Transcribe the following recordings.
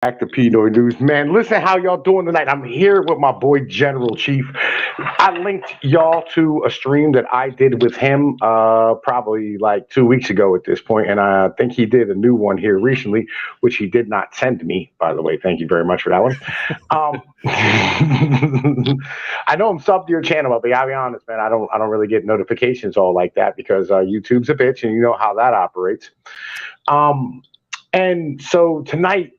Back to Pinoy News. Man, listen how y'all doing tonight. I'm here with my boy General Chief. I linked y'all to a stream that I did with him probably like 2 weeks ago at this point, and I think he did a new one here recently, which he did not send me, by the way. Thank you very much for that one. I know I'm subbed to your channel, but I'll be honest, man, I don't really get notifications all like that because YouTube's a bitch and you know how that operates. Um, and so tonight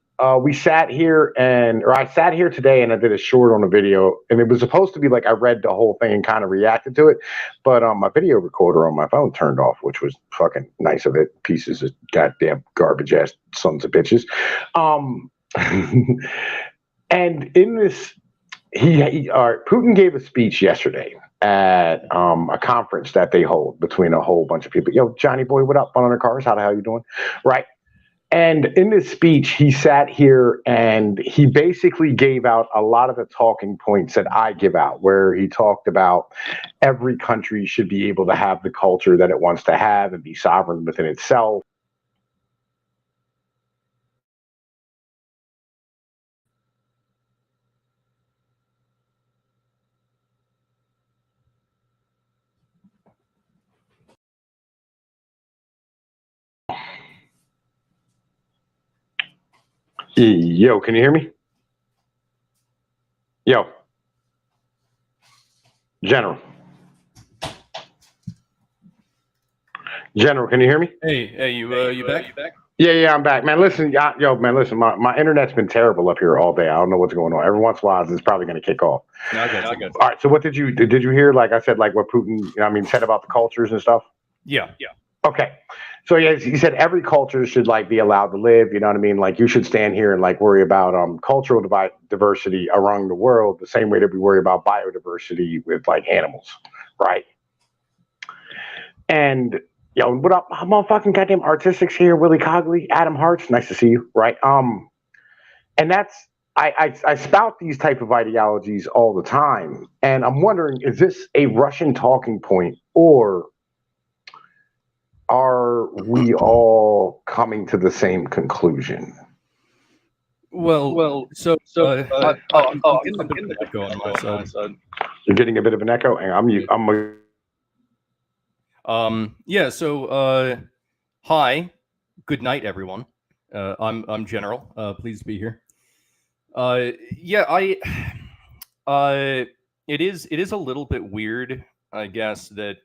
we sat here or I sat here today and I did a short on a video, and it was supposed to be like I read the whole thing and kind of reacted to it, but my video recorder on my phone turned off, which was fucking nice of it. Pieces of goddamn garbage ass sons of bitches. Um, and in this, Putin gave a speech yesterday at a conference that they hold between a whole bunch of people. Yo, Johnny boy, what up? 100 cars? How the hell you doing? Right. And in this speech, he sat here and he basically gave out a lot of the talking points that I give out, where he talked about every country should be able to have the culture that it wants to have and be sovereign within itself. Yo, can you hear me? Yo, General. General, can you hear me? Hey, you back? Yeah, I'm back, man. Listen, yo, man, listen. My internet's been terrible up here all day. I don't know what's going on. Every once in a while, it's probably going to kick off. No, I got you. All right. So, what did you hear? Like I said, like what Putin, said about the cultures and stuff. Yeah. Okay. So yeah, he said every culture should like be allowed to live. You know what I mean? Like you should stand here and like worry about cultural diversity around the world the same way that we worry about biodiversity with like animals, right? And yo, what up, motherfucking goddamn artistics here, Willie Cogley, Adam Hart's, nice to see you, right? And that's I spout these type of ideologies all the time, and I'm wondering, is this a Russian talking point, or are we all coming to the same conclusion? Well, I'm getting a bit of an echo on my side. You're getting a bit of an echo, and Yeah. So, hi, good night, everyone. I'm General. Pleased to be here. Yeah, it is a little bit weird, I guess, that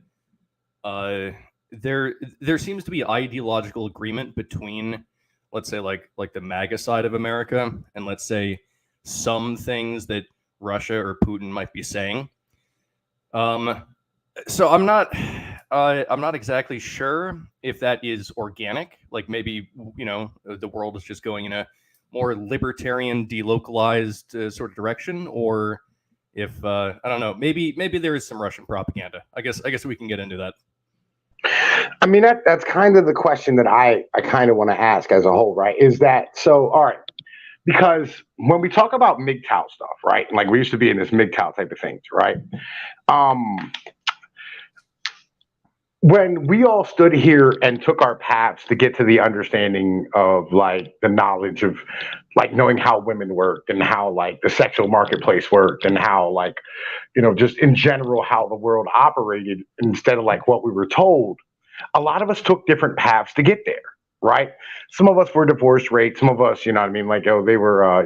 there seems to be ideological agreement between, let's say, like the MAGA side of America, and let's say some things that Russia or Putin might be saying. So I'm not exactly sure if that is organic. Like maybe the world is just going in a more libertarian, delocalized sort of direction, or if I don't know, maybe there is some Russian propaganda. I guess we can get into that. I mean, that's kind of the question that I kind of want to ask as a whole, right? Is that so? All right, because when we talk about MGTOW stuff, right? Like we used to be in this MGTOW type of things, right? When we all stood here and took our paths to get to the understanding of like the knowledge of like knowing how women worked and how like the sexual marketplace worked and how like just in general how the world operated instead of like what we were told, a lot of us took different paths to get there, right? Some of us were divorce rates, some of us, like they were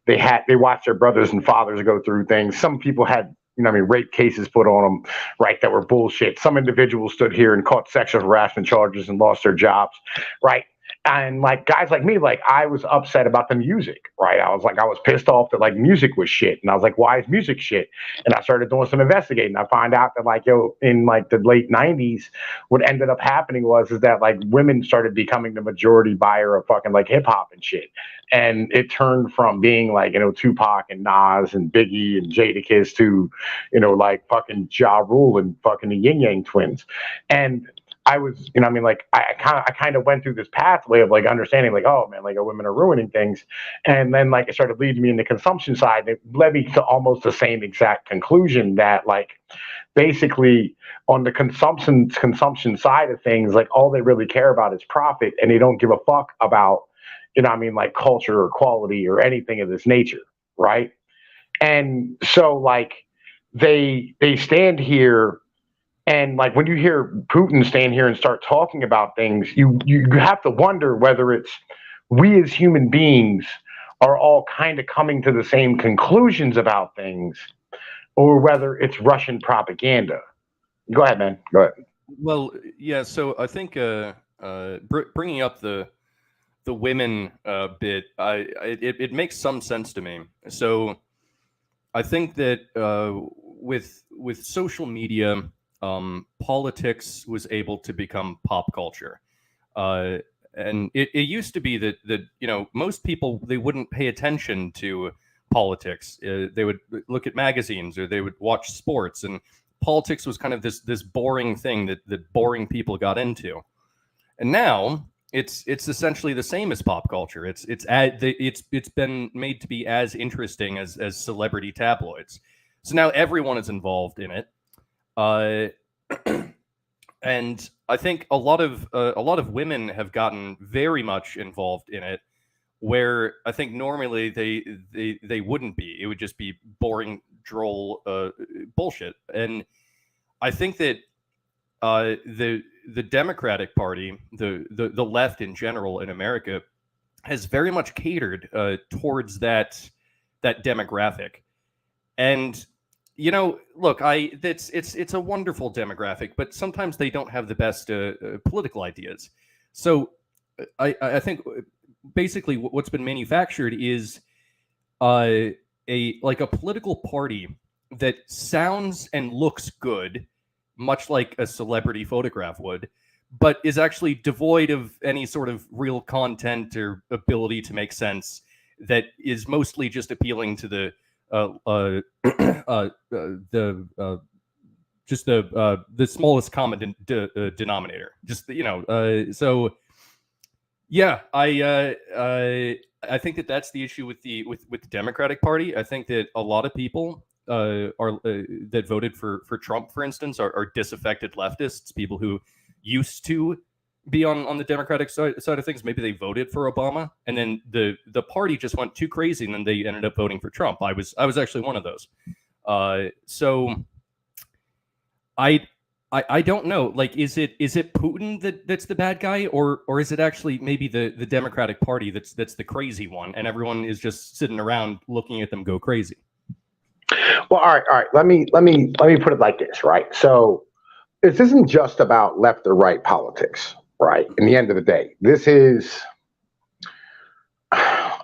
they watched their brothers and fathers go through things. Some people had rape cases put on them, right, that were bullshit. Some individuals stood here and caught sexual harassment charges and lost their jobs, right? And like guys like me, like I was upset about the music, right? I was pissed off that like music was shit. And I was like, why is music shit? And I started doing some investigating. I find out that like, in like the late 90s, what ended up happening is that like women started becoming the majority buyer of fucking like hip hop and shit. And it turned from being like, Tupac and Nas and Biggie and Jadakiss to, like fucking Ja Rule and fucking the Yin Yang Twins. And I was, I kind of went through this pathway of like understanding, like, oh man, like women are ruining things, and then like it started leading me in the consumption side. It led me to almost the same exact conclusion that like, basically, on the consumption side of things, like all they really care about is profit, and they don't give a fuck about you know what I mean, like culture or quality or anything of this nature, right? And so like they stand here, and like when you hear Putin stand here and start talking about things, you have to wonder whether it's we as human beings are all kind of coming to the same conclusions about things, or whether it's Russian propaganda. Go ahead, man. Go ahead. Well, yeah. So I think bringing up the women bit, it makes some sense to me. So I think that with social media, politics was able to become pop culture. Uh, and it used to be that most people, they wouldn't pay attention to politics. They would look at magazines or they would watch sports, and politics was kind of this boring thing that boring people got into. And now it's essentially the same as pop culture. It's been made to be as interesting as celebrity tabloids. So now everyone is involved in it. Uh, and I think a lot of women have gotten very much involved in it, where I think normally they wouldn't be. It would just be boring, droll bullshit. And I think that the Democratic Party, the left in general in America, has very much catered towards that demographic. And look, it's a wonderful demographic, but sometimes they don't have the best political ideas. So I think basically what's been manufactured is a political party that sounds and looks good, much like a celebrity photograph would, but is actually devoid of any sort of real content or ability to make sense. That is mostly just appealing to the the smallest common denominator. Just so yeah, I think that's the issue with the Democratic Party. I think that a lot of people that voted for Trump, for instance, are disaffected leftists, people who used to be on the Democratic side of things. Maybe they voted for Obama, and then the party just went too crazy, and then they ended up voting for Trump. I was actually one of those. So I don't know. Like, is it Putin that's the bad guy, or is it actually maybe the Democratic Party that's the crazy one, and everyone is just sitting around looking at them go crazy? Well, all right. Let me put it like this, right? So this isn't just about left or right politics, right? In the end of the day, this is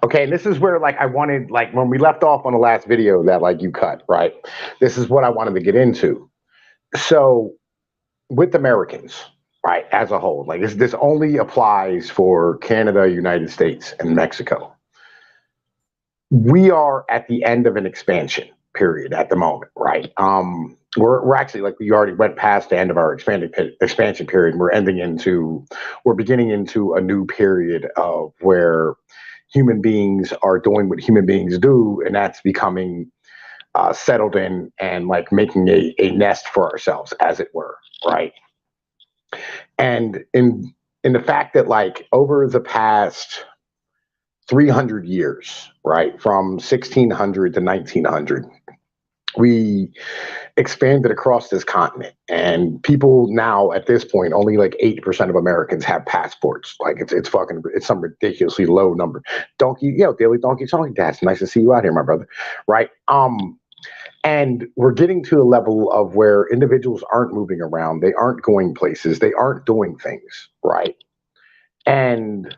okay. And this is where like I wanted, like when we left off on the last video that like you cut, right? This is what I wanted to get into. So with Americans, right, as a whole, like this only applies for Canada, United States, and Mexico. We are at the end of an expansion period at the moment, right? We're actually, like, we already went past the end of our expansion period. We're beginning into a new period of where human beings are doing what human beings do, and that's becoming settled in and like making a nest for ourselves, as it were, right? And in the fact that like over the past 300 years, right, from 1600 to 1900, we expanded across this continent, and people now at this point, only like 8% of Americans have passports. Like it's some ridiculously low number. Daily Donkey Talking Dads, nice to see you out here, my brother. Right. And we're getting to a level of where individuals aren't moving around, they aren't going places, they aren't doing things, right? And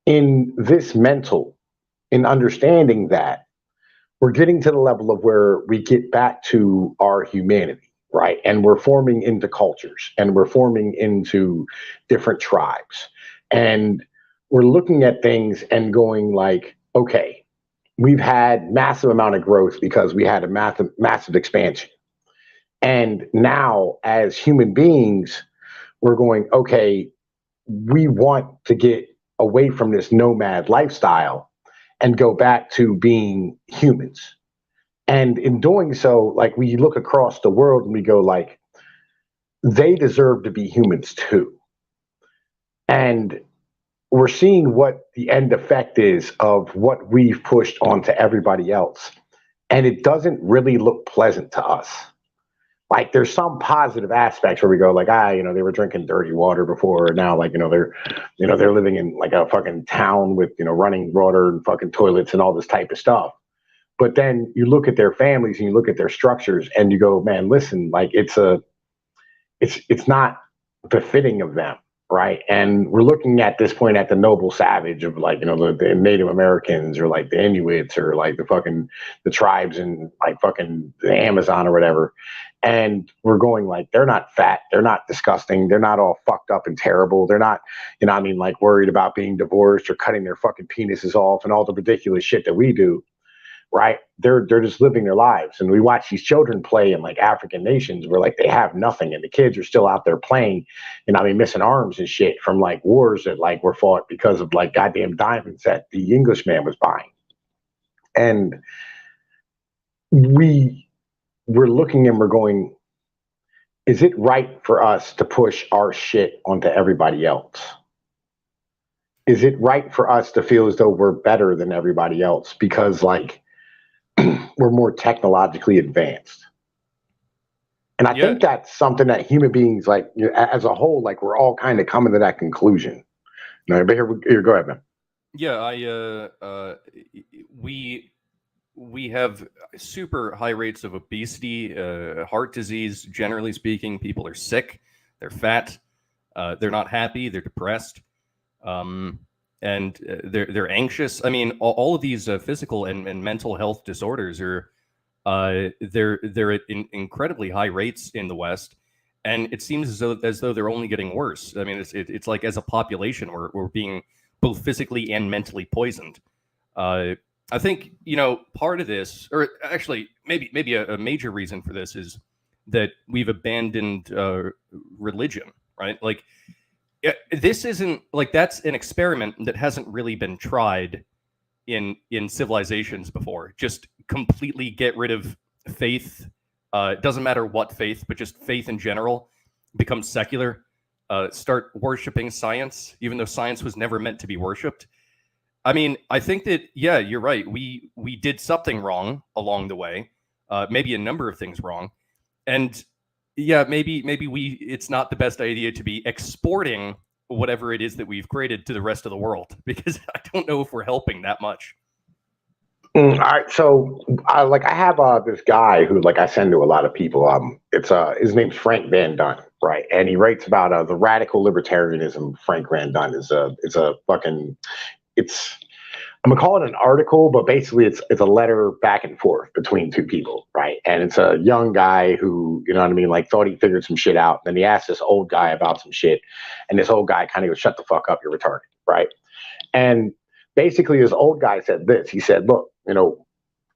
in this in understanding that, we're getting to the level of where we get back to our humanity, right? And we're forming into cultures, and we're forming into different tribes. And we're looking at things and going like, okay, we've had massive amount of growth because we had a massive expansion. And now as human beings, we're going, okay, we want to get away from this nomad lifestyle and go back to being humans. And in doing so, like, we look across the world and we go like, they deserve to be humans too. And we're seeing what the end effect is of what we've pushed onto everybody else. And it doesn't really look pleasant to us. Like there's some positive aspects where we go like, they were drinking dirty water before. Now, like, they're living in like a fucking town with, running water and fucking toilets and all this type of stuff. But then you look at their families and you look at their structures and you go, man, listen, like it's not befitting of them, right? And we're looking at this point at the noble savage of like the Native Americans or like the Inuits or like the tribes in like fucking the Amazon or whatever, and we're going like they're not fat, they're not disgusting, they're not all fucked up and terrible, they're not like worried about being divorced or cutting their fucking penises off and all the ridiculous shit that we do, right? They're just living their lives. And we watch these children play in like African nations where like they have nothing and the kids are still out there playing, missing arms and shit from like wars that like were fought because of like goddamn diamonds that the Englishman was buying. And we're looking and we're going, is it right for us to push our shit onto everybody else? Is it right for us to feel as though we're better than everybody else because like we're more technologically advanced? And I think that's something that human beings, like as a whole, like we're all kind of coming to that conclusion. But here, go ahead, man. Yeah, we have super high rates of obesity, heart disease. Generally speaking, people are sick, they're fat, they're not happy, they're depressed, and they're anxious. I mean, all of these physical and mental health disorders are they're at incredibly high rates in the West, and it seems as though they're only getting worse. I mean, it's like as a population, we're being both physically and mentally poisoned. I think part of this, or actually maybe a major reason for this, is that we've abandoned religion, right? Like this isn't like that's an experiment that hasn't really been tried in civilizations before. Just completely get rid of faith. It doesn't matter what faith, but just faith in general, become secular. Start worshiping science, even though science was never meant to be worshipped. I mean, I think that, yeah, you're right. We did something wrong along the way, maybe a number of things wrong. And yeah, maybe it's not the best idea to be exporting whatever it is that we've created to the rest of the world, because I don't know if we're helping that much. All right, so I have this guy who like I send to a lot of people. It's his name's Frank Van Dunn, right? And he writes about the radical libertarianism. Frank Van Dunn is a fucking it's I'm gonna call it an article, but basically it's a letter back and forth between two people, right? And it's a young guy who, like thought he figured some shit out. Then he asked this old guy about some shit, and this old guy kind of goes, "Shut the fuck up, you're retarded," right? And basically, this old guy said this. He said, "Look,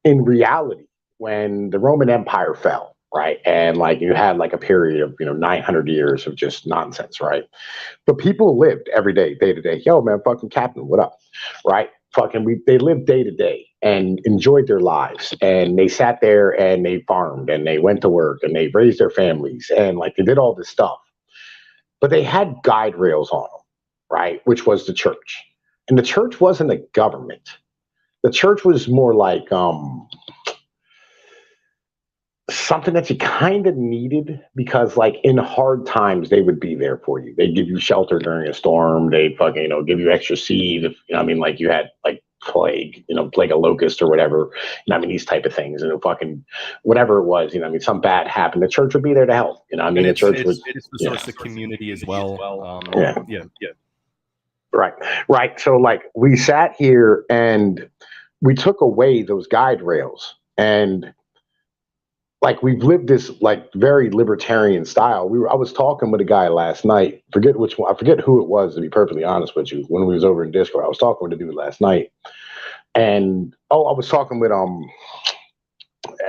in reality, when the Roman Empire fell, right, and like you had like a period of 900 years of just nonsense, right? But people lived every day, day to day. Yo, man, fucking Captain, what up, right? They lived day to day and enjoyed their lives, and they sat there and they farmed and they went to work and they raised their families and like they did all this stuff, but they had guide rails on them, right? Which was the church, and the church wasn't a government. The church was more like something that you kind of needed because like in hard times they would be there for you. They'd give you shelter during a storm. They'd fucking give you extra seed if like you had like plague, plague of locust or whatever. These type of things, and fucking whatever it was, some bad happened, the church would be there to help. And the church was it's the source of community as well. Yeah. Right. So like we sat here and we took away those guide rails, and like we've lived this like very libertarian style. I was talking with a guy last night. Forget which one. I forget who it was, to be perfectly honest with you. When we was over in Discord, I was talking with a dude last night, and I was talking with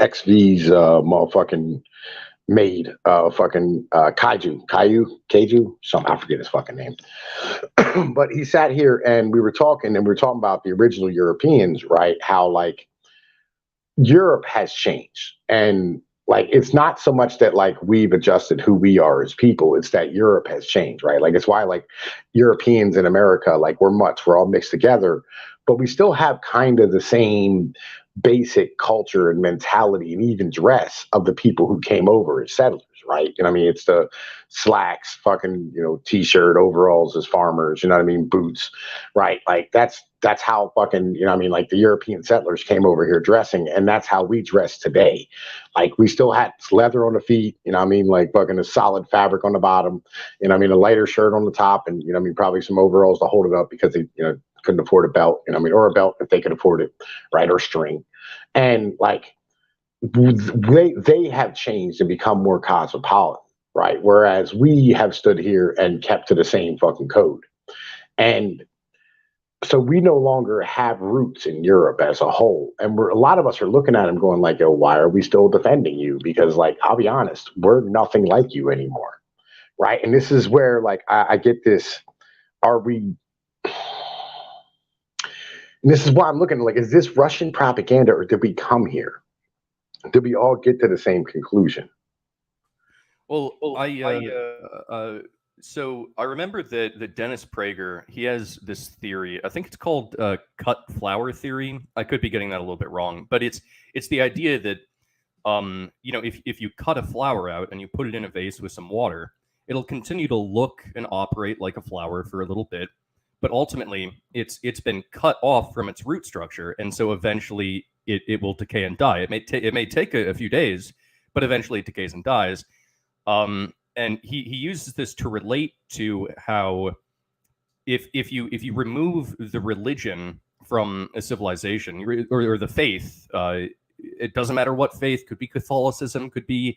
XV's motherfucking maid, Kaiju, something, I forget his fucking name. But he sat here and we were talking about the original Europeans, right? How like Europe has changed, and Like it's not so much that like we've adjusted who we are as people, it's that Europe has changed, right? Like it's why like Europeans in America, like we're all mixed together, but we still have kind of the same basic culture and mentality and even dress of the people who came over as settlers, right? I mean, it's the slacks, fucking, t-shirt, overalls as farmers, you know what I mean, boots, right? Like that's how fucking, I mean, like the European settlers came over here dressing, and that's how we dress today. Like we still had leather on the feet, I mean, like fucking a solid fabric on the bottom, I mean, a lighter shirt on the top, and I mean, probably some overalls to hold it up because they, couldn't afford a belt, I mean, or a belt if they could afford it, right, or string, and like they have changed and become more cosmopolitan, right? Whereas we have stood here and kept to the same fucking code, and so we no longer have roots in Europe as a whole. And a lot of us are looking at them going like, yo, why are we still defending you? Because like, I'll be honest, we're nothing like you anymore. Right. And this is where like, I get this, are we, and this is why I'm looking like, is this Russian propaganda or did we come here? Did we all get to the same conclusion? Well, so I remember that Dennis Prager, he has this theory. I think it's called cut flower theory. I could be getting that a little bit wrong, but it's the idea that if you cut a flower out and you put it in a vase with some water, it'll continue to look and operate like a flower for a little bit, but ultimately it's been cut off from its root structure, and so eventually it will decay and die. It may take a few days, but eventually it decays and dies. And he uses this to relate to how if you remove the religion from a civilization or the faith, it doesn't matter what faith, could be Catholicism, could be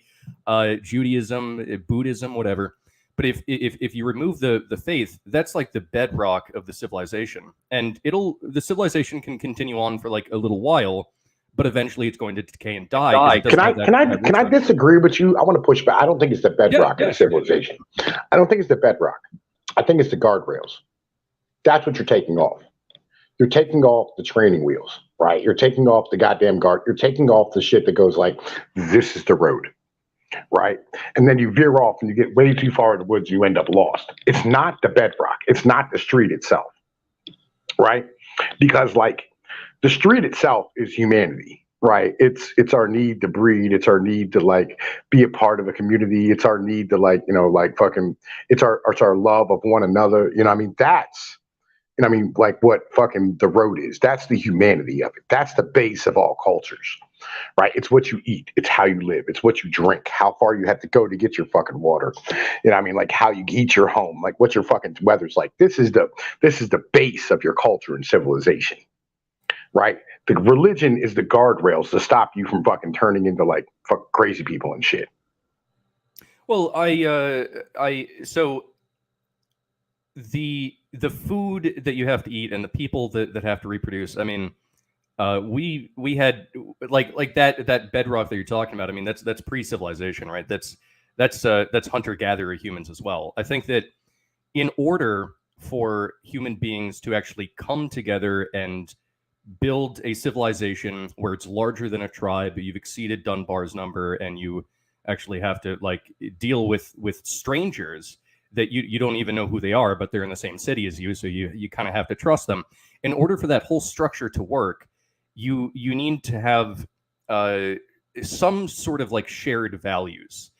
Judaism, Buddhism, whatever. But if you remove the faith, that's like the bedrock of the civilization, and the civilization can continue on for like a little while, but eventually it's going to decay and die. Can I disagree with you? I want to push back. I don't think it's the bedrock of the civilization. I don't think it's the bedrock. I think it's the guardrails. That's what you're taking off. You're taking off the training wheels, right? You're taking off the goddamn guard. You're taking off the shit that goes like, this is the road, right? And then you veer off and you get way too far in the woods. You end up lost. It's not the bedrock. It's not the street itself, right? Because like, the street itself is humanity, right? It's our need to breed. It's our need to like be a part of a community. It's our need to like, like fucking, it's our love of one another. I mean, like what fucking the road is. That's the humanity of it. That's the base of all cultures, right? It's what you eat. It's how you live. It's what you drink. How far you have to go to get your fucking water. I mean, like how you heat your home. Like what your fucking weather's like. This is the base of your culture and civilization. Right? The religion is the guardrails to stop you from fucking turning into like fuck crazy people and shit. Well, so the food that you have to eat and the people that have to reproduce. I mean, we had like that bedrock that you're talking about. I mean, that's pre-civilization, right? That's hunter-gatherer humans as well. I think that in order for human beings to actually come together and build a civilization where it's larger than a tribe, you've exceeded Dunbar's number, and you actually have to like deal with strangers that you don't even know who they are, but they're in the same city as you, so you kind of have to trust them. In order for that whole structure to work, you need to have some sort of like shared values.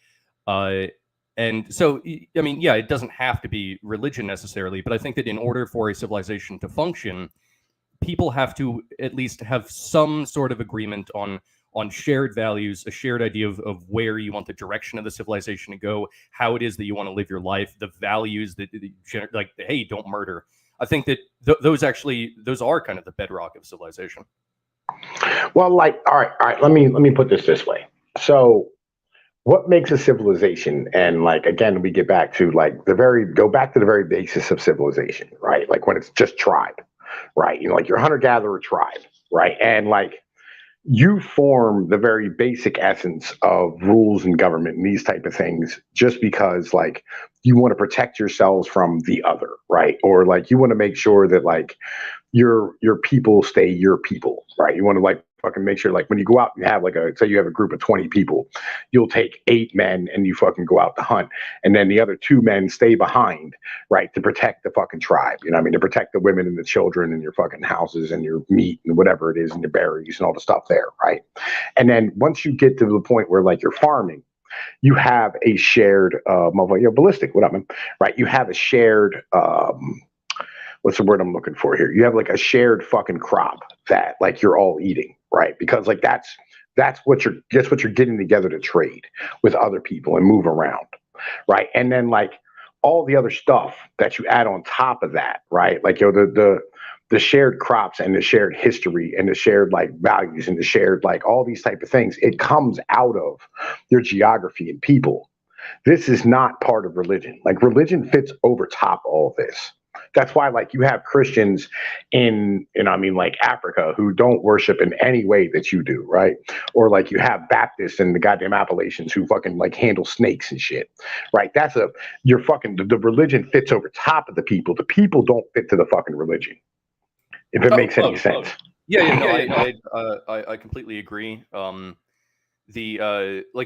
And so, I mean, yeah, it doesn't have to be religion necessarily, but I think that in order for a civilization to function, people have to at least have some sort of agreement on shared values, a shared idea of where you want the direction of the civilization to go, how it is that you want to live your life, the values that like, hey, don't murder. I think that those are kind of the bedrock of civilization. Well, like, all right. Let me put this way. So, what makes a civilization? And like, again, we get back to like go back to the very basis of civilization, right? Like when it's just tribe. Right. Like your hunter gatherer tribe. Right. And like you form the very basic essence of rules and government and these type of things just because like you want to protect yourselves from the other. Right. Or like you want to make sure that like your people stay your people. Right. You want to like fucking make sure, like, when you go out, you have like say you have a group of 20 people, you'll take 8 men and you fucking go out to hunt, and then the other 2 men stay behind, right, to protect the fucking tribe. You know what I mean? To protect the women and the children and your fucking houses and your meat and whatever it is and your berries and all the stuff there, right? And then once you get to the point where like you're farming, you have a shared ballistic, what up, man? Right? You have a shared what's the word I'm looking for here? You have like a shared fucking crop that like you're all eating, right? Because like that's what you're getting together to trade with other people and move around, right? And then like all the other stuff that you add on top of that, right? Like the shared crops and the shared history and the shared like values and the shared like all these type of things, it comes out of your geography and people. This is not part of religion. Like religion fits over top all this. That's why like you have Christians in I mean like Africa who don't worship in any way that you do, right? Or like you have Baptists in the goddamn Appalachians who fucking like handle snakes and shit, right? You're fucking the religion fits over top of the people. The people don't fit to the fucking religion. If it makes any sense. Yeah, no, I completely agree. Like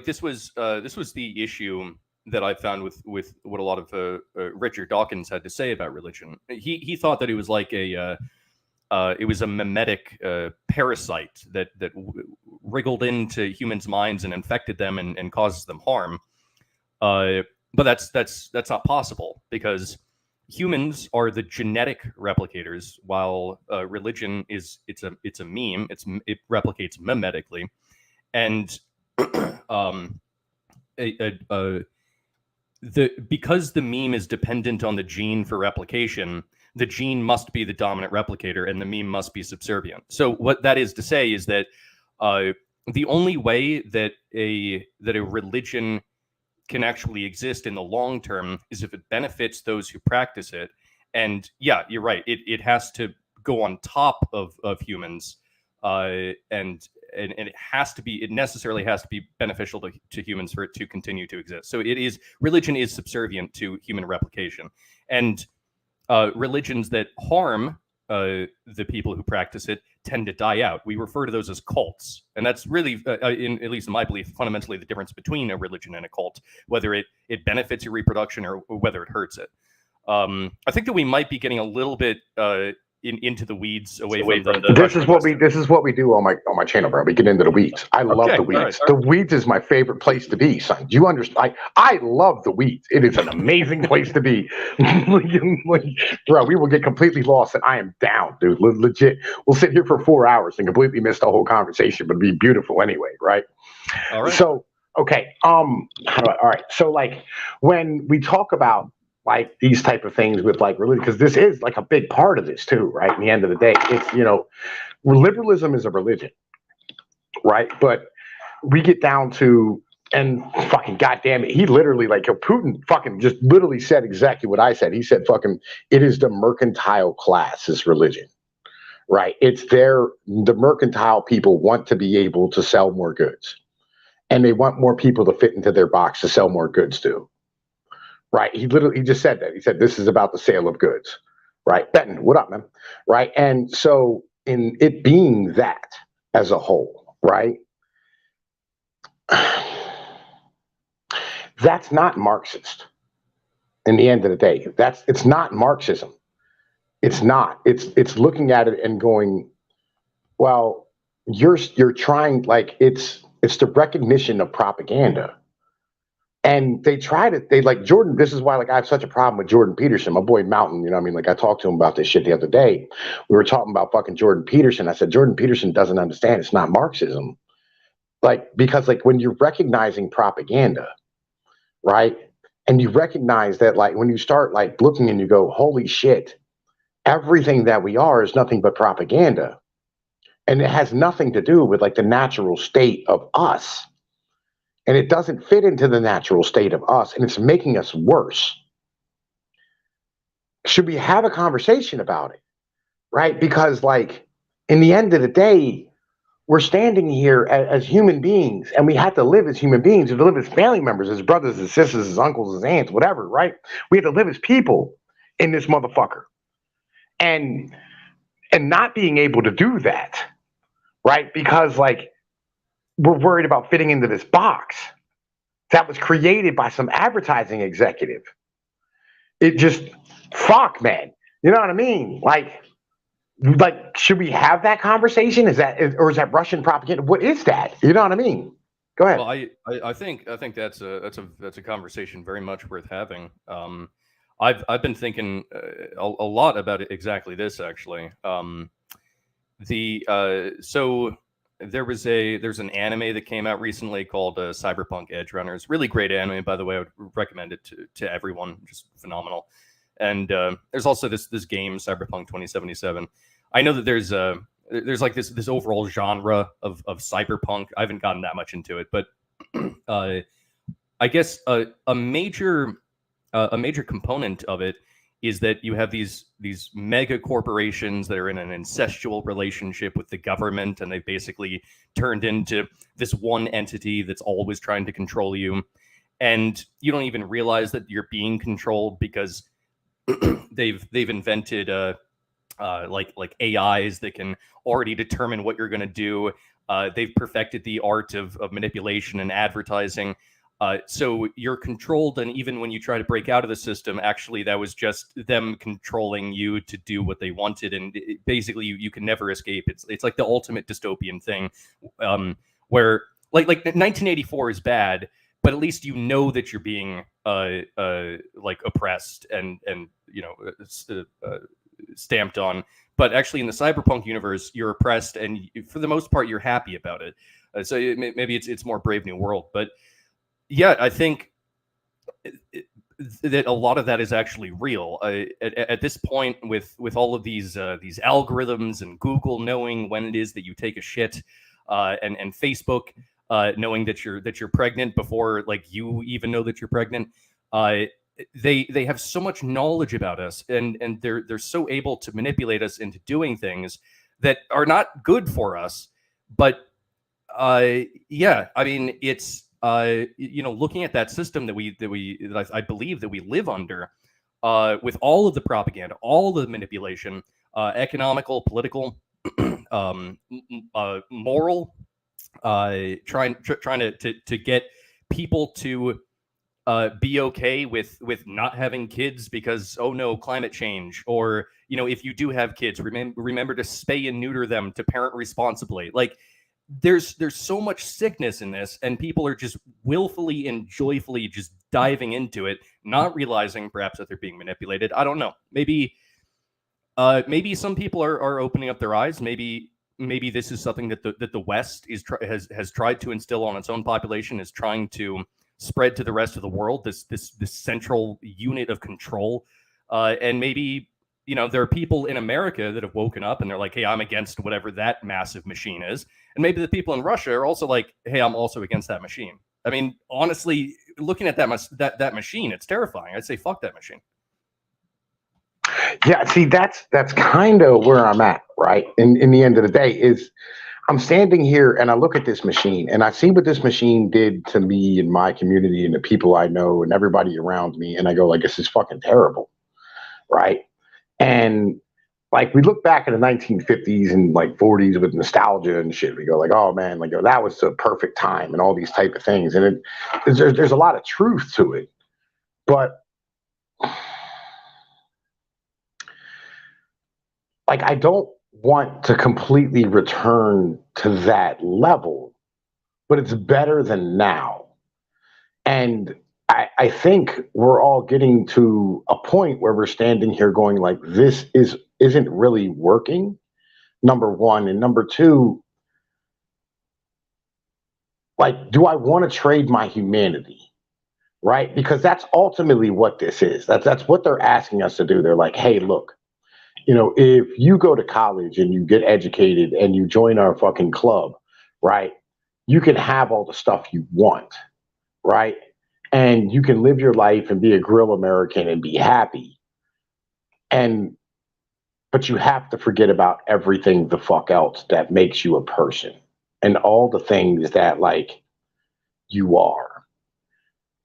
this was the issue that I found with what a lot of Richard Dawkins had to say about religion. He thought that it was like it was a mimetic parasite that wriggled into humans' minds and infected them and causes them harm. But that's not possible, because humans are the genetic replicators, while religion it's a meme. It replicates mimetically, and because the meme is dependent on the gene for replication, the gene must be the dominant replicator, and the meme must be subservient. So what that is to say is that the only way that a religion can actually exist in the long term is if it benefits those who practice it. And yeah, you're right. It has to go on top of humans, and it necessarily has to be beneficial to humans for it to continue to exist. So religion is subservient to human replication, and religions that harm the people who practice it tend to die out. We refer to those as cults, and that's really, at least in my belief, fundamentally the difference between a religion and a cult, whether it benefits your reproduction or whether it hurts it. I think that we might be getting a little bit into the weeds away from the this is what we do on my channel, bro. We get into the weeds. I love the weeds. Right. The weeds is my favorite place to be, son. Do you understand? I love the weeds. It is an amazing place to be. Bro, we will get completely lost, and I am down, dude. Legit. We'll sit here for 4 hours and completely miss the whole conversation, but it'd be beautiful anyway, right? All right. So, okay. All right. So like when we talk about like these type of things with like religion, because this is like a big part of this too, right? In the end of the day, it's, liberalism is a religion, right? But we get down to, and fucking goddamn it, he literally like Putin fucking just literally said exactly what I said. He said fucking it is the mercantile class's religion, right? The mercantile people want to be able to sell more goods, and they want more people to fit into their box to sell more goods to. Right. He just said that. He said, this is about the sale of goods. Right. Benton, what up, man? Right. And so in it being that as a whole, right, that's not Marxist in the end of the day. It's not Marxism. It's not. It's looking at it and going, well, you're trying, like, it's the recognition of propaganda. And they like Jordan. This is why, like, I have such a problem with Jordan Peterson, my boy Mountain. You know what I mean? Like, I talked to him about this shit the other day. We were talking about fucking Jordan Peterson. I said, Jordan Peterson doesn't understand. It's not Marxism. Like, because, like, when you're recognizing propaganda, right? And you recognize that, like, when you start, like, looking and you go, holy shit, everything that we are is nothing but propaganda. And it has nothing to do with, like, the natural state of us. And it doesn't fit into the natural state of us, and it's making us worse. Should we have a conversation about it? Right? Because, like, in the end of the day, we're standing here as human beings, and we have to live as human beings. We have to live as family members, as brothers, as sisters, as uncles, as aunts, whatever, right? We have to live as people in this motherfucker. And not being able to do that, right? Because like we're worried about fitting into this box that was created by some advertising executive. It just fuck, man. You know what I mean? Like should we have that conversation? Or is that Russian propaganda? What is that? You know what I mean? Go ahead. Well, I think that's a conversation very much worth having. I've been thinking a lot about it, exactly this actually. The so there's an anime that came out recently called Cyberpunk Edge Runners. Really great anime, by the way. I would recommend it to everyone. Just phenomenal. And there's also this game Cyberpunk 2077. I know that there's like this overall genre of cyberpunk. I haven't gotten that much into it, but uh, I guess a major component of it is that you have these mega corporations that are in an incestual relationship with the government, and they've basically turned into this one entity that's always trying to control you, and you don't even realize that you're being controlled because they've invented like AIs that can already determine what you're going to do. They've perfected the art of manipulation and advertising. So you're controlled, and even when you try to break out of the system, actually that was just them controlling you to do what they wanted, and basically you can never escape. It's like the ultimate dystopian thing, where like 1984 is bad, but at least you know that you're being like oppressed and stamped on. But actually, in the cyberpunk universe, you're oppressed, and for the most part, you're happy about it. So maybe it's more Brave New World, but yeah, I think that a lot of that is actually real. At this point, with all of these algorithms and Google knowing when it is that you take a shit, and Facebook knowing that you're pregnant before like you even know that you're pregnant, they have so much knowledge about us, and they're so able to manipulate us into doing things that are not good for us. But yeah, I mean, it's looking at that system that I believe that we live under, with all of the propaganda, all the manipulation, economical, political, moral, trying to get people to be okay with not having kids because, oh no, climate change, or if you do have kids, remember to spay and neuter them, to parent responsibly. Like there's so much sickness in this, and people are just willfully and joyfully just diving into it, not realizing perhaps that they're being manipulated. I don't know. Maybe some people are opening up their eyes. Maybe this is something that the West has tried to instill on its own population, is trying to spread to the rest of the world, this central unit of control. And maybe there are people in America that have woken up and they're like, hey, I'm against whatever that massive machine is. And maybe the people in Russia are also like, hey, I'm also against that machine. I mean, honestly, looking at that machine, it's terrifying. I'd say fuck that machine. Yeah, see, that's kind of where I'm at, right? In the end of the day, is I'm standing here and I look at this machine and I see what this machine did to me and my community and the people I know and everybody around me, and I go like, this is fucking terrible, right? And like we look back in the 1950s and like 40s with nostalgia and shit. We go like, oh man, like oh, that was the perfect time and all these type of things. And there's a lot of truth to it, but like I don't want to completely return to that level, but it's better than now. And I think we're all getting to a point where we're standing here going like this isn't really working. Number one, and number two, like, do I want to trade my humanity? Right? Because that's ultimately what this is. That's what they're asking us to do. They're like, hey, look, if you go to college and you get educated and you join our fucking club, right? You can have all the stuff you want, right? And you can live your life and be a grill American and be happy. And but you have to forget about everything the fuck else that makes you a person and all the things that like you are.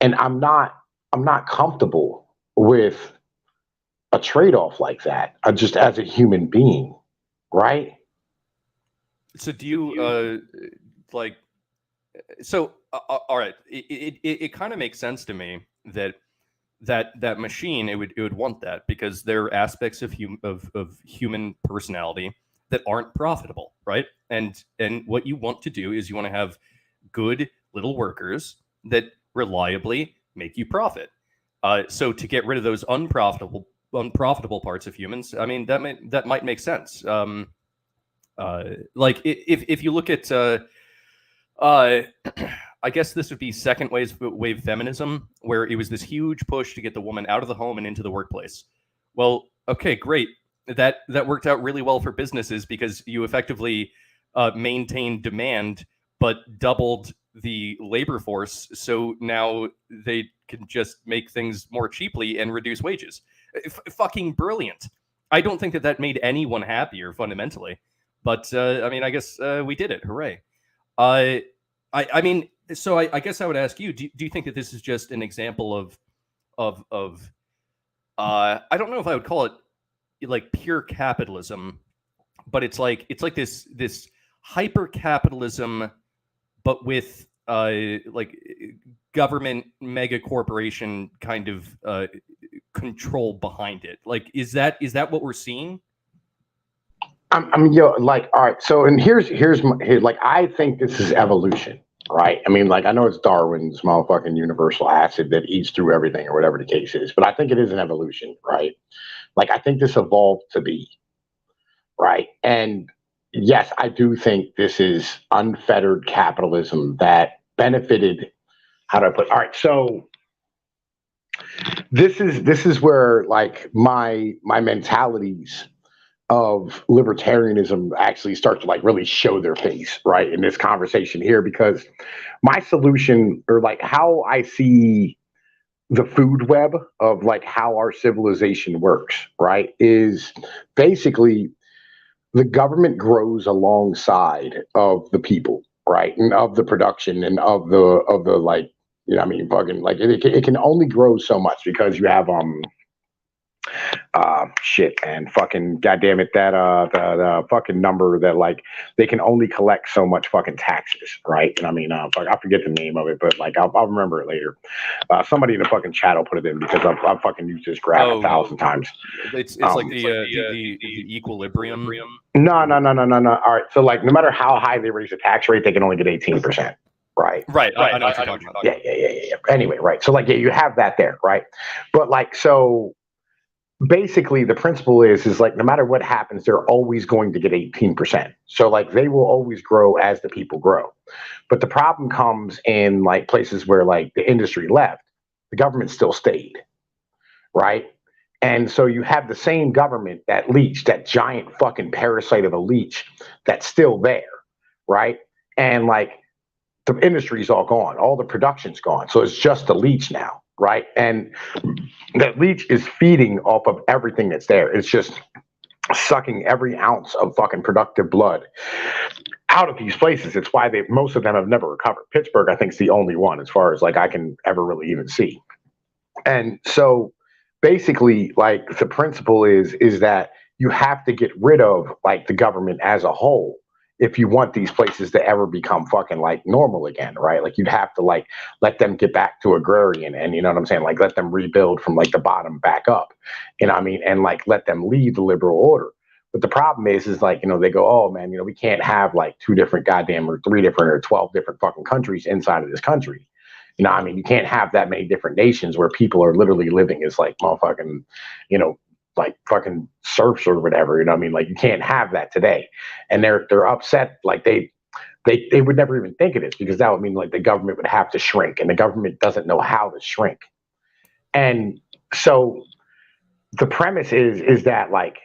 And I'm not comfortable with a trade-off like that, just as a human being, right? So do you like? So all right, it kind of makes sense to me that that machine it would want that because there are aspects of human personality that aren't profitable, right? And what you want to do is you want to have good little workers that reliably make you profit. So to get rid of those unprofitable parts of humans, I mean that might make sense. Like if you look at uh, I guess this would be second wave feminism, where it was this huge push to get the woman out of the home and into the workplace. Well, okay, great. That worked out really well for businesses because you effectively maintained demand, but doubled the labor force. So now they can just make things more cheaply and reduce wages. Fucking brilliant. I don't think that made anyone happier fundamentally, but I mean, I guess we did it. Hooray! Uh, I mean, so I guess I would ask you: do you think that this is just an example of I don't know if I would call it like pure capitalism, but it's like this hyper capitalism, but with like government mega corporation kind of control behind it. Like, is that what we're seeing? I'm like, all right. So, and like, I think this is evolution, right? I mean, like, I know it's Darwin's motherfucking universal acid that eats through everything or whatever the case is, but I think it is an evolution, right? Like, I think this evolved to be, right? And yes, I do think this is unfettered capitalism that benefited. How do I put? All right, so this is where like my mentalities of libertarianism actually start to like really show their face, right, in this conversation here, because my solution, or like how I see the food web of like how our civilization works, right, is basically the government grows alongside of the people, right, and of the production and of the like, I mean, fucking like it can only grow so much because you have shit, and fucking goddamn it, that the fucking number that like they can only collect so much fucking taxes, right? And I mean, fuck, I forget the name of it, but like I'll remember it later. Somebody in the fucking chat will put it in because I've fucking used this graph a thousand times. It's like the equilibrium. No, no, no, no, no, no. All right, so like no matter how high they raise the tax rate, they can only get 18%. Right. Right. I know what you're talking about. Yeah. Anyway, right. So like, yeah, you have that there, right? But like, so basically the principle is like no matter what happens, they're always going to get 18%. So like they will always grow as the people grow. But the problem comes in like places where like the industry left, the government still stayed, right? And so you have the same government, that leech, that giant fucking parasite of a leech that's still there, right? And like the industry's all gone, all the production's gone. So it's just the leech now, right? And that leech is feeding off of everything that's there. It's just sucking every ounce of fucking productive blood out of these places. It's why most of them have never recovered. Pittsburgh, I think, is the only one as far as like I can ever really even see. And so basically, like the principle is that you have to get rid of like the government as a whole if you want these places to ever become fucking like normal again, right? Like you'd have to like let them get back to agrarian, and you know what I'm saying? Like let them rebuild from like the bottom back up. You know what I mean? And like let them leave the liberal order. But the problem is like, they go, oh man, we can't have like two different goddamn or three different or 12 different fucking countries inside of this country. You know, I mean, you can't have that many different nations where people are literally living as like motherfucking, like fucking serfs or whatever. You know what I mean? Like you can't have that today. And they're upset. Like they would never even think of this because that would mean like the government would have to shrink, and the government doesn't know how to shrink. And so the premise is that like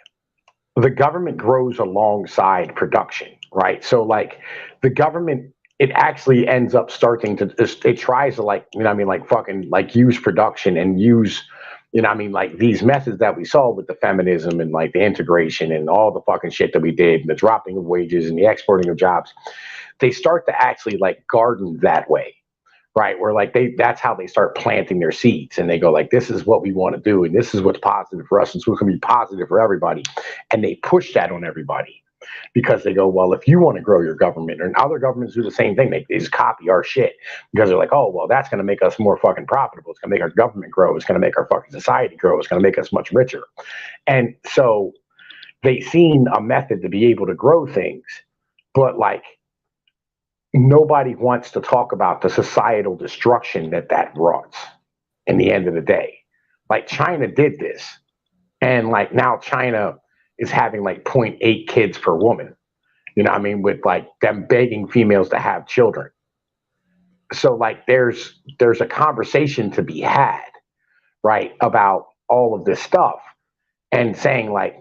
the government grows alongside production, right? So like the government, it actually ends up starting to, it tries to like, like fucking like use production and use, like these methods that we saw with the feminism and like the integration and all the fucking shit that we did and the dropping of wages and the exporting of jobs. They start to actually like garden that way, right? Where like that's how they start planting their seeds, and they go like, this is what we want to do, and this is what's positive for us, and so it's going to be positive for everybody, and they push that on everybody. because they go, well, if you want to grow your government, and other governments do the same thing, they just copy our shit because they're like, oh, well, that's going to make us more fucking profitable. It's going to make our government grow. It's going to make our fucking society grow. It's going to make us much richer. And so they seen a method to be able to grow things, but like nobody wants to talk about the societal destruction that brought in the end of the day. Like China did this, and like now China is having like zero point 0.8 kids per woman. You know what I mean? With like them begging females to have children. So like there's a conversation to be had, right, about all of this stuff and saying like,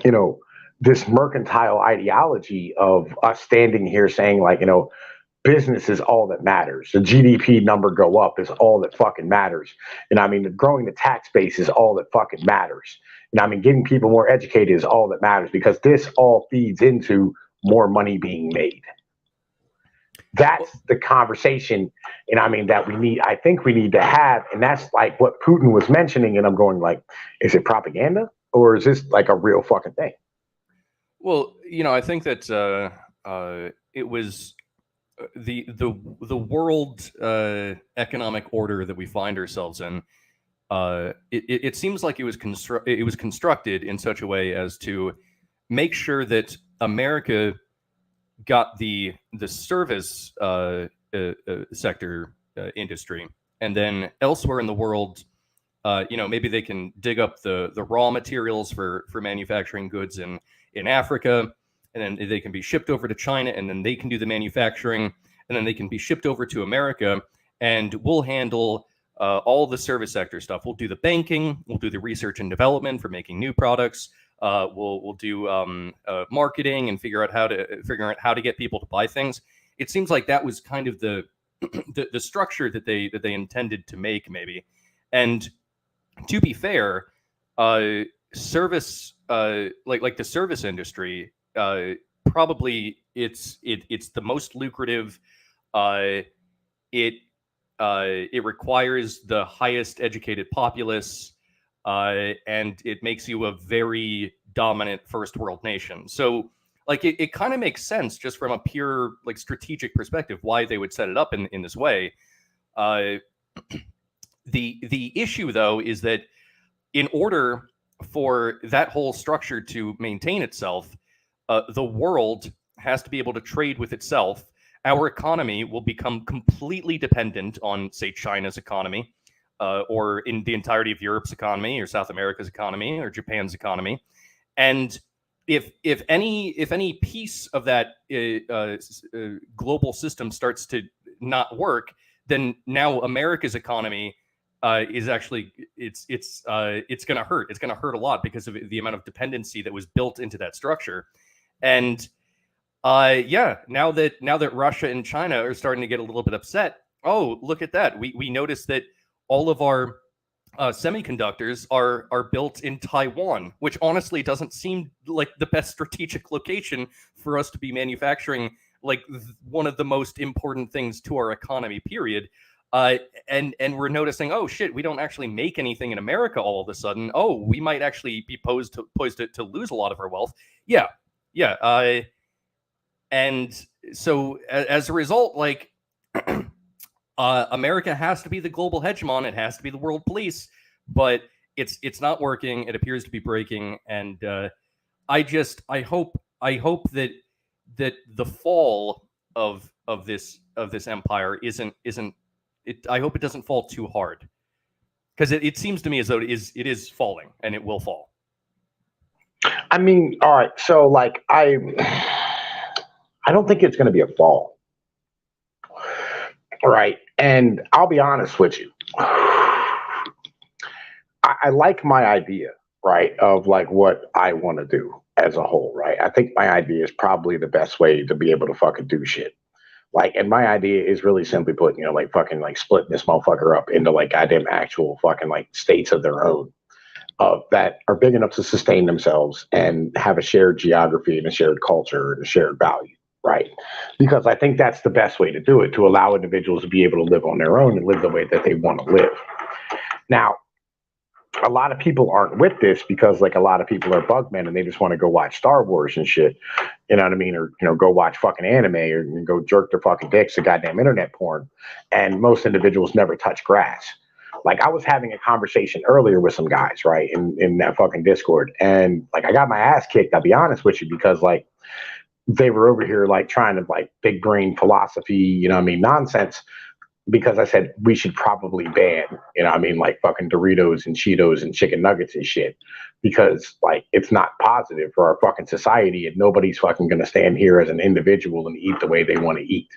you know, this mercantile ideology of us standing here saying like, you know, business is all that matters. The GDP number go up is all that fucking matters. And I mean, growing the tax base is all that fucking matters. And I mean, getting people more educated is all that matters because this all feeds into more money being made. That's the conversation. And I mean, that I think we need to have. And that's like what Putin was mentioning. And I'm going like, is it propaganda or is this like a real fucking thing? Well, you know, I think that it was the world economic order that we find ourselves in. It seems like it was constructed in such a way as to make sure that America got the service sector industry, and then elsewhere in the world, you know, maybe they can dig up the raw materials for manufacturing goods in Africa, and then they can be shipped over to China, and then they can do the manufacturing, and then they can be shipped over to America, and we'll handle all the service sector stuff. We'll do the banking, we'll do the research and development for making new products. We'll do marketing and figure out how to get people to buy things. It seems like that was kind of the the structure that they intended to make, maybe. And to be fair, service like the service industry, probably it's the most lucrative. It requires the highest educated populace, and it makes you a very dominant first world nation. So like it kind of makes sense just from a pure like strategic perspective why they would set it up in this way. The issue though is that in order for that whole structure to maintain itself, the world has to be able to trade with itself. Our economy will become completely dependent on, say, China's economy, or in the entirety of Europe's economy, or South America's economy, or Japan's economy. And if any piece of that global system starts to not work, then now America's economy is actually it's going to hurt. It's going to hurt a lot because of the amount of dependency that was built into that structure. And now that Russia and China are starting to get a little bit upset, oh, look at that. We noticed that all of our semiconductors are built in Taiwan, which honestly doesn't seem like the best strategic location for us to be manufacturing like one of the most important things to our economy, period. And we're noticing, oh shit, we don't actually make anything in America all of a sudden. Oh, we might actually be poised to lose a lot of our wealth. Yeah. And so as a result, like America has to be the global hegemon. It has to be the world police, but it's not working. It appears to be breaking. And I hope that the fall of this empire isn't I hope it doesn't fall too hard, because it seems to me as though it is falling, and it will fall. I mean, all right. So like I don't think it's going to be a fall. Right. And I'll be honest with you. I like my idea, right, of like what I want to do as a whole, right? I think my idea is probably the best way to be able to fucking do shit. Like, and my idea is really simply put, you know, like fucking like splitting this motherfucker up into like goddamn actual fucking like states of their own, that are big enough to sustain themselves and have a shared geography and a shared culture and a shared value. Right. Because I think that's the best way to do it, to allow individuals to be able to live on their own and live the way that they want to live. Now, a lot of people aren't with this because like a lot of people are bug men and they just want to go watch Star Wars and shit. You know what I mean? Or go watch fucking anime or go jerk their fucking dicks to goddamn internet porn. And most individuals never touch grass. Like I was having a conversation earlier with some guys, right, in that fucking Discord, and like I got my ass kicked. I'll be honest with you because like they were over here like trying to like big brain philosophy, what I mean, nonsense because I said we should probably ban, I mean, like fucking Doritos and Cheetos and chicken nuggets and shit, because like it's not positive for our fucking society, and nobody's fucking gonna stand here as an individual and eat the way they want to eat,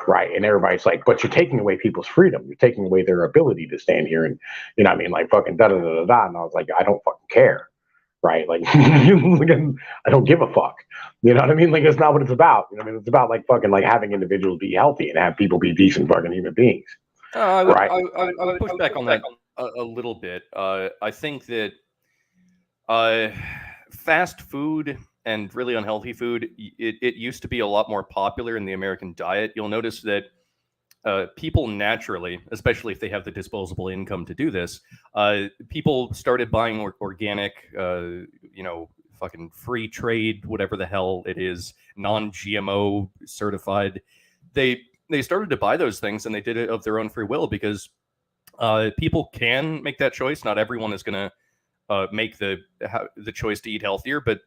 right? And everybody's like, but you're taking away people's freedom, you're taking away their ability to stand here and, what I mean, like fucking da da da da da. And I was like, I don't fucking care, right? Like, I don't give a fuck. You know what I mean? Like, it's not what it's about. You know what I mean? It's about like fucking like having individuals be healthy and have people be decent fucking human beings. Right. I would push back on that a little bit. I think that fast food and really unhealthy food, it used to be a lot more popular in the American diet. You'll notice that people naturally, especially if they have the disposable income to do this, people started buying organic, fucking free trade, whatever the hell it is, non-GMO certified. They started to buy those things, and they did it of their own free will because people can make that choice. Not everyone is going to make the choice to eat healthier, but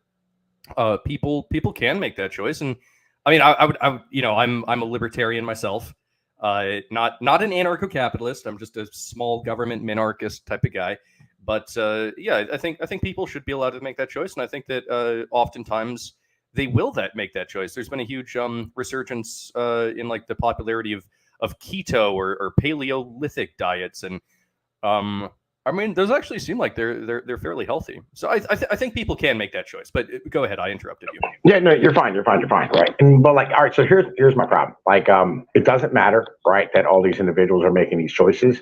people can make that choice. And I mean, I would I'm a libertarian myself. Not an anarcho-capitalist. I'm just a small government minarchist type of guy. But yeah, I think people should be allowed to make that choice, and I think that oftentimes they will make that choice. There's been a huge resurgence in like the popularity of keto or Paleolithic diets, and I mean, those actually seem like they're fairly healthy. So I think people can make that choice. But go ahead, I interrupted you. Yeah, no, you're fine, right? But like, all right, so here's my problem. Like, it doesn't matter, right, that all these individuals are making these choices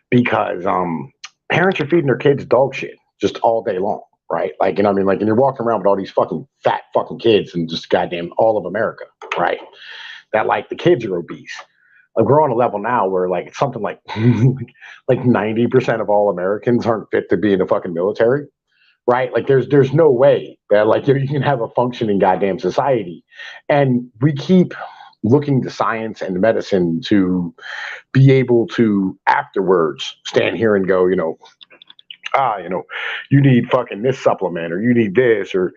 because parents are feeding their kids dog shit just all day long, right? Like, what I mean, like, and you're walking around with all these fucking fat fucking kids and just goddamn all of America, right? That like the kids are obese. Like we're on a level now where like it's something like like 90% of all Americans aren't fit to be in the fucking military, right? Like there's no way that like you can have a functioning goddamn society, and we keep looking to science and medicine to be able to afterwards stand here and go, you need fucking this supplement or you need this or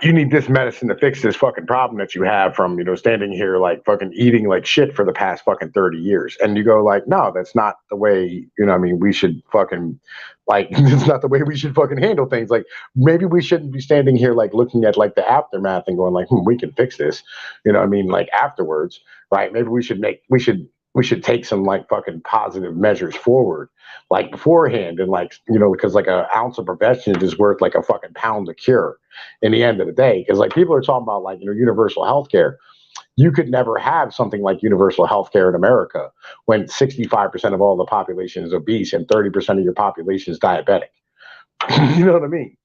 you need this medicine to fix this fucking problem that you have from, standing here like fucking eating like shit for the past fucking 30 years. And you go like, no, that's not the way, I mean, we should fucking like, it's not the way we should fucking handle things. Like maybe we shouldn't be standing here like looking at like the aftermath and going like, we can fix this. I mean, like afterwards, right? Maybe we should take some like fucking positive measures forward, like beforehand, and like because like an ounce of prevention is worth like a fucking pound of cure in the end of the day. Because like people are talking about like universal health care. You could never have something like universal health care in America when 65% of all the population is obese and 30% of your population is diabetic. You know what I mean?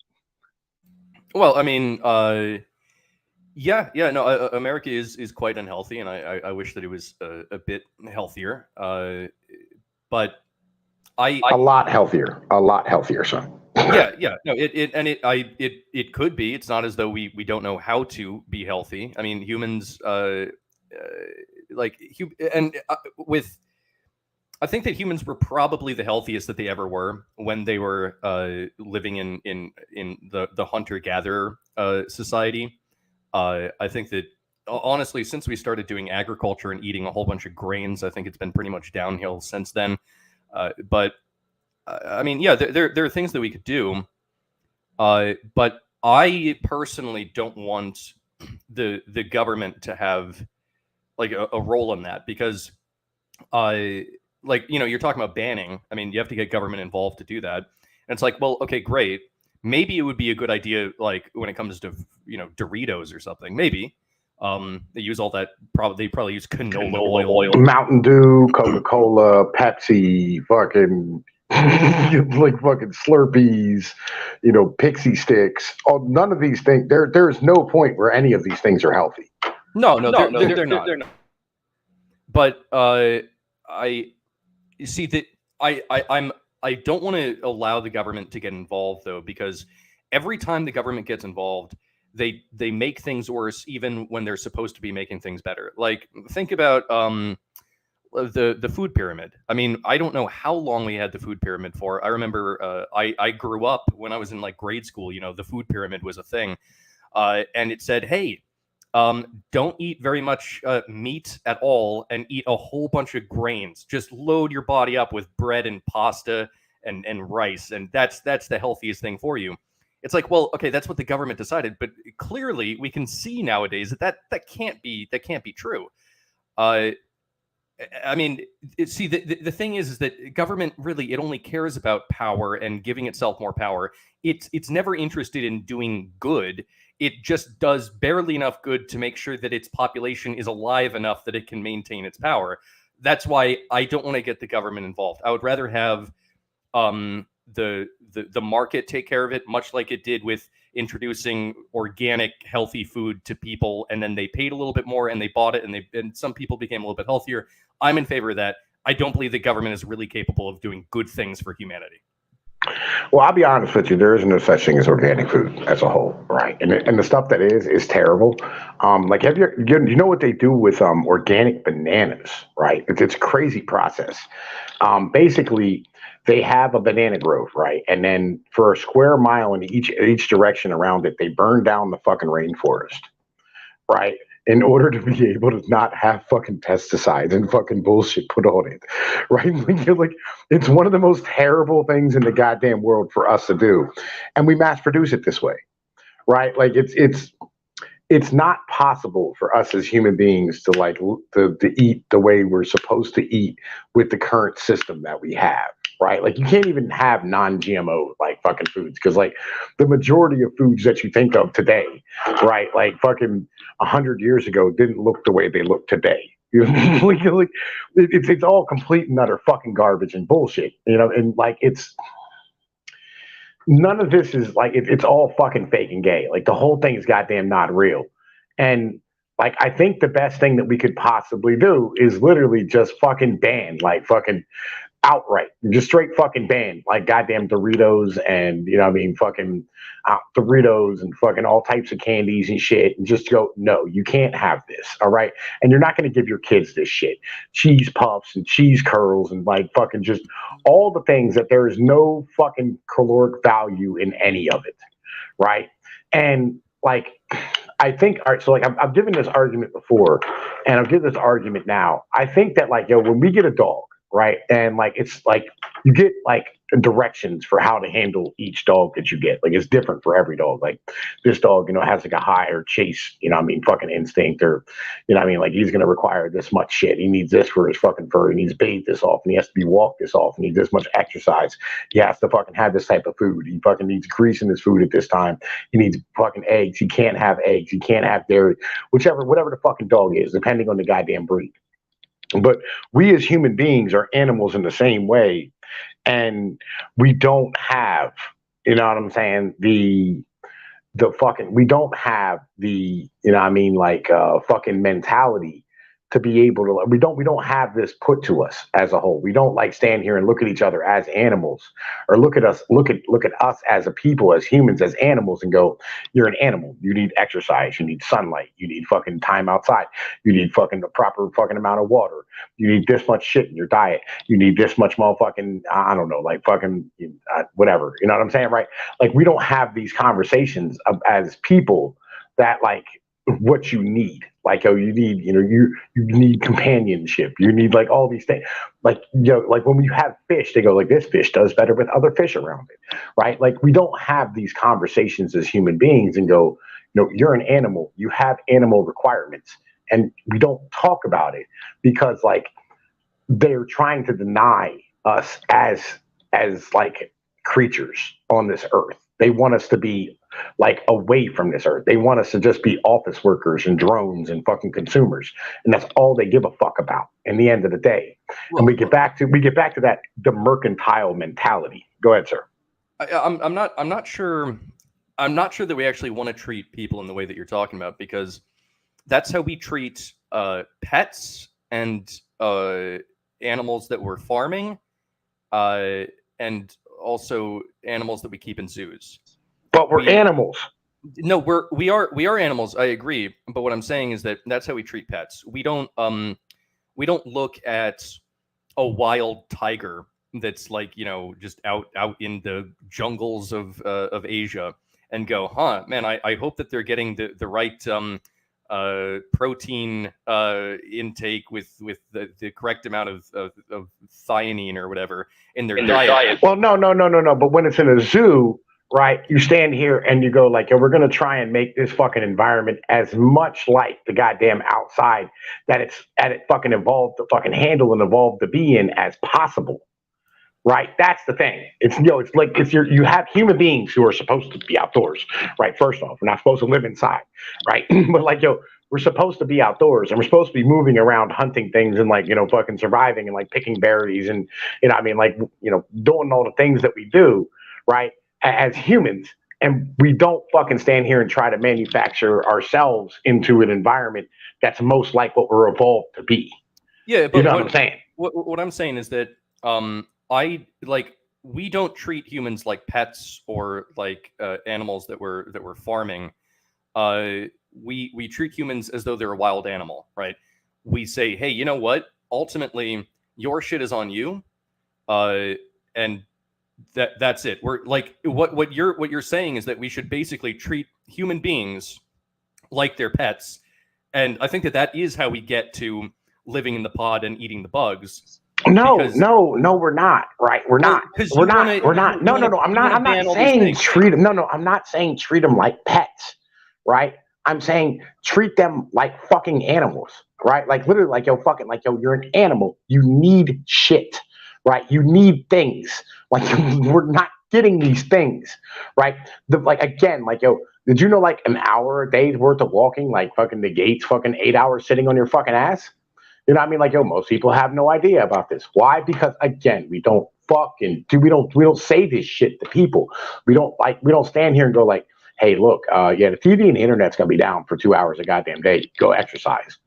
Well, I mean, no, America is quite unhealthy, and I wish that it was a bit healthier. But a lot healthier, son. yeah, no, it could be. It's not as though we don't know how to be healthy. I mean, humans, with. I think that humans were probably the healthiest that they ever were when they were living in the hunter-gatherer society. I think that honestly, since we started doing agriculture and eating a whole bunch of grains, I think it's been pretty much downhill since then. But I mean, yeah, there are things that we could do. But I personally don't want the government to have like a role in that because like, you're talking about banning. I mean, you have to get government involved to do that. And it's like, well, okay, great. Maybe it would be a good idea, like when it comes to, Doritos or something. Maybe they use all that. They probably use canola oil, Mountain Dew, Coca-Cola, Pepsi, fucking like fucking Slurpees, Pixie Sticks. None of these things. There is no point where any of these things are healthy. No, they're not. But I see that I'm I don't want to allow the government to get involved, though, because every time the government gets involved, they make things worse, even when they're supposed to be making things better. Like, think about the food pyramid. I mean, I don't know how long we had the food pyramid for. I remember I grew up when I was in like grade school. You know, the food pyramid was a thing, and it said, "Hey, don't eat very much meat at all, and eat a whole bunch of grains. Just load your body up with bread and pasta and rice, and that's the healthiest thing for you." It's like, well, okay, that's what the government decided, but clearly we can see nowadays that can't be true. Uh, I mean, see, the thing is that government really, it only cares about power and giving itself more power. It's never interested in doing good. It just does barely enough good to make sure that its population is alive enough that it can maintain its power. That's why I don't want to get the government involved. I would rather have the market take care of it, much like it did with introducing organic, healthy food to people, and then they paid a little bit more and they bought it, and some people became a little bit healthier. I'm in favor of that. I don't believe the government is really capable of doing good things for humanity. Well, I'll be honest with you. There is no such thing as organic food as a whole, right? And the stuff that is terrible. Like, you know what they do with organic bananas, right? It's a crazy process. Basically, they have a banana grove, right? And then for a square mile in each direction around it, they burn down the fucking rainforest, right? In order to be able to not have fucking pesticides and fucking bullshit put on it, right? Like, it's one of the most terrible things in the goddamn world for us to do, and we mass produce it this way, right? Like, it's not possible for us as human beings to to eat the way we're supposed to eat with the current system that we have, right? Like, you can't even have non-GMO like fucking foods, because like the majority of foods that you think of today, right, like fucking 100 years ago didn't look the way they look today. It's all complete and utter fucking garbage and bullshit, and like it's none of this is like it's all fucking fake and gay. Like, the whole thing is goddamn not real. And like, I think the best thing that we could possibly do is literally just fucking ban, like fucking outright, just straight fucking ban, like goddamn Doritos and what I mean, fucking Doritos and fucking all types of candies and shit, and just go, no, you can't have this, all right? And you're not going to give your kids this shit, cheese puffs and cheese curls and like fucking just all the things that there is no fucking caloric value in any of it, right? And like, I think, all right, so like I've given this argument before, and I'll give this argument now. I think that, like, when we get a dog, right, and like it's like you get like directions for how to handle each dog that you get. Like, it's different for every dog. Like, this dog, has like a higher chase, I mean, fucking instinct, or I mean, like, he's gonna require this much shit. He needs this for his fucking fur. He needs bathed this often. He has to be walked this often. He needs this much exercise. He has to fucking have this type of food. He fucking needs grease in his food at this time. He needs fucking eggs. He can't have eggs. He can't have dairy. Whatever the fucking dog is, depending on the goddamn breed. But we as human beings are animals in the same way, and we don't have, you know what I'm saying, the fucking we don't have the, I mean, like fucking mentality to be able to, we don't have this put to us as a whole. We don't like stand here and look at each other as animals, or look at us as a people, as humans, as animals, and go, you're an animal. You need exercise, you need sunlight, you need fucking time outside, you need fucking the proper fucking amount of water, you need this much shit in your diet, you need this much motherfucking, I don't know, like fucking whatever, you know what I'm saying, right? Like, we don't have these conversations as people, that like what you need. Like, oh, you need, you need companionship. You need like all these things. Like, like when you have fish, they go like, this fish does better with other fish around it, right? Like, we don't have these conversations as human beings and go, you're an animal. You have animal requirements, and we don't talk about it because like they're trying to deny us as like creatures on this earth. They want us to be like away from this earth. They want us to just be office workers and drones and fucking consumers, and that's all they give a fuck about in the end of the day. And we get back to that, the mercantile mentality. Go ahead, sir. I'm not sure. I'm not sure that we actually want to treat people in the way that you're talking about, because that's how we treat pets and animals that we're farming. and also animals that we keep in zoos. But we're animals. No, we are animals. I agree. But what I'm saying is that that's how we treat pets. We don't look at a wild tiger that's like, just out in the jungles of Asia and go, huh, man, I hope that they're getting the right protein intake with the correct amount of theanine or whatever in their diet. Well, no. But when it's in a zoo, right, you stand here and you go like, we're going to try and make this fucking environment as much like the goddamn outside that it fucking evolved to fucking handle and evolved to be in as possible. Right, that's the thing. It's you have human beings who are supposed to be outdoors. Right, first off, we're not supposed to live inside. Right, but like we're supposed to be outdoors and we're supposed to be moving around, hunting things and fucking surviving and like picking berries and doing all the things that we do. Right, as humans, and we don't fucking stand here and try to manufacture ourselves into an environment that's most like what we're evolved to be. Yeah, but what I'm saying. What I'm saying is that we don't treat humans like pets or like animals that we're farming. We treat humans as though they're a wild animal, right? We say, hey, you know what? Ultimately, your shit is on you, and that's it. We're like what you're saying is that we should basically treat human beings like they're pets, and I think that is how we get to living in the pod and eating the bugs. No, we're not. Right, we're not. We're not. No. I'm not saying treat them. No. I'm not saying treat them like pets. Right. I'm saying treat them like fucking animals. Right. Like literally, like you're an animal. You need shit. Right. You need things. Like we're not getting these things. Right. Did you know like an hour a day's worth of walking like fucking negates fucking 8 hours sitting on your fucking ass? You know what I mean? Like, most people have no idea about this. Why? Because again, we don't say this shit to people. We don't stand here and go like, hey, look, the TV and the internet's gonna be down for 2 hours a goddamn day. Go exercise.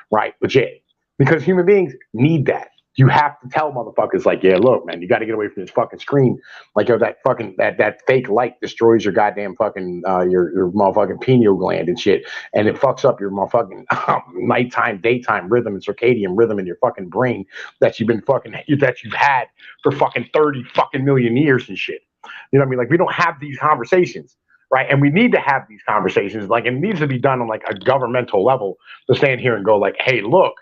Right? Legit. Because human beings need that. You have to tell motherfuckers like, yeah, look, man, you got to get away from this fucking screen. Like, that fucking that fake light destroys your goddamn fucking your motherfucking pineal gland and shit, and it fucks up your motherfucking nighttime, daytime rhythm and circadian rhythm in your fucking brain that you've had for fucking 30 fucking million years and shit. You know what I mean? Like, we don't have these conversations. Right. And we need to have these conversations. Like, it needs to be done on like a governmental level to stand here and go like, hey, look.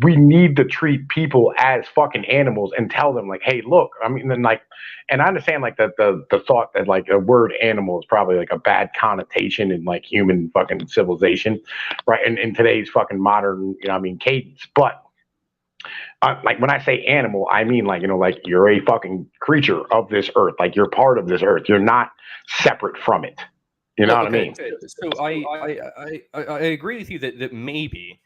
We need to treat people as fucking animals and tell them like, hey, look, I mean, then like, and I understand like the thought that like a word animal is probably like a bad connotation in like human fucking civilization, right? And in today's fucking modern, cadence. But like when I say animal, I mean like, like you're a fucking creature of this earth. Like you're part of this earth. You're not separate from it. You know what I mean? So I agree with you that maybe,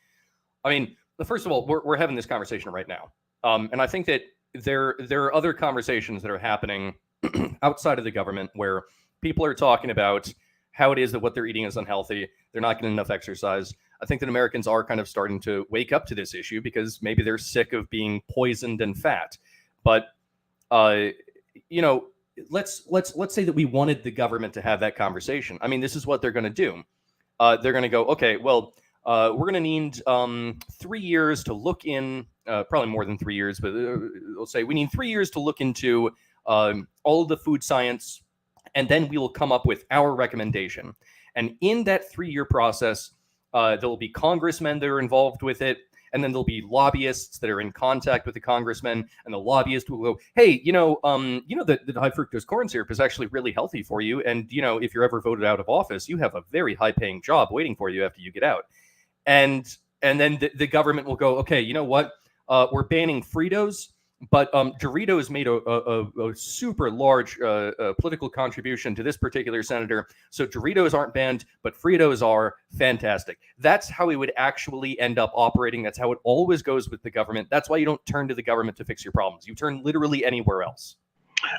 I mean, first of all, we're having this conversation right now, and I think that there are other conversations that are happening outside of the government where people are talking about how it is that what they're eating is unhealthy. They're not getting enough exercise. I think that Americans are kind of starting to wake up to this issue because maybe they're sick of being poisoned and fat. But let's say that we wanted the government to have that conversation. I mean, this is what they're going to do. They're going to go, okay, well. We're going to need 3 years to look in, probably more than 3 years, but we'll say we need 3 years to look into all of the food science, and then we will come up with our recommendation. And in that 3-year process, there will be congressmen that are involved with it, and then there'll be lobbyists that are in contact with the congressman, and the lobbyist will go, hey, that high fructose corn syrup is actually really healthy for you, and if you're ever voted out of office, you have a very high-paying job waiting for you after you get out. And then the government will go, okay, you know what? We're banning Fritos, but Doritos made a super large political contribution to this particular senator. So Doritos aren't banned, but Fritos are. Fantastic. That's how we would actually end up operating. That's how it always goes with the government. That's why you don't turn to the government to fix your problems. You turn literally anywhere else.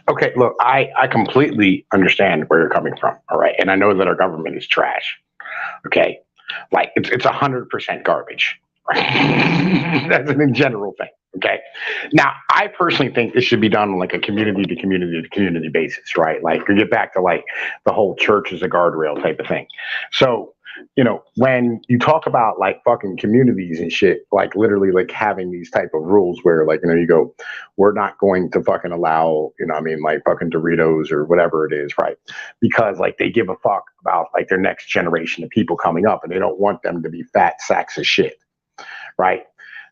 Okay, look, I completely understand where you're coming from. All right. And I know that our government is trash. Okay. Like it's 100% garbage. Right? That's an in general thing. Okay. Now, I personally think this should be done on like a community to community to community basis, right? Like we get back to like the whole church as a guardrail type of thing. So, when you talk about like fucking communities and shit, like literally like having these type of rules where like, you go, we're not going to fucking allow, I mean, like fucking Doritos or whatever it is, right? Because like they give a fuck about like their next generation of people coming up and they don't want them to be fat sacks of shit, right?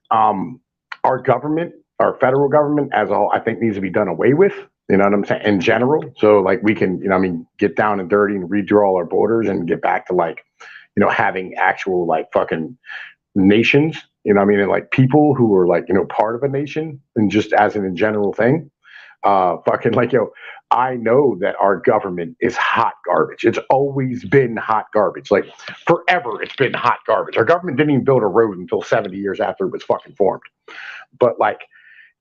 Um, our government, our federal government as a whole, I think needs to be done away with. You know what I'm saying? In general, so like we can, get down and dirty and redraw our borders and get back to like, having actual like fucking nations. And like people who are like, part of a nation and just as an in general thing. Fucking like I know that our government is hot garbage. It's always been hot garbage. Like forever, it's been hot garbage. Our government didn't even build a road until 70 years after it was fucking formed. But like,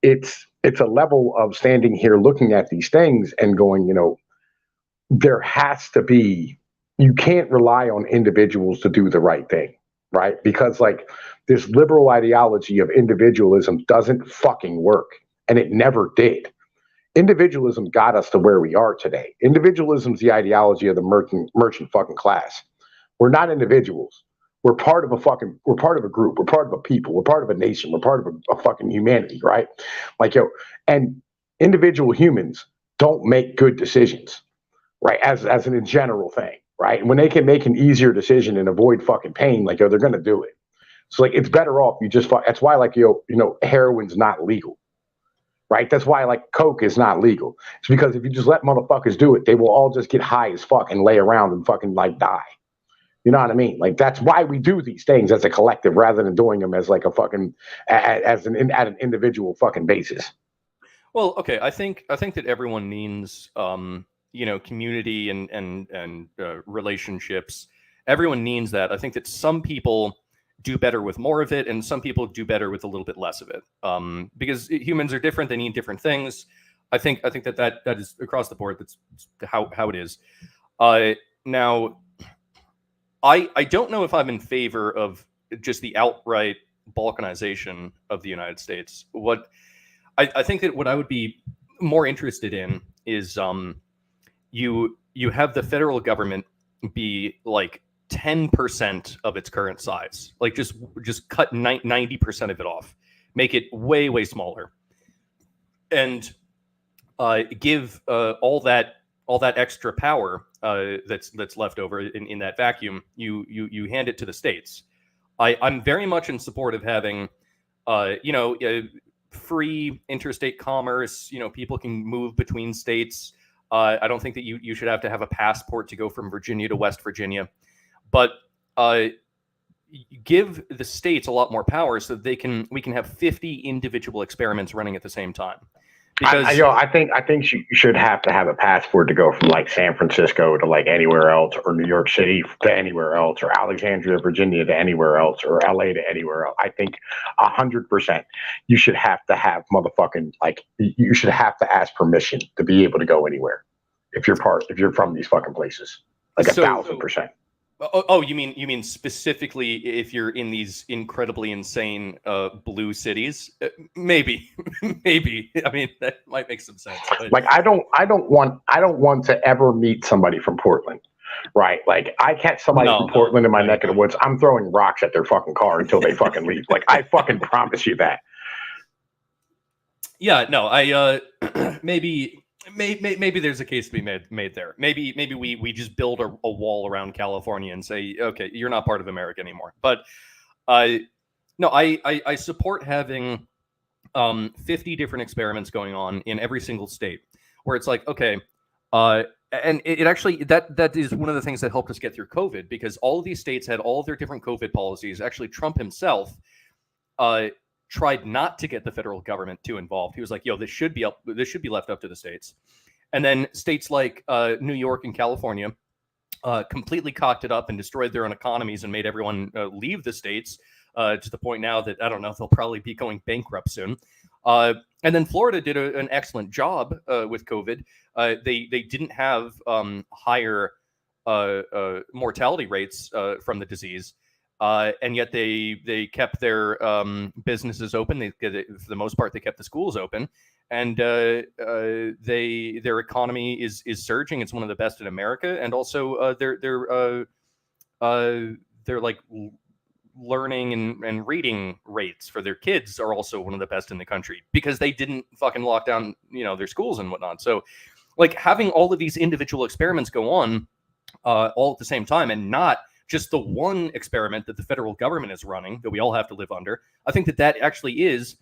it's a level of standing here looking at these things and going, there has to be. You can't rely on individuals to do the right thing, right? Because like this liberal ideology of individualism doesn't fucking work, and it never did. Individualism got us to where we are today. Individualism's the ideology of the merchant fucking class. We're not individuals. We're part of a group. We're part of a people. We're part of a nation. We're part of a fucking humanity, right? Like, and individual humans don't make good decisions, right? As an in general thing, right? When they can make an easier decision and avoid fucking pain, like, they're going to do it. So like, it's better off you just that's why like, heroin's not legal. Right. That's why like coke is not legal. It's because if you just let motherfuckers do it, they will all just get high as fuck and lay around and fucking like die. You know what I mean? Like that's why we do these things as a collective rather than doing them as like a fucking at an individual fucking basis. Well, okay, I think that everyone needs community and relationships. Everyone needs that. I think that some people do better with more of it, and some people do better with a little bit less of it. Because humans are different; they need different things. I think that is across the board. That's how it is. Now, I don't know if I'm in favor of just the outright balkanization of the United States. What I think that what I would be more interested in is you have the federal government be like 10% of its current size, like just cut 90% of it off, make it way smaller, and give all that extra power that's left over in that vacuum. You hand it to the states. I'm very much in support of having free interstate commerce. People can move between states. I don't think that you should have to have a passport to go from Virginia to West Virginia, but give the states a lot more power so that we can have 50 individual experiments running at the same time. Because I think you should have to have a passport to go from like San Francisco to like anywhere else, or New York City to anywhere else, or Alexandria, Virginia to anywhere else, or LA to anywhere else. I think 100% you should have to have motherfucking like you should have to ask permission to be able to go anywhere if you're from these fucking places. Like 1,000%. Oh, you mean specifically if you're in these incredibly insane blue cities? Maybe, maybe. I mean, that might make some sense. But... Like, I don't want to ever meet somebody from Portland, right? Like, I catch somebody from Portland in my neck of the woods, I'm throwing rocks at their fucking car until they fucking leave. Like, I fucking promise you that. Yeah, no, I maybe there's a case to be made there. Maybe we just build a wall around California and say, okay, you're not part of America anymore. But no, I support having 50 different experiments going on in every single state, where it's like, okay, and it actually that is one of the things that helped us get through COVID, because all of these states had all of their different COVID policies. Actually, Trump himself tried not to get the federal government too involved. He was like, "Yo, this should be left up to the states." And then states like New York and California completely cocked it up and destroyed their own economies and made everyone leave the states to the point now that, I don't know, they'll probably be going bankrupt soon. And then Florida did an excellent job with COVID. They didn't have higher mortality rates from the disease. and yet they kept their businesses open. For the most part, they kept the schools open, and their economy is surging. It's one of the best in America, and also they're like learning and reading rates for their kids are also one of the best in the country because they didn't fucking lock down, their schools and whatnot. So like having all of these individual experiments go on all at the same time and not just the one experiment that the federal government is running that we all have to live under. I think that actually is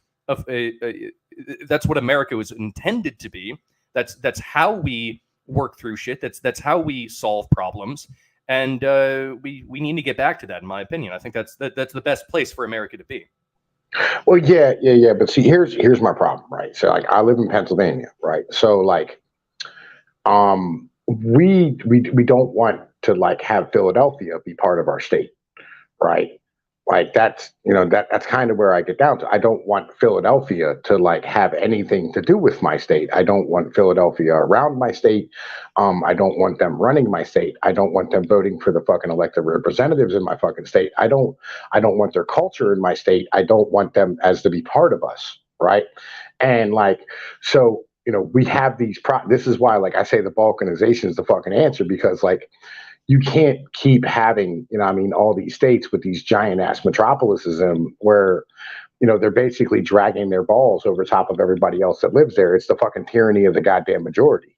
that's what America was intended to be. That's how we work through shit. That's how we solve problems. And we need to get back to that, in my opinion. I think that's the best place for America to be. Well, yeah. But see, here's my problem, right? So like I live in Pennsylvania, right? So like we don't want to like have Philadelphia be part of our state, right? Like that's kind of where I get down to. I don't want Philadelphia to like have anything to do with my state. I don't want Philadelphia around my state. I don't want them running my state. I don't want them voting for the fucking elected representatives in my fucking state. I don't want their culture in my state. I don't want them as to be part of us, right? And like so we have these this is why like I say the balkanization is the fucking answer, because like you can't keep having, all these states with these giant ass metropolises where, they're basically dragging their balls over top of everybody else that lives there. It's the fucking tyranny of the goddamn majority.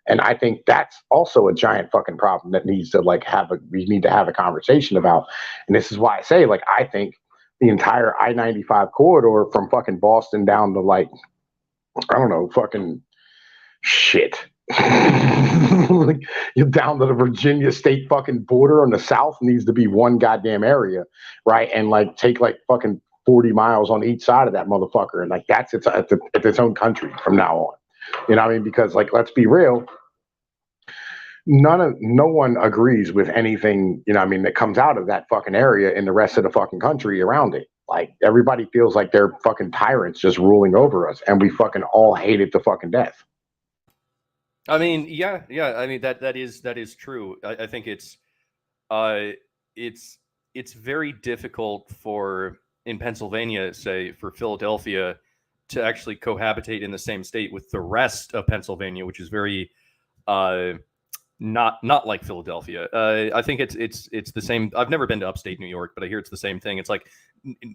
And I think that's also a giant fucking problem that needs to like we need to have a conversation about. And this is why I say, like, I think the entire I-95 corridor from fucking Boston down to like, I don't know, fucking shit. Like, you're down to the Virginia state fucking border on the south needs to be one goddamn area, right? And like take like fucking 40 miles on each side of that motherfucker, and like that's it's its own country from now on. You know what I mean? Because like let's be real, no one agrees with anything, that comes out of that fucking area in the rest of the fucking country around it. Like everybody feels like they're fucking tyrants just ruling over us, and we fucking all hate it to fucking death. I mean, yeah. I mean that is true. I think it's very difficult in Pennsylvania, say for Philadelphia, to actually cohabitate in the same state with the rest of Pennsylvania, which is very not like Philadelphia. I think it's the same. I've never been to upstate New York, but I hear it's the same thing. It's like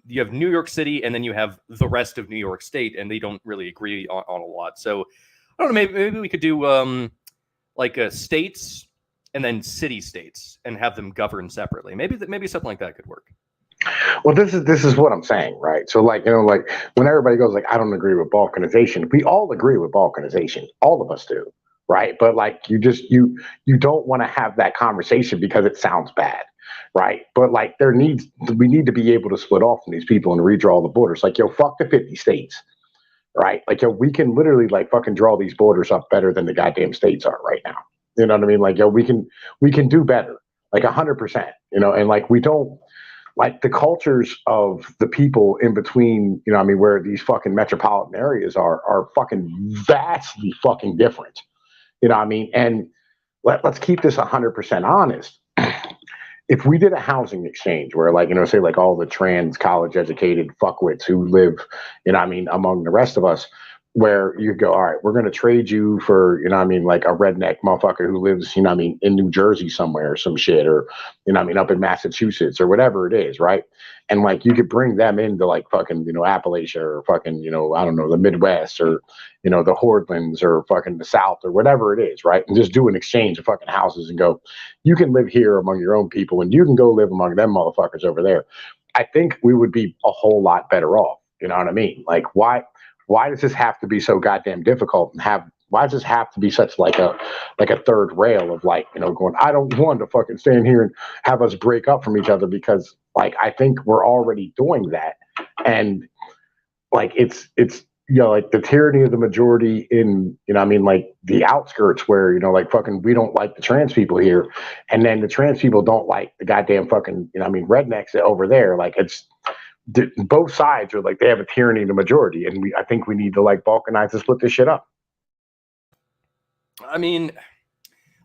you have New York City, and then you have the rest of New York State, and they don't really agree on a lot. So I don't know. Maybe we could do states and then city states and have them govern separately. Maybe something like that could work. Well, this is what I'm saying, right? So like like when everybody goes like I don't agree with balkanization, we all agree with balkanization. All of us do, right? But like you don't want to have that conversation because it sounds bad, right? But like we need to be able to split off from these people and redraw the borders. Like fuck the 50 states. Right? Like, we can literally like fucking draw these borders up better than the goddamn states are right now. You know what I mean? Like, we can do better, like 100%, and like, we don't like the cultures of the people in between, where these fucking metropolitan areas are fucking vastly fucking different. You know what I mean? And let's keep this 100% honest. If we did a housing exchange where like, say like all the trans college educated fuckwits who live, among the rest of us, where you go, all right, we're going to trade you for, like a redneck motherfucker who lives, in New Jersey somewhere or some shit, or, up in Massachusetts or whatever it is. Right. And like, you could bring them into like fucking, Appalachia or fucking, I don't know, the Midwest or, the Hortlands or fucking the South or whatever it is. Right. And just do an exchange of fucking houses and go, you can live here among your own people and you can go live among them motherfuckers over there. I think we would be a whole lot better off. You know what I mean? Like, why does this have to be so goddamn difficult and why does this have to be such like a third rail of like, going, I don't want to fucking stand here and have us break up from each other, because like, I think we're already doing that. And like, it's, like the tyranny of the majority in, like the outskirts where, like fucking, we don't like the trans people here. And then the trans people don't like the goddamn fucking, rednecks over there. Like both sides are like they have a tyranny in the majority, and I think we need to like balkanize and split this shit up. I mean,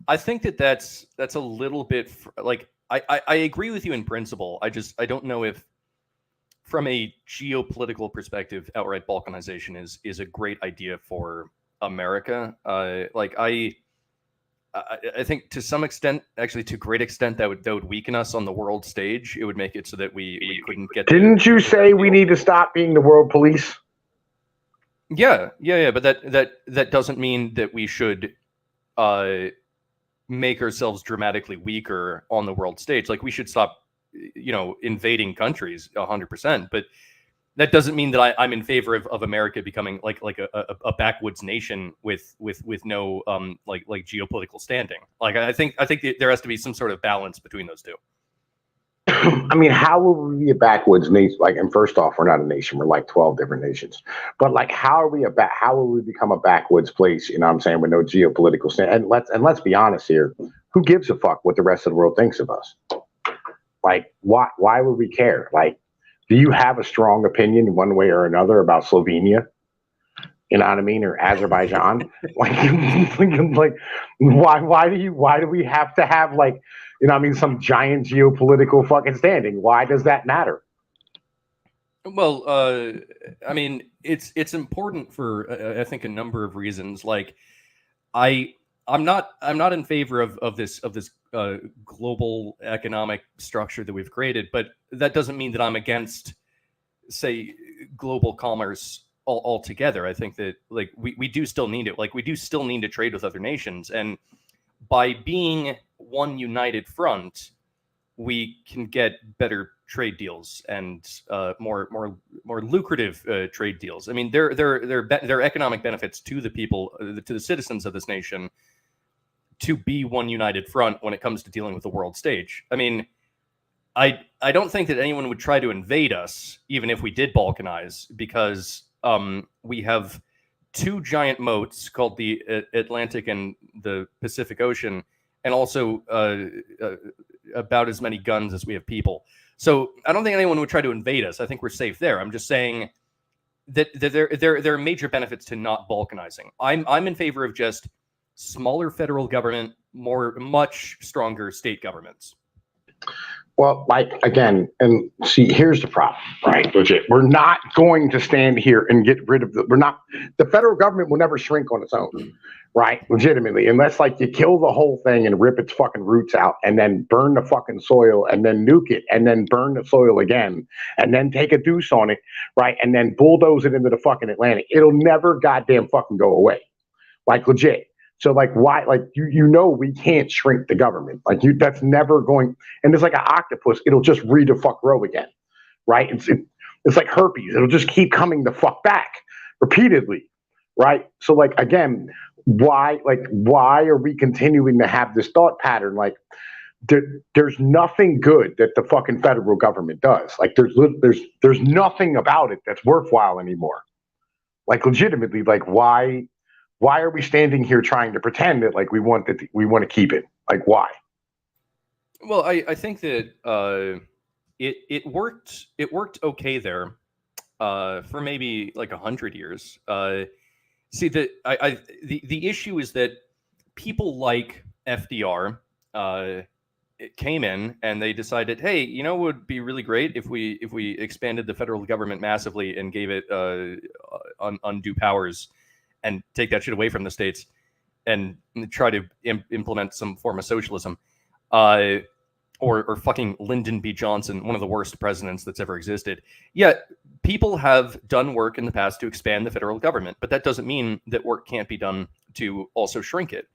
I think that's a little bit like I agree with you in principle. I don't know if, from a geopolitical perspective, outright balkanization is a great idea for America. I think to some extent, actually to a great extent, that would weaken us on the world stage. It would make it so that we couldn't get Didn't you the say we need to stop being the world police? Yeah. But that doesn't mean that we should make ourselves dramatically weaker on the world stage. Like, we should stop, invading countries 100%. But that doesn't mean that I'm in favor of America becoming like a backwoods nation with no like geopolitical standing. Like, I think there has to be some sort of balance between those two. I mean, how will we be a backwoods nation? Like, and first off, we're not a nation. We're like 12 different nations. But like, how will we become a backwoods place? You know what I'm saying? With no geopolitical stand. And let's be honest here. Who gives a fuck what the rest of the world thinks of us? Like, why would we care? Like, do you have a strong opinion one way or another about Slovenia? You know what I mean? Or Azerbaijan? like why do we have to have, like, you know what I mean, some giant geopolitical fucking standing? Why does that matter? Well, I mean, it's important for I think a number of reasons. Like, I'm not in favor of this global economic structure that we've created, but that doesn't mean that I'm against, say, global commerce altogether. I think that, like, we do still need it. Like, we do still need to trade with other nations, and by being one united front, we can get better trade deals and more lucrative trade deals. I mean, there are economic benefits to the people, to the citizens of this nation, to be one united front when it comes to dealing with the world stage. I mean, I don't think that anyone would try to invade us, even if we did balkanize, because we have two giant moats called the Atlantic and the Pacific Ocean, and also about as many guns as we have people. So I don't think anyone would try to invade us. I think we're safe there. I'm just saying that there are major benefits to not balkanizing. I'm in favor of just smaller federal government, much stronger state governments. Well, like, again, and see, here's the problem, right? Legit. We're not going to stand here and get rid of the federal government will never shrink on its own, right? Legitimately, unless, like, you kill the whole thing and rip its fucking roots out and then burn the fucking soil and then nuke it and then burn the soil again and then take a deuce on it, right? And then bulldoze it into the fucking Atlantic. It'll never goddamn fucking go away. Like, legit. So, like, why? Like, we can't shrink the government. Like, that's never going. And it's like an octopus; it'll just read the fuck row again, right? It's like herpes; it'll just keep coming the fuck back repeatedly, right? So, like, again, why are we continuing to have this thought pattern? Like, there's nothing good that the fucking federal government does. Like, there's nothing about it that's worthwhile anymore. Like, legitimately, like, why are we standing here trying to pretend that, like, we want to keep it? Like, why? Well, I think that it worked okay there for maybe like 100 years. See, the issue is that people like FDR came in and they decided, hey, it would be really great if we expanded the federal government massively and gave it undue powers and take that shit away from the states and try to implement some form of socialism. Or fucking Lyndon B. Johnson, one of the worst presidents that's ever existed. Yet people have done work in the past to expand the federal government, but that doesn't mean that work can't be done to also shrink it.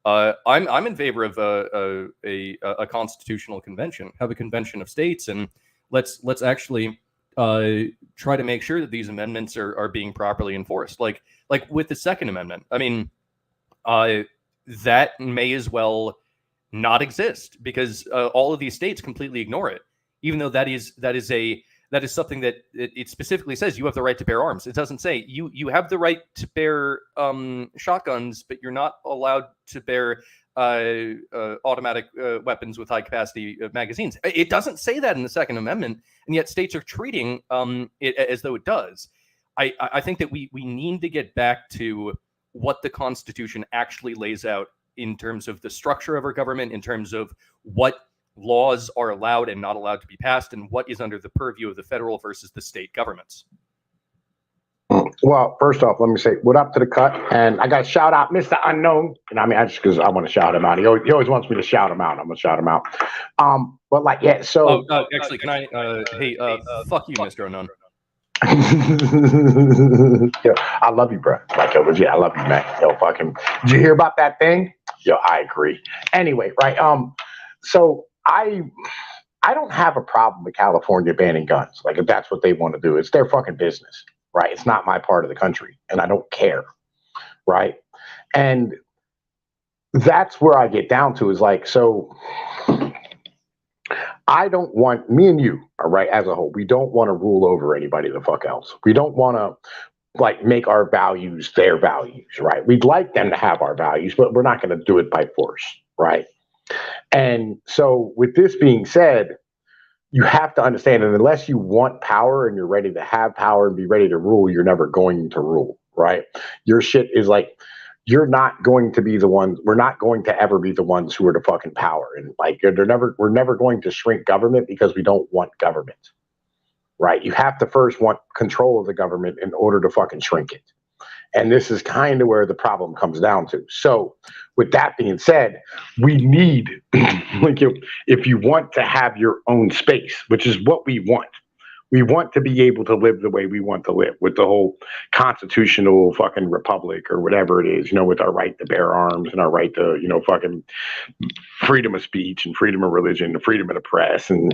I'm in favor of a constitutional convention. Have a convention of states, and let's actually try to make sure that these amendments are being properly enforced. Like with the Second Amendment, I mean, that may as well not exist because all of these states completely ignore it, even though that is something that it specifically says you have the right to bear arms. It doesn't say you have the right to bear shotguns, but you're not allowed to bear automatic weapons with high capacity magazines. It doesn't say that in the Second Amendment, and yet states are treating it as though it does. I think that we need to get back to what the Constitution actually lays out in terms of the structure of our government, in terms of what laws are allowed and not allowed to be passed, and what is under the purview of the federal versus the state governments. Well, first off, let me say what up to the cut, and I got to shout out Mr. Unknown, and I mean, I just because I want to shout him out. He always wants me to shout him out. I'm gonna shout him out. But like, yeah. So, actually, can I? Hey, fuck you, Mr. Unknown. Yo, I love you, bro. Like, yo, legit, I love you, man. Yo, fucking. Did you hear about that thing? Yo, I agree. Anyway, right. So I don't have a problem with California banning guns. Like, if that's what they want to do, it's their fucking business. Right. It's not my part of the country and I don't care. Right. And that's where I get down to is like, so I don't want me and you, all right, as a whole, we don't want to rule over anybody the fuck else. We don't want to like make our values their values. Right. We'd like them to have our values, but we're not going to do it by force. Right. And so with this being said, you have to understand that unless you want power and you're ready to have power and be ready to rule, you're never going to rule, right? Your shit is like, you're not going to be the ones, we're not going to ever be the ones who are the fucking power. And like, we're never going to shrink government because we don't want government, right? You have to first want control of the government in order to fucking shrink it. And this is kind of where the problem comes down to. So with that being said, we need, like, if you want to have your own space, which is what we want to be able to live the way we want to live with the whole constitutional fucking republic or whatever it is, you know, with our right to bear arms and our right to, you know, fucking freedom of speech and freedom of religion, the freedom of the press and,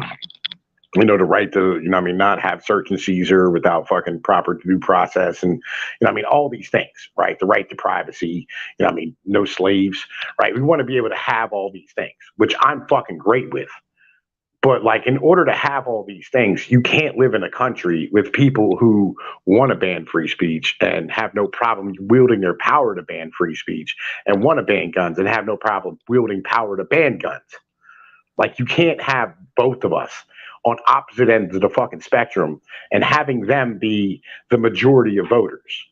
you know, the right to, you know, I mean, not have search and seizure without fucking proper due process and, you know, I mean, all these things, right? The right to privacy, you know, I mean, no slaves, right? We want to be able to have all these things, which I'm fucking great with. But like, in order to have all these things, you can't live in a country with people who want to ban free speech and have no problem wielding their power to ban free speech and want to ban guns and have no problem wielding power to ban guns. Like, you can't have both of us on opposite ends of the fucking spectrum and having them be the majority of voters.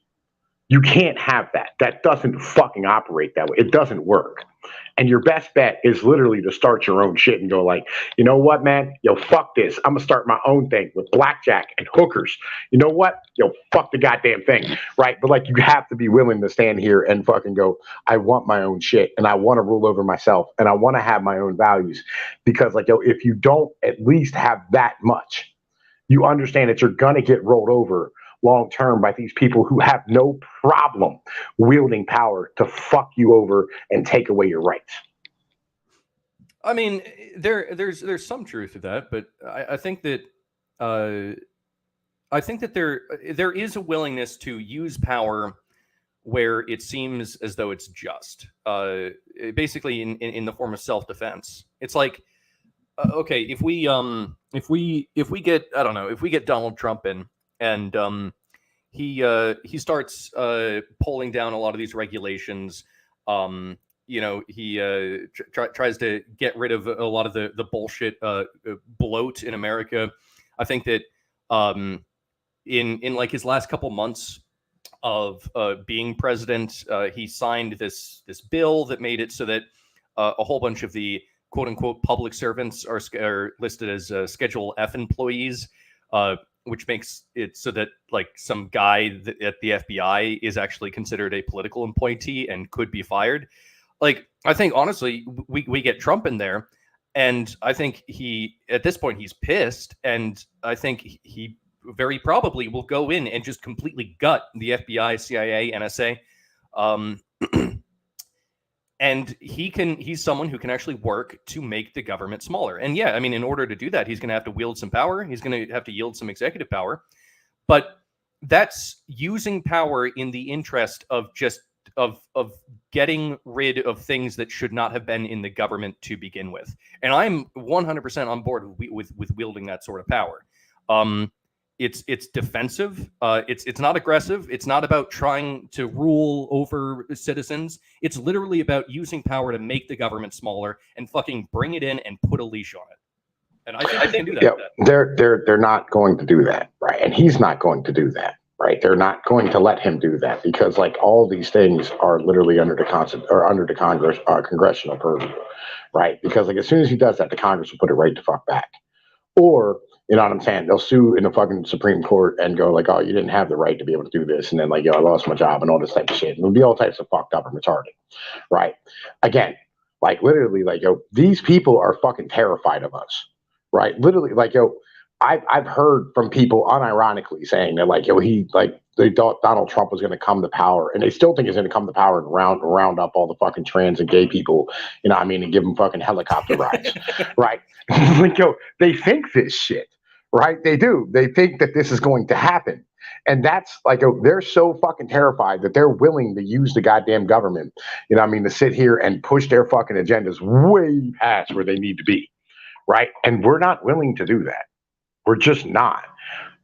You can't have that. That doesn't fucking operate that way. It doesn't work. And your best bet is literally to start your own shit and go like, you know what, man? Yo, fuck this. I'm gonna start my own thing with blackjack and hookers. You know what? Yo, fuck the goddamn thing, right? But like, you have to be willing to stand here and fucking go, I want my own shit and I want to rule over myself and I want to have my own values. Because like, yo, if you don't at least have that much, you understand that you're gonna get rolled over long term by these people who have no problem wielding power to fuck you over and take away your rights. I mean, there's some truth to that, but I think that there is a willingness to use power where it seems as though it's just, basically in the form of self-defense. It's like, okay, if we get, I don't know, if we get Donald Trump in and he starts pulling down a lot of these regulations. You know, he tries to get rid of a lot of the bullshit bloat in America. I think that in like his last couple months of being president, he signed this bill that made it so that a whole bunch of the quote unquote public servants are listed as Schedule F employees. Which makes it so that like some guy at the FBI is actually considered a political appointee and could be fired. Like, I think honestly, we get Trump in there, and I think at this point he's pissed, and I think he very probably will go in and just completely gut the FBI, CIA, NSA. And he's someone who can actually work to make the government smaller. And yeah, I mean, in order to do that, he's going to have to wield some power. He's going to have to yield some executive power. But that's using power in the interest of just of getting rid of things that should not have been in the government to begin with. And I'm 100% on board with wielding that sort of power. It's defensive. It's not aggressive. It's not about trying to rule over citizens. It's literally about using power to make the government smaller and fucking bring it in and put a leash on it. And I think they can do that. Yeah, they're not going to do that, right? And he's not going to do that, right? They're not going to let him do that because like all these things are literally under the congressional purview, right? Because like as soon as he does that, the Congress will put it right the fuck back. Or, you know what I'm saying? They'll sue in the fucking Supreme Court and go like, "Oh, you didn't have the right to be able to do this," and then like, "Yo, I lost my job," and all this type of shit. And it'll be all types of fucked up and retarded, right? Again, like literally, like yo, these people are fucking terrified of us, right? Literally, like yo, I've heard from people unironically saying that like yo, he like they thought Donald Trump was going to come to power, and they still think he's going to come to power and round up all the fucking trans and gay people, you know what I mean, and give them fucking helicopter rides, right? Like yo, they think this shit, right? They do. They think that this is going to happen. And that's like, they're so fucking terrified that they're willing to use the goddamn government, you know what I mean, to sit here and push their fucking agendas way past where they need to be, right? And we're not willing to do that. We're just not.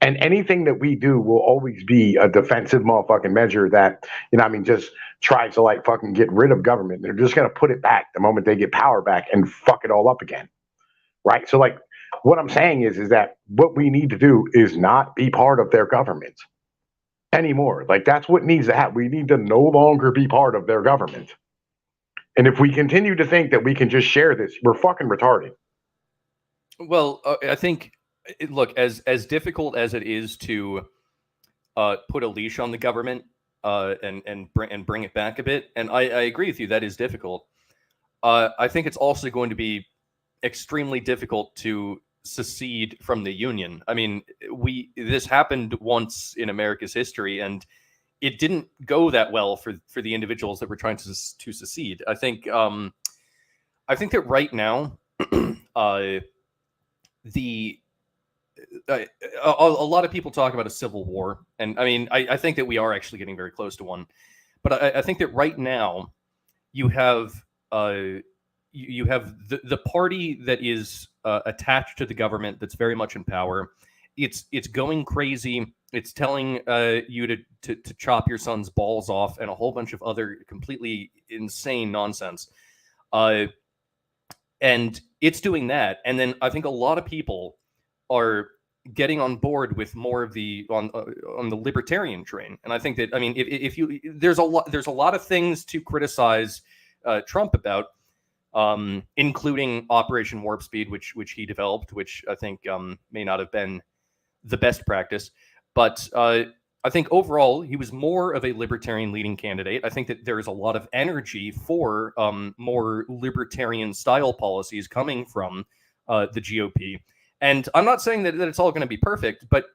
And anything that we do will always be a defensive motherfucking measure that, you know what I mean, just tries to like fucking get rid of government. They're just going to put it back the moment they get power back and fuck it all up again, right? So like, what I'm saying is that what we need to do is not be part of their government anymore. Like that's what needs to happen. We need to no longer be part of their government. And if we continue to think that we can just share this, we're fucking retarded. Well, I think, look, as difficult as it is to put a leash on the government and bring it back a bit, and I agree with you, that is difficult. I think it's also going to be extremely difficult to secede from the Union. I mean, this happened once in America's history, and it didn't go that well for the individuals that were trying to secede. I think that right now, a lot of people talk about a civil war, and I mean, I think that we are actually getting very close to one. But I think that right now you have the party that is attached to the government, that's very much in power. It's going crazy. It's telling you to chop your son's balls off and a whole bunch of other completely insane nonsense. And it's doing that. And then I think a lot of people are getting on board with more of the on the libertarian train. And I think that, I mean, if you there's a lot of things to criticize Trump about, including Operation Warp Speed, which he developed, which I think may not have been the best practice. But I think overall, he was more of a libertarian leading candidate. I think that there is a lot of energy for more libertarian style policies coming from the GOP. And I'm not saying that it's all going to be perfect, but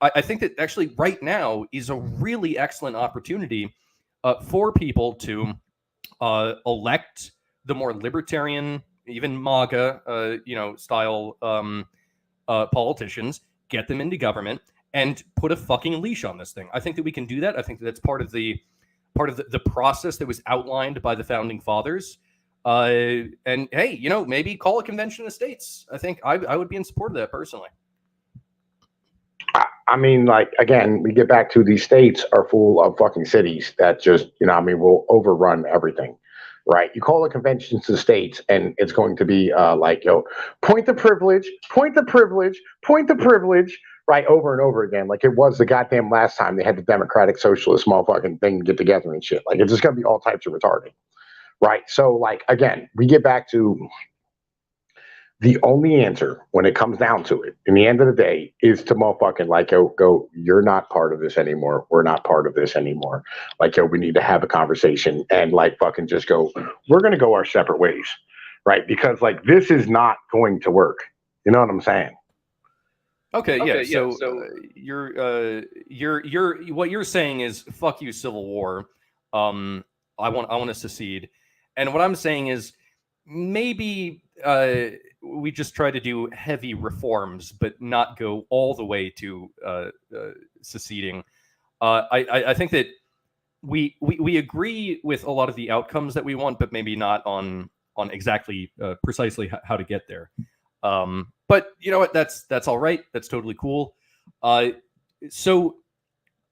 I think that actually right now is a really excellent opportunity for people to elect the more libertarian, even MAGA, style politicians, get them into government, and put a fucking leash on this thing. I think that we can do that. I think that that's part of the process that was outlined by the founding fathers. And hey, maybe call a convention of states. I think I would be in support of that personally. I mean, like, again, we get back to these states are full of fucking cities that just, will overrun everything, right? You call a convention to the states and it's going to be point the privilege, point the privilege, point the privilege, right? Over and over again. Like it was the goddamn last time they had the Democratic Socialist motherfucking thing get together and shit. Like it's just going to be all types of retarded, right? So, like, again, we get back to the only answer when it comes down to it, in the end of the day, is to motherfucking go, you're not part of this anymore. We're not part of this anymore. Like, we need to have a conversation and fucking just go, we're going to go our separate ways, right? Because this is not going to work. You know what I'm saying? Okay, yeah. So you're what you're saying is fuck you, Civil War. I want to secede, and what I'm saying is maybe we just try to do heavy reforms, but not go all the way to seceding. I think that we agree with a lot of the outcomes that we want, but maybe not on exactly precisely how to get there. But you know what? That's all right. That's totally cool. So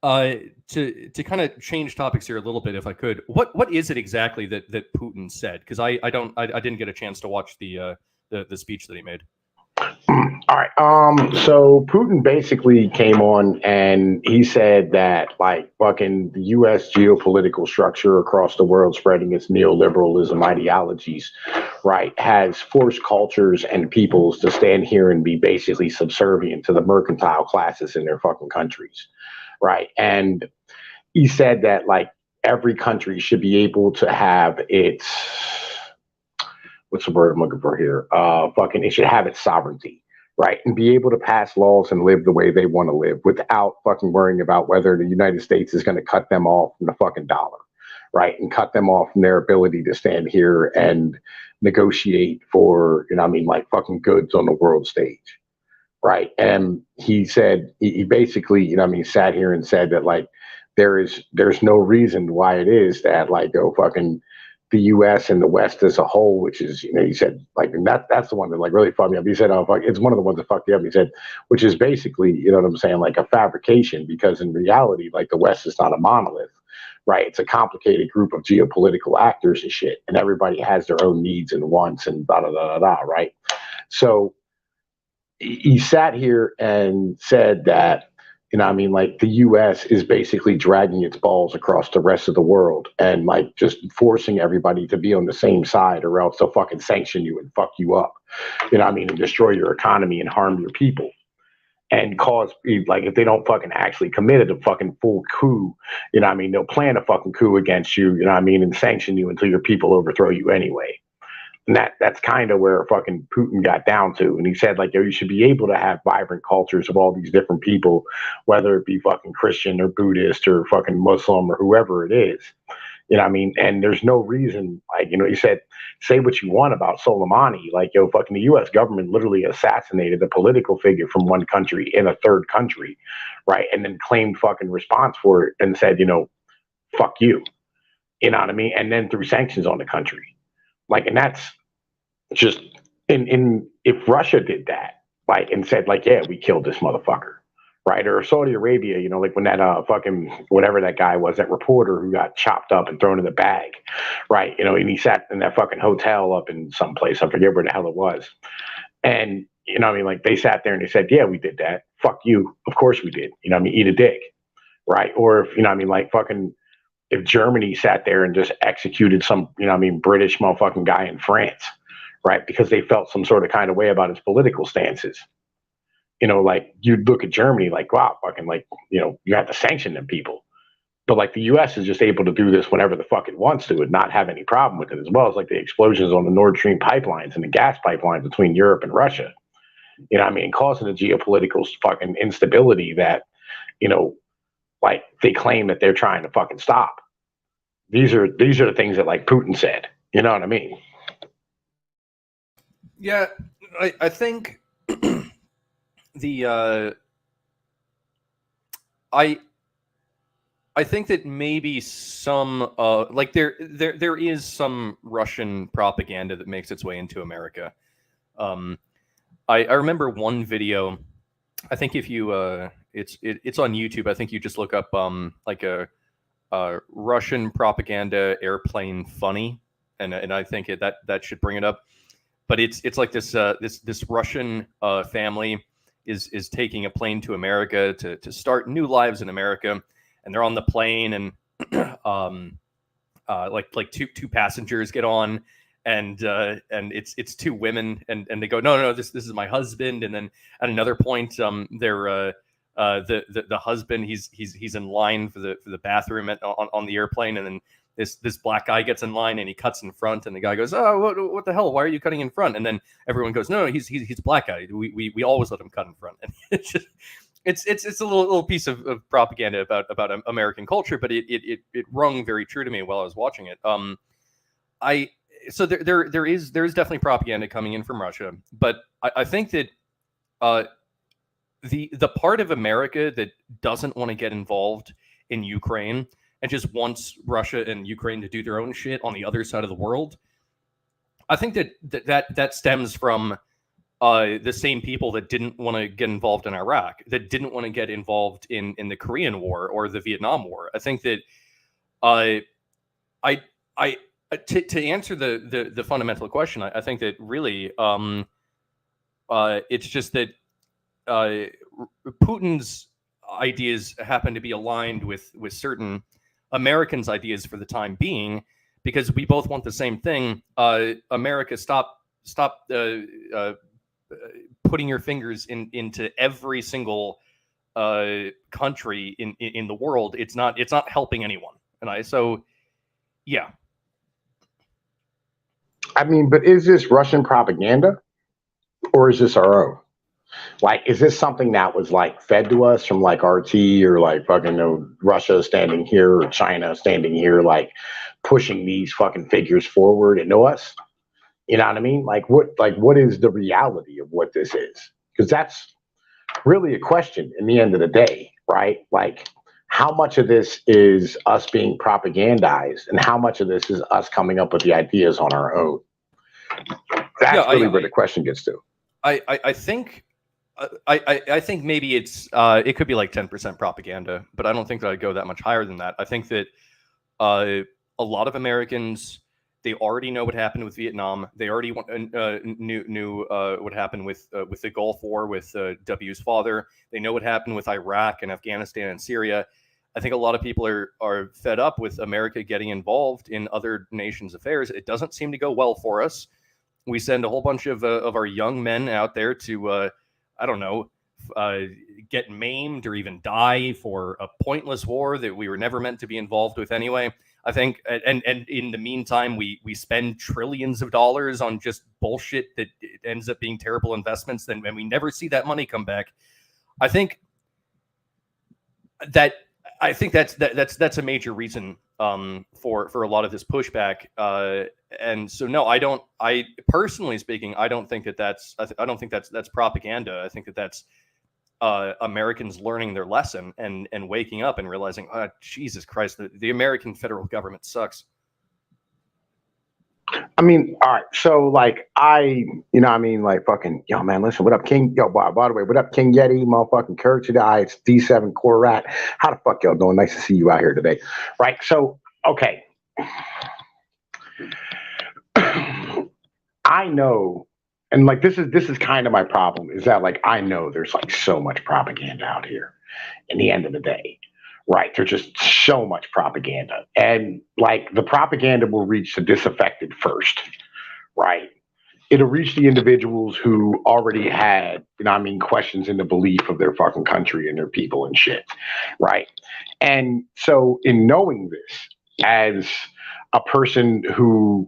to kind of change topics here a little bit, if I could, what is it exactly that Putin said? Because I didn't get a chance to watch the speech that he made. All right. So Putin basically came on and he said that like fucking the U.S. geopolitical structure across the world, spreading its neoliberalism ideologies, right, has forced cultures and peoples to stand here and be basically subservient to the mercantile classes in their fucking countries, right? And he said that like every country should be able to have its what's the word I'm looking for here? Fucking, it should have its sovereignty, right? And be able to pass laws and live the way they want to live without fucking worrying about whether the United States is going to cut them off from the fucking dollar, right? And cut them off from their ability to stand here and negotiate for, you know, what I mean, like fucking goods on the world stage, right? And he said, he basically, you know, what I mean, sat here and said that like there's no reason why it is that like oh fucking the U.S. and the West as a whole, which is, you know, he said, like, and that's the one that like really fucked me up. He said, oh, fuck, it's one of the ones that fucked me up. He said, which is basically, you know what I'm saying, like a fabrication, because in reality, like the West is not a monolith, right? It's a complicated group of geopolitical actors and shit, and everybody has their own needs and wants and da da da da da, right? So he sat here and said that, you know, I mean, like the US is basically dragging its balls across the rest of the world and like just forcing everybody to be on the same side or else they'll fucking sanction you and fuck you up, you know, I mean, and destroy your economy and harm your people and cause, like, if they don't fucking actually commit a fucking full coup, you know, I mean, they'll plan a fucking coup against you, you know, I mean, and sanction you until your people overthrow you anyway. And that's kind of where fucking Putin got down to. And he said, like, yo, you should be able to have vibrant cultures of all these different people, whether it be fucking Christian or Buddhist or fucking Muslim or whoever it is. You know what I mean? And there's no reason, like, you know, he said, say what you want about Soleimani. Like, yo, fucking the US government literally assassinated a political figure from one country in a third country, right? And then claimed fucking response for it and said, you know, fuck you. You know what I mean? And then threw sanctions on the country. Like, and that's just in if Russia did that, like, and said, like, yeah, we killed this motherfucker, right? Or Saudi Arabia, you know, like when that fucking whatever that guy was, that reporter who got chopped up and thrown in the bag, right? You know, and he sat in that fucking hotel up in some place, I forget where the hell it was. And, you know, I mean, like they sat there and they said, yeah, we did that. Fuck you. Of course we did. You know, I mean, eat a dick, right? Or if, you know, I mean, like fucking if Germany sat there and just executed some, you know, I mean, British motherfucking guy in France, right? Because they felt some sort of kind of way about his political stances. You know, like you'd look at Germany like, wow, fucking like, you know, you have to sanction them people. But like the US is just able to do this whenever the fuck it wants to and not have any problem with it, as well as like the explosions on the Nord Stream pipelines and the gas pipelines between Europe and Russia. You know, I mean, causing the geopolitical fucking instability that, you know, like they claim that they're trying to fucking stop. These are the things that like Putin said. You know what I mean? Yeah, I think the I think that maybe some like there is some Russian propaganda that makes its way into America. Um, I remember one video. I think if you it's on YouTube. I think you just look up like a Russian propaganda airplane funny, and I think that should bring it up. But it's like this Russian family is taking a plane to America to start new lives in America, and they're on the plane, and like two passengers get on, and it's two women, and they go, no, this is my husband, and then at another point they're the husband, he's in line for the bathroom on the airplane, and then this black guy gets in line and he cuts in front, and the guy goes, oh, what the hell, why are you cutting in front? And then everyone goes, no, he's a black guy, we always let him cut in front. And it's just it's a little piece of propaganda about American culture, but it rung very true to me while I was watching it. I so there is definitely propaganda coming in from Russia, but I think that the part of America that doesn't want to get involved in Ukraine and just wants Russia and Ukraine to do their own shit on the other side of the world, I think that stems from the same people that didn't want to get involved in Iraq, that didn't want to get involved in the Korean War or the Vietnam War. I think that I to answer the fundamental question, I think that really It's just that uh, Putin's ideas happen to be aligned with certain Americans' ideas for the time being, because we both want the same thing. America, stop putting your fingers into every single country in the world. It's not helping anyone. And yeah. I mean, but is this Russian propaganda or is this our own? Like, is this something that was like fed to us from like RT or like fucking Russia standing here or China standing here, like pushing these fucking figures forward into us? You know what I mean? What is the reality of what this is? Because that's really a question in the end of the day, right? Like, how much of this is us being propagandized and how much of this is us coming up with the ideas on our own? Yeah, That's really where the question gets to. I think I think maybe it could be like 10% propaganda, but I don't think that I'd go that much higher than that. I think that a lot of Americans, they already know what happened with Vietnam. They already knew what happened with the Gulf War with W's father. They know what happened with Iraq and Afghanistan and Syria. I think a lot of people are fed up with America getting involved in other nations' affairs. It doesn't seem to go well for us. We send a whole bunch of our young men out there to I don't know, get maimed or even die for a pointless war that we were never meant to be involved with anyway. I think, and in the meantime, we spend trillions of dollars on just bullshit that ends up being terrible investments, and we never see that money come back. I think that's a major reason for a lot of this pushback. And so, no, I don't. I personally speaking, I don't think that's propaganda. I think that's Americans learning their lesson and waking up and realizing, oh, Jesus Christ, the American federal government sucks. I mean, all right. So, like, like, fucking, yo, man, listen, what up, King? Yo, by the way, what up, King Yeti, motherfucking Kurt today? It's D7 Core Rat. How the fuck y'all doing? Nice to see you out here today. Right. So, okay. I know, and like, this is kind of my problem is that, like, I know there's like so much propaganda out here in the end of the day. Right. There's just so much propaganda. And like the propaganda will reach the disaffected first. Right. It'll reach the individuals who already had, questions in the belief of their fucking country and their people and shit. Right. And so in knowing this as a person who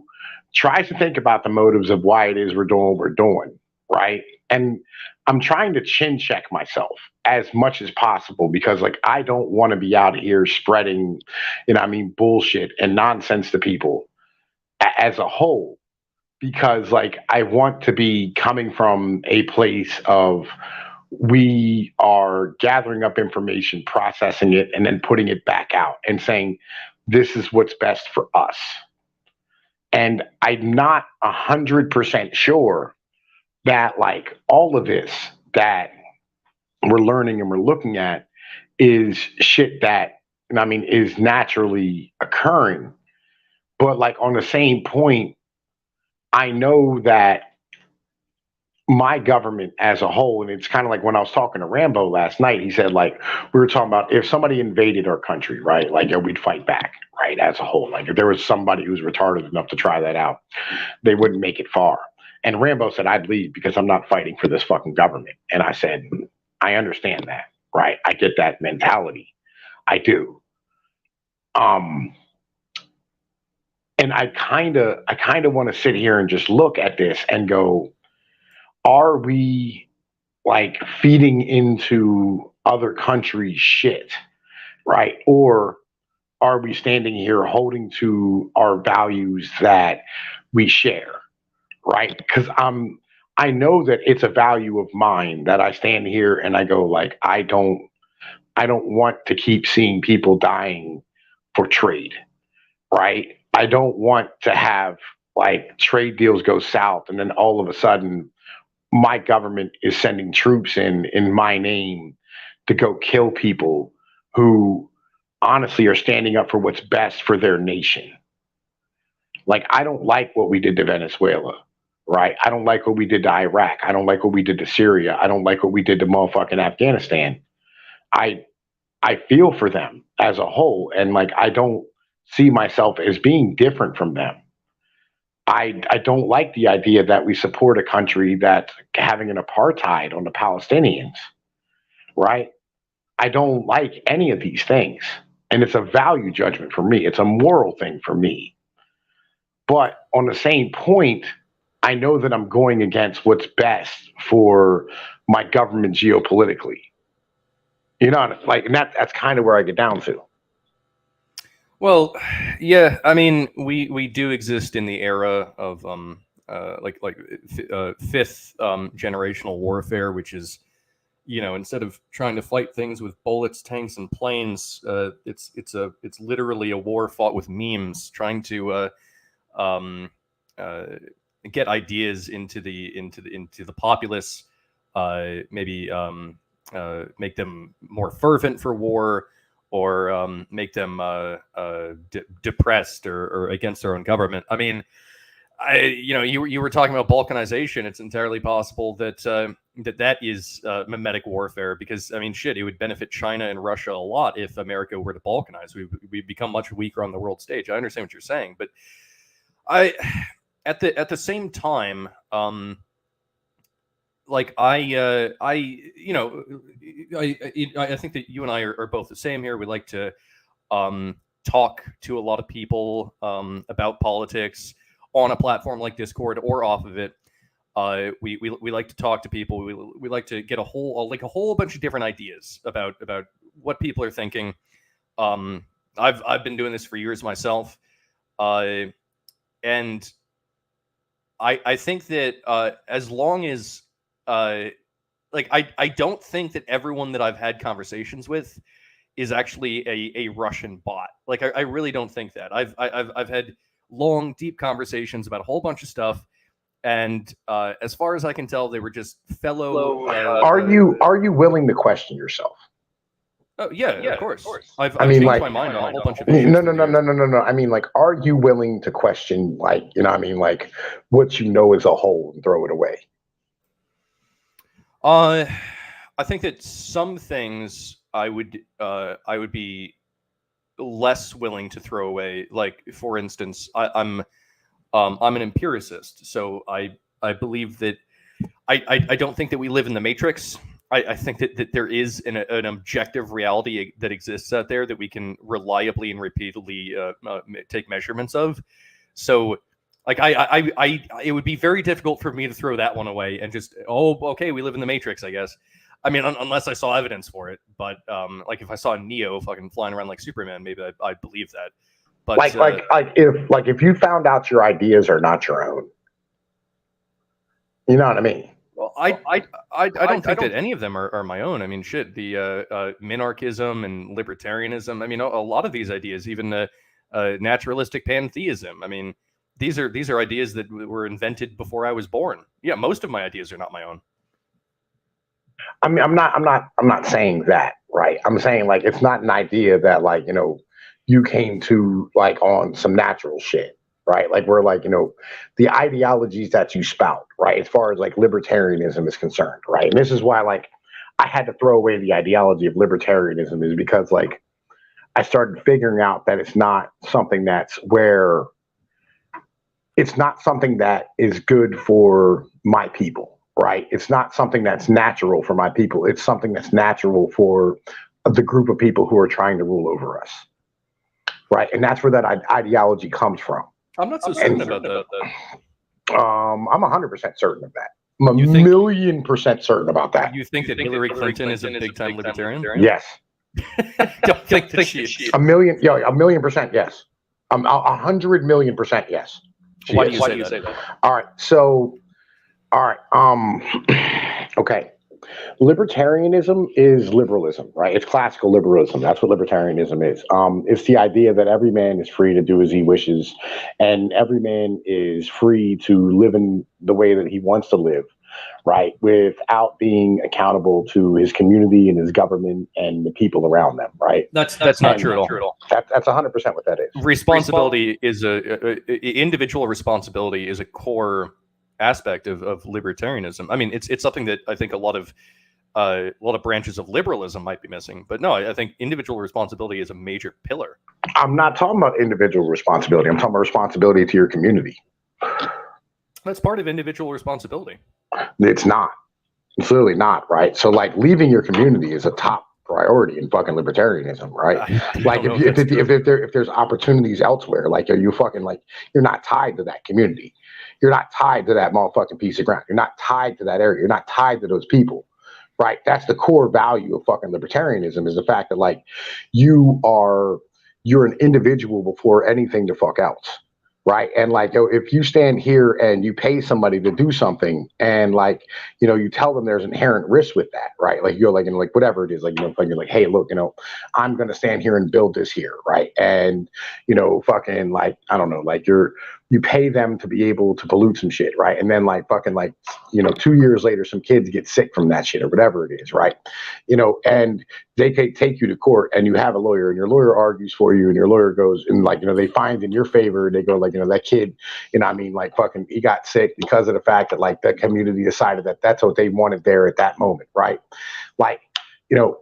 tries to think about the motives of why it is we're doing what we're doing. Right. And I'm trying to chin check myself as much as possible because like I don't want to be out here spreading, bullshit and nonsense to people as a whole because like I want to be coming from a place of we are gathering up information, processing it, and then putting it back out and saying this is what's best for us. And I'm not 100% sure that like all of this that we're learning and we're looking at is shit that is naturally occurring. But like on the same point, I know that my government as a whole, and it's kind of like when I was talking to Rambo last night, he said like we were talking about if somebody invaded our country, right? Like yeah, we'd fight back, right? As a whole. Like if there was somebody who's retarded enough to try that out, they wouldn't make it far. And Rambo said I'd leave because I'm not fighting for this fucking government. And I said, I understand that, right? I get that mentality. I do. And I kind of want to sit here and just look at this and go, are we like feeding into other countries' shit, right? Or are we standing here holding to our values that we share, right? Because I know that it's a value of mine that I stand here and I go like I don't want to keep seeing people dying for trade, right? I don't want to have like trade deals go south and then all of a sudden my government is sending troops in my name to go kill people who honestly are standing up for what's best for their nation. Like I don't like what we did to Venezuela, right? I don't like what we did to Iraq. I don't like what we did to Syria. I don't like what we did to motherfucking Afghanistan. I I feel for them as a whole, and like I don't see myself as being different from them. I don't like the idea that we support a country that's having an apartheid on the Palestinians, right? I don't like any of these things. And it's a value judgment for me. It's a moral thing for me. But on the same point, I know that I'm going against what's best for my government geopolitically. You know, like, and that's kind of where I get down to. Well, yeah, I mean, we do exist in the era of fifth generational warfare, which is, you know, instead of trying to fight things with bullets, tanks, and planes, it's literally a war fought with memes, trying to um, uh, get ideas into the populace, maybe make them more fervent for war, or make them depressed or against their own government. I mean, you were talking about balkanization. It's entirely possible that that is mimetic warfare, because I mean, shit, it would benefit China and Russia a lot if America were to balkanize. We'd become much weaker on the world stage. I understand what you're saying, but at the same time, like I think that you and I are both the same here. We like to talk to a lot of people about politics on a platform like Discord or off of it. We like to talk to people. We like to get a whole bunch of different ideas about what people are thinking. I've been doing this for years myself, and I think that as long as I don't think that everyone that I've had conversations with is actually a Russian bot. Like I really don't think that. I've had long, deep conversations about a whole bunch of stuff, and as far as I can tell, they were just fellow. Are you willing to question yourself? Oh yeah, of course. I've mean, changed like, my mind on a whole bunch of issues. No. I mean, like, are you willing to question, like, you know, I mean, like, what you know as a whole and throw it away? I think that some things I would be less willing to throw away. Like, for instance, I'm an empiricist, so I believe that I don't think that we live in the Matrix. I think that there is an objective reality that exists out there that we can reliably and repeatedly take measurements of. So, like, it would be very difficult for me to throw that one away and just, okay, we live in the Matrix, I guess. I mean, unless I saw evidence for it. But like, if I saw Neo fucking flying around like Superman, maybe I'd believe that. But if you found out your ideas are not your own, you know what I mean? Well, I don't think that any of them are my own. I mean, shit, the minarchism and libertarianism. I mean, a lot of these ideas, even naturalistic pantheism. I mean, these are ideas that were invented before I was born. Yeah, most of my ideas are not my own. I mean, I'm not saying that, right? I'm saying, like, it's not an idea that, like, you know, you came to, like, on some natural shit. Right, like, we're like, you know, the ideologies that you spout, right, as far as like libertarianism is concerned, right, and this is why, like, I had to throw away the ideology of libertarianism, is because, like, I started figuring out that it's not something that is good for my people, right? It's not something that's natural for my people. It's something that's natural for the group of people who are trying to rule over us, right? And that's where that ideology comes from. I'm not so certain about that. I'm 100% certain of that. I'm a million% certain about that. You think that Hillary Clinton is a big-time libertarian? Yes. Don't think that she is. A million%, yes. 100 million% yes. Why do you say that? All right. So, okay. Libertarianism is liberalism, right? It's classical liberalism. That's what libertarianism is. It's the idea that every man is free to do as he wishes, and every man is free to live in the way that he wants to live, right? Without being accountable to his community and his government and the people around them, right? That's not true at all. That's 100% what that is. Responsibility is individual responsibility is a core aspect of libertarianism. I mean, it's something that I think a lot of branches of liberalism might be missing. But no, I think individual responsibility is a major pillar. I'm not talking about individual responsibility. I'm talking about responsibility to your community. That's part of individual responsibility. It's not. It's literally not, right? So like leaving your community is a top priority in fucking libertarianism, right? Like if there's opportunities elsewhere, like are you fucking like you're not tied to that community. You're not tied to that motherfucking piece of ground. You're not tied to that area. You're not tied to those people. Right. That's the core value of fucking libertarianism is the fact that like you're an individual before anything the fuck else. Right. And like, if you stand here and you pay somebody to do something and like, you tell them there's inherent risk with that. Right. Like you're like, like whatever it is, like, you're like, hey, look, I'm going to stand here and build this here. Right. And, fucking like, I don't know, like you pay them to be able to pollute some shit. Right. And then like fucking like, 2 years later, some kids get sick from that shit or whatever it is. Right. And they take you to court and you have a lawyer and your lawyer argues for you and your lawyer goes and like, they find in your favor, they go like, that kid, I mean, like fucking, he got sick because of the fact that like the community decided that that's what they wanted there at that moment. Right. Like,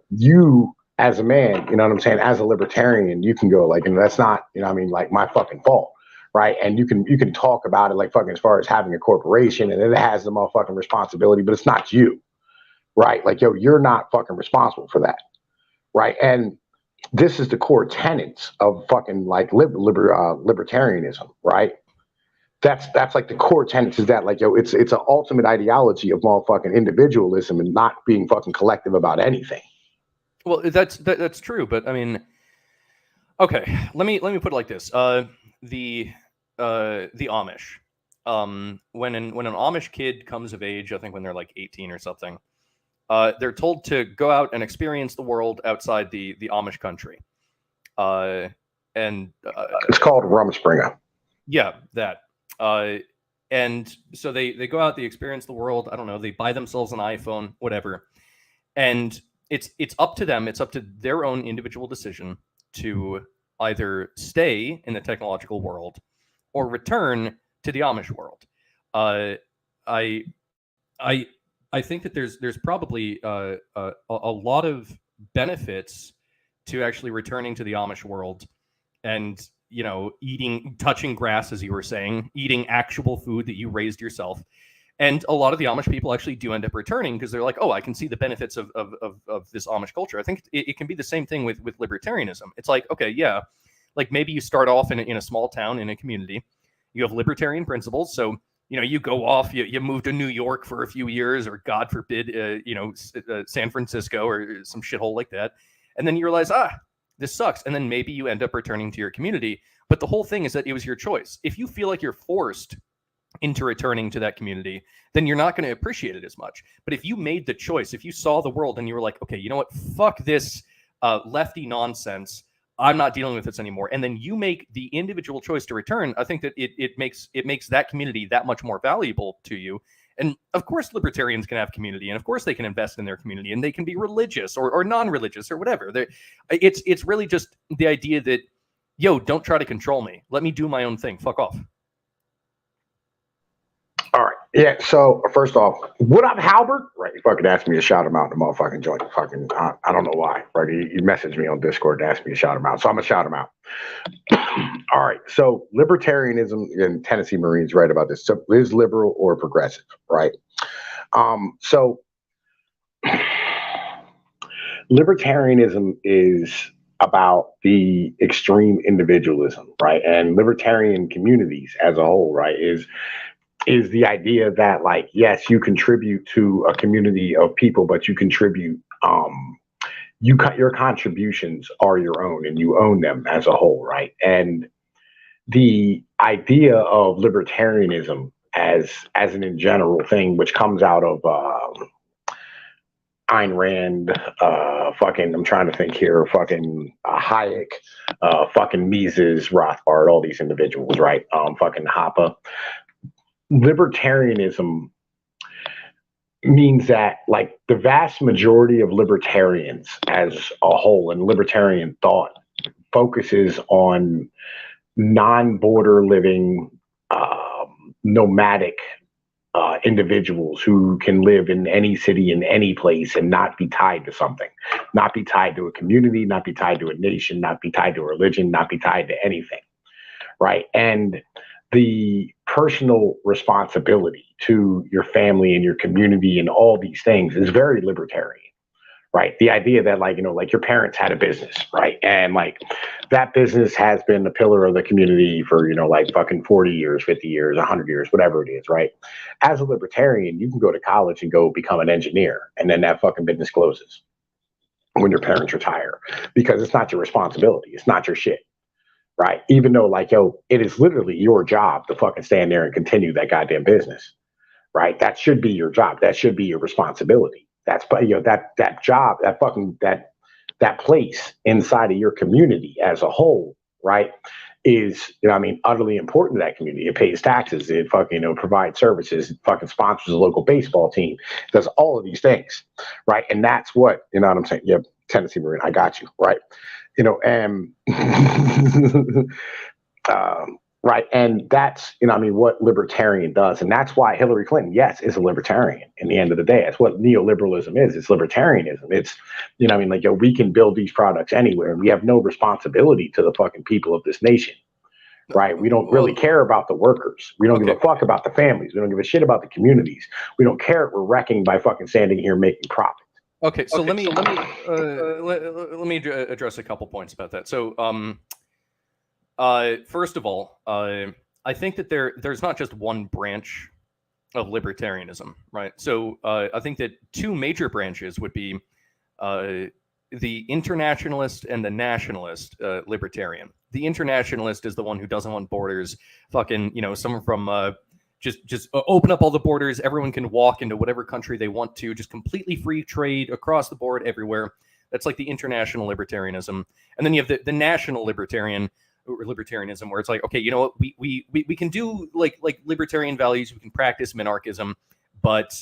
you as a man, you know what I'm saying? As a libertarian, you can go like, that's not, I mean, like my fucking fault. Right. And you can talk about it like fucking as far as having a corporation and it has the motherfucking responsibility, but it's not you. Right. Like, you're not fucking responsible for that. Right. And this is the core tenets of fucking like libertarianism. Right. That's like the core tenets is that like, it's an ultimate ideology of motherfucking individualism and not being fucking collective about anything. Well, that's true. But I mean, okay, let me put it like this. The Amish. When an Amish kid comes of age, I think when they're like 18 or something, they're told to go out and experience the world outside the Amish country. And it's called Rumspringa. Yeah, that. And so they go out, they experience the world. I don't know. They buy themselves an iPhone, whatever. And it's up to them. It's up to their own individual decision to either stay in the technological world or return to the Amish world. I think that there's probably a lot of benefits to actually returning to the Amish world and, touching grass, as you were saying, eating actual food that you raised yourself. And a lot of the Amish people actually do end up returning because they're like, oh, I can see the benefits of this Amish culture. I think it can be the same thing with libertarianism. It's like, okay, yeah, like maybe you start off in a small town, in a community. You have libertarian principles. So, you go off, you move to New York for a few years, or God forbid, San Francisco or some shithole like that. And then you realize, this sucks. And then maybe you end up returning to your community. But the whole thing is that it was your choice. If you feel like you're forced into returning to that community, then you're not going to appreciate it as much. But if you made the choice, if you saw the world and you were like, okay, you know what, fuck this lefty nonsense, I'm not dealing with this anymore, and then you make the individual choice to return, I think that it makes that community that much more valuable to you. And of course libertarians can have community, and of course they can invest in their community, and they can be religious or non-religious or whatever. It's really just the idea that, yo, don't try to control me, let me do my own thing, fuck off. All right. Yeah. So first off, what up, Halbert? Right. You fucking asked me to shout him out in the motherfucking joint. Fucking, I don't know why. Right. He messaged me on Discord to ask me to shout him out. So I'm gonna shout him out. All right. So libertarianism in Tennessee Marines right about this. So is liberal or progressive, right? So libertarianism is about the extreme individualism, right? And libertarian communities as a whole, right, is the idea that like, yes, you contribute to a community of people, but you contribute, your contributions are your own and you own them as a whole, right? And the idea of libertarianism as an in general thing, which comes out of Ayn Rand, fucking, I'm trying to think here, fucking Hayek, fucking Mises, Rothbard, all these individuals, right? Fucking Hoppe. Libertarianism means that like the vast majority of libertarians as a whole and libertarian thought focuses on non-border living, nomadic individuals who can live in any city, in any place, and not be tied to something, not be tied to a community, not be tied to a nation, not be tied to a religion, not be tied to anything, right? And the personal responsibility to your family and your community and all these things is very libertarian, right? The idea that, like, like your parents had a business, right? And like that business has been a pillar of the community for, like fucking 40 years, 50 years, 100 years, whatever it is, right? As a libertarian, you can go to college and go become an engineer, and then that fucking business closes when your parents retire because it's not your responsibility. It's not your shit, right? Even though, like, yo, it is literally your job to fucking stand there and continue that goddamn business, right? That should be your job. That should be your responsibility. That's, that job, that place inside of your community as a whole, right, is, utterly important to that community. It pays taxes. It fucking, provides services. It fucking sponsors a local baseball team. It does all of these things, right? And that's what, what I'm saying? Yeah, Tennessee Marine, I got you, right? And right. And that's, what libertarian does. And that's why Hillary Clinton, yes, is a libertarian in the end of the day. That's what neoliberalism is. It's libertarianism. It's, we can build these products anywhere and we have no responsibility to the fucking people of this nation. Right. We don't really care about the workers. We don't give a fuck about the families. We don't give a shit about the communities. We don't care if we're wrecking by fucking standing here making profit. Okay. So let me address a couple points about that. So, first of all, I think that there's not just one branch of libertarianism, right? So I think that two major branches would be the internationalist and the nationalist libertarian. The internationalist is the one who doesn't want borders. Fucking, someone from just open up all the borders. Everyone can walk into whatever country they want to. Just completely free trade across the board everywhere. That's like the international libertarianism. And then you have the national libertarianism, where it's like, okay, you know what, we can do like libertarian values, we can practice minarchism, but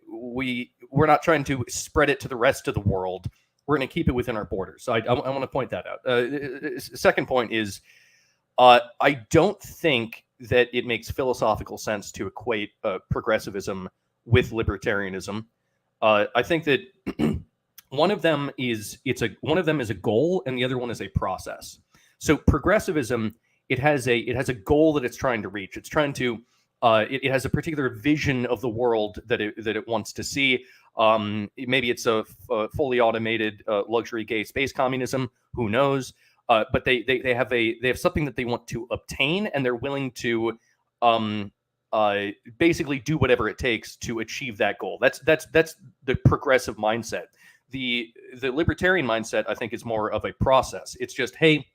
we're not trying to spread it to the rest of the world. We're going to keep it within our borders. So I want to point that out. Second point is, I don't think that it makes philosophical sense to equate progressivism with libertarianism. I think that one of them is a goal, and the other one is a process. So progressivism, it has a goal that it's trying to reach. It's trying to it has a particular vision of the world that it wants to see. Maybe it's a fully automated luxury gay space communism. Who knows? But they have something that they want to obtain, and they're willing to basically do whatever it takes to achieve that goal. That's the progressive mindset. The libertarian mindset, I think, is more of a process. It's just, hey,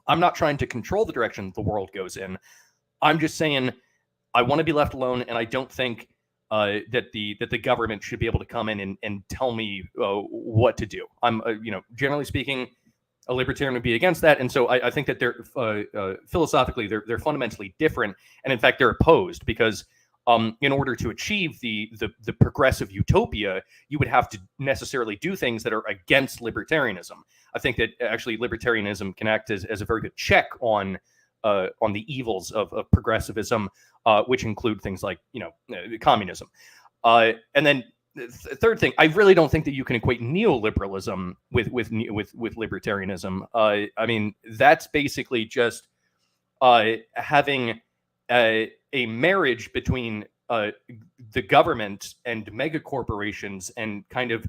I'm not trying to control the direction the world goes in. I'm just saying I want to be left alone, and I don't think that the government should be able to come in and tell me what to do. I'm generally speaking, a libertarian would be against that, and so I think that they're philosophically they're fundamentally different, and in fact they're opposed, because in order to achieve the progressive utopia, you would have to necessarily do things that are against libertarianism. I think that actually libertarianism can act as a very good check on the evils of progressivism, which include things like communism. And then the third thing, I really don't think that you can equate neoliberalism with libertarianism. I mean, that's basically just having a marriage between the government and mega corporations and kind of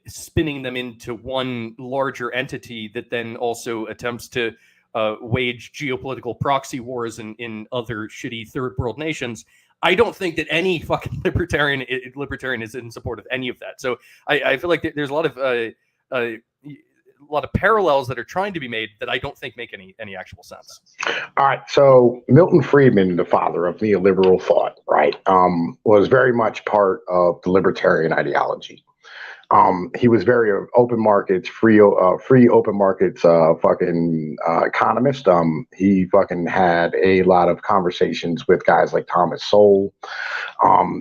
spinning them into one larger entity that then also attempts to wage geopolitical proxy wars in other shitty third world nations. I don't think that any fucking libertarian is in support of any of that. So I feel like there's a lot of parallels that are trying to be made that I don't think make any actual sense. All right. So Milton Friedman, the father of neoliberal thought, right, was very much part of the libertarian ideology. He was very open markets, free open markets, fucking economist. He fucking had a lot of conversations with guys like Thomas Sowell,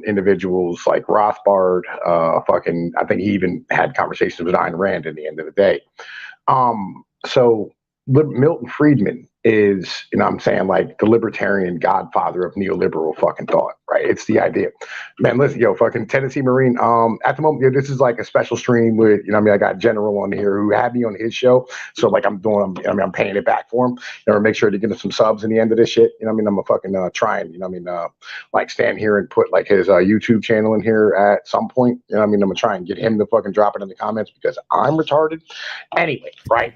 individuals like Rothbard. I think he even had conversations with Ayn Rand at the end of the day. So Milton Friedman is, you know what I'm saying, like the libertarian godfather of neoliberal fucking thought, right? It's the idea. Man, listen, yo, fucking Tennessee Marine. At the moment, yo, this is like a special stream with, you know what I mean, I got General on here who had me on his show. So like I'm paying it back for him. You know, make sure to get him some subs in the end of this shit. You know what I mean? I'm a fucking try and, you know what I mean, like stand here and put like his YouTube channel in here at some point. You know what I mean? I'm gonna try and get him to fucking drop it in the comments because I'm retarded. Anyway, right?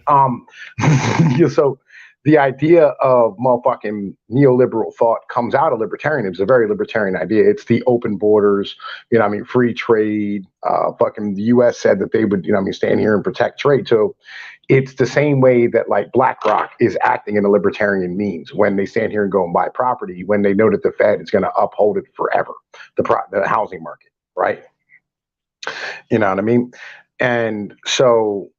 So the idea of motherfucking neoliberal thought comes out of libertarianism. It's a very libertarian idea. It's the open borders, you know what I mean, free trade. Fucking the US said that they would, you know what I mean, stand here and protect trade. So it's the same way that like BlackRock is acting in a libertarian means when they stand here and go and buy property, when they know that the Fed is going to uphold it forever, the housing market, right? You know what I mean? And so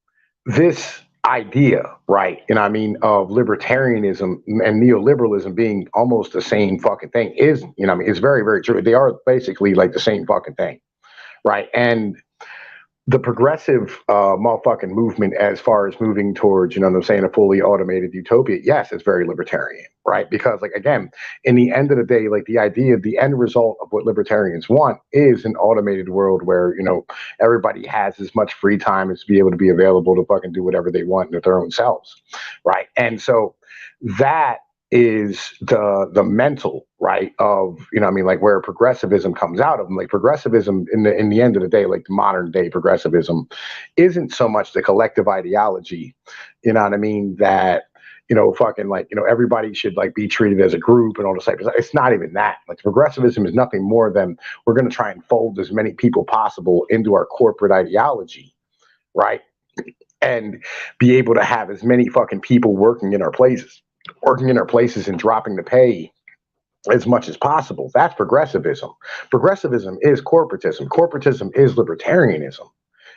this idea, right, you know what I mean, of libertarianism and neoliberalism being almost the same fucking thing is, you know what I mean, it's very, very true. They are basically like the same fucking thing, right? And the progressive motherfucking movement as far as moving towards, you know what I'm saying, a fully automated utopia, yes, it's very libertarian, right? Because like, again, in the end of the day, like the idea, the end result of what libertarians want is an automated world where, you know, everybody has as much free time as to be able to be available to fucking do whatever they want with their own selves, right? And so that is the mental, right, of, you know what I mean, like where progressivism comes out of. And like progressivism in the end of the day, like the modern day progressivism isn't so much the collective ideology, you know what I mean, that, you know, fucking like, you know, everybody should like be treated as a group and all this type of stuff. It's not even that. Like progressivism is nothing more than we're going to try and fold as many people possible into our corporate ideology, right? And be able to have as many fucking people working in our places and dropping the pay as much as possible. That's progressivism. Progressivism is corporatism. Corporatism is libertarianism.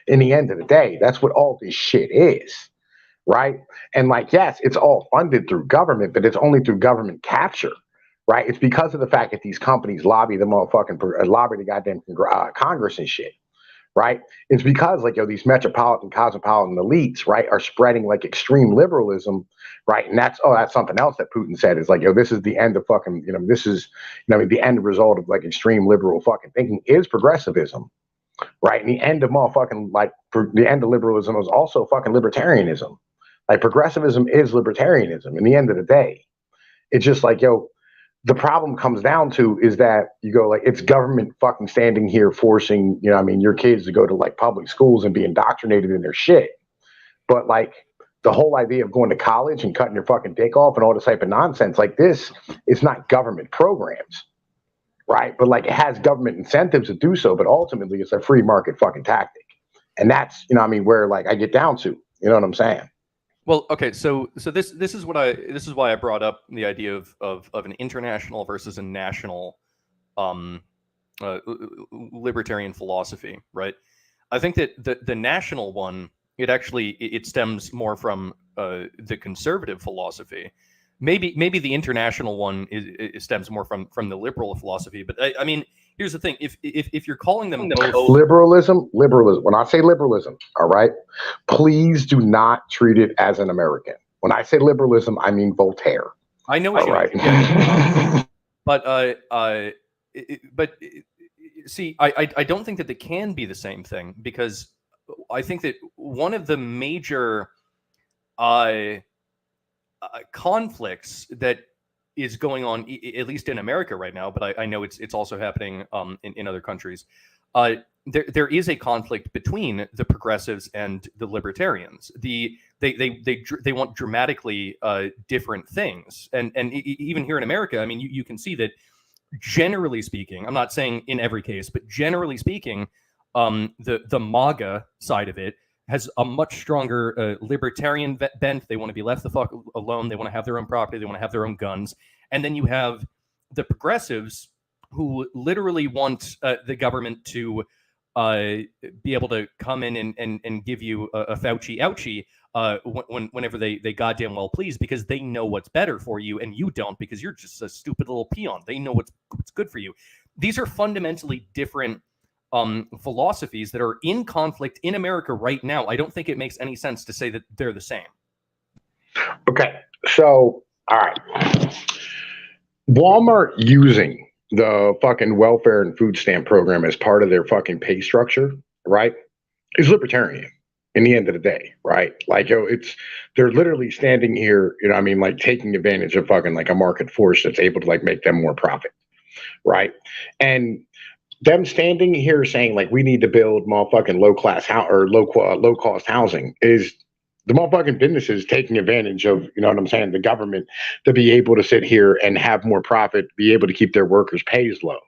In the end of the day, that's what all this shit is, right? And like, yes, it's all funded through government, but it's only through government capture, right? It's because of the fact that these companies lobby the goddamn Congress and shit, right? It's because like, yo, these metropolitan, cosmopolitan elites, right, are spreading like extreme liberalism, right? And that's something else that Putin said is like, yo, this is the end of fucking, you know, this is, you know, the end result of like extreme liberal fucking thinking is progressivism, right? And the end of motherfucking like the end of liberalism is also fucking libertarianism. Like progressivism is libertarianism. In the end of the day, it's just like, yo, the problem comes down to is that you go like it's government fucking standing here forcing, you know what I mean, your kids to go to like public schools and be indoctrinated in their shit. But like the whole idea of going to college and cutting your fucking dick off and all this type of nonsense like this is not government programs, right? But like it has government incentives to do so, but ultimately it's a free market fucking tactic. And that's, you know what I mean, where like I get down to, you know what I'm saying? Well, okay, so this is why I brought up the idea of an international versus a national um, libertarian philosophy, right? I think that the national one, it stems more from the conservative philosophy. Maybe the international one stems more from the liberal philosophy. But I mean, here's the thing: if you're calling them both liberalism. When I say liberalism, all right, please do not treat it as an American. When I say liberalism, I mean Voltaire. I know what all you right. mean. Yeah. But see, I don't think that they can be the same thing because I think that one of the major conflicts that is going on, at least in America right now, but I know it's also happening in other countries. There is a conflict between the progressives and the libertarians. They want dramatically different things, and even here in America, I mean, you can see that. Generally speaking, I'm not saying in every case, but generally speaking, the MAGA side of it has a much stronger libertarian bent. They want to be left the fuck alone. They want to have their own property. They want to have their own guns. And then you have the progressives who literally want the government to be able to come in and give you a Fauci ouchie whenever they goddamn well please, because they know what's better for you and you don't, because you're just a stupid little peon. They know what's good for you. These are fundamentally different philosophies that are in conflict in America right now. I don't think it makes any sense to say that they're the same. Okay, so All right. Walmart using the fucking welfare and food stamp program as part of their fucking pay structure, right? Is libertarian in the end of the day, right? Like, yo, it's they're literally standing here, you know, what I mean, like taking advantage of fucking like a market force that's able to like make them more profit, right? And them standing here saying like we need to build motherfucking low cost housing is the motherfucking businesses taking advantage of, you know what I'm saying, the government to be able to sit here and have more profit, be able to keep their workers' pays low,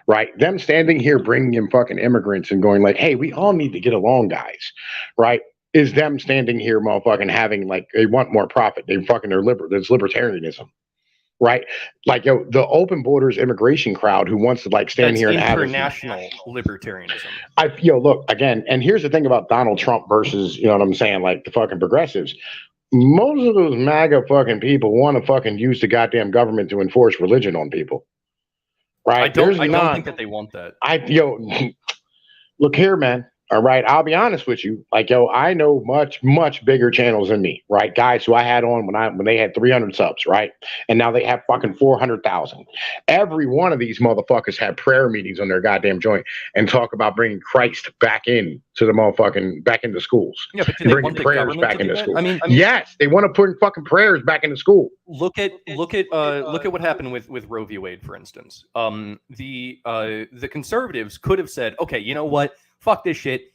right? Them standing here bringing in fucking immigrants and going like, hey, we all need to get along, guys, right? Is them standing here, motherfucking having like they want more profit. They fucking are liberal. There's libertarianism, right? Like, yo, the open borders immigration crowd who wants to like stand That's here and have international libertarianism. look again, and here's the thing about Donald Trump versus, you know what I'm saying, like the fucking progressives. Most of those MAGA fucking people want to fucking use the goddamn government to enforce religion on people, right? I don't think that they want that. Look here, man. All right, I'll be honest with you. Like, yo, I know much bigger channels than me, right? Guys who I had on when they had 300 subs, right? And now they have fucking 400,000. Every one of these motherfuckers had prayer meetings on their goddamn joint and talk about bringing Christ back in to the motherfucking back into schools. Yeah, but do they want the prayers government back to do into that? school. I mean, yes, they want to put fucking prayers back into school. Look at what happened with Roe v. Wade, for instance. The conservatives could have said, okay, you know what? Fuck this shit.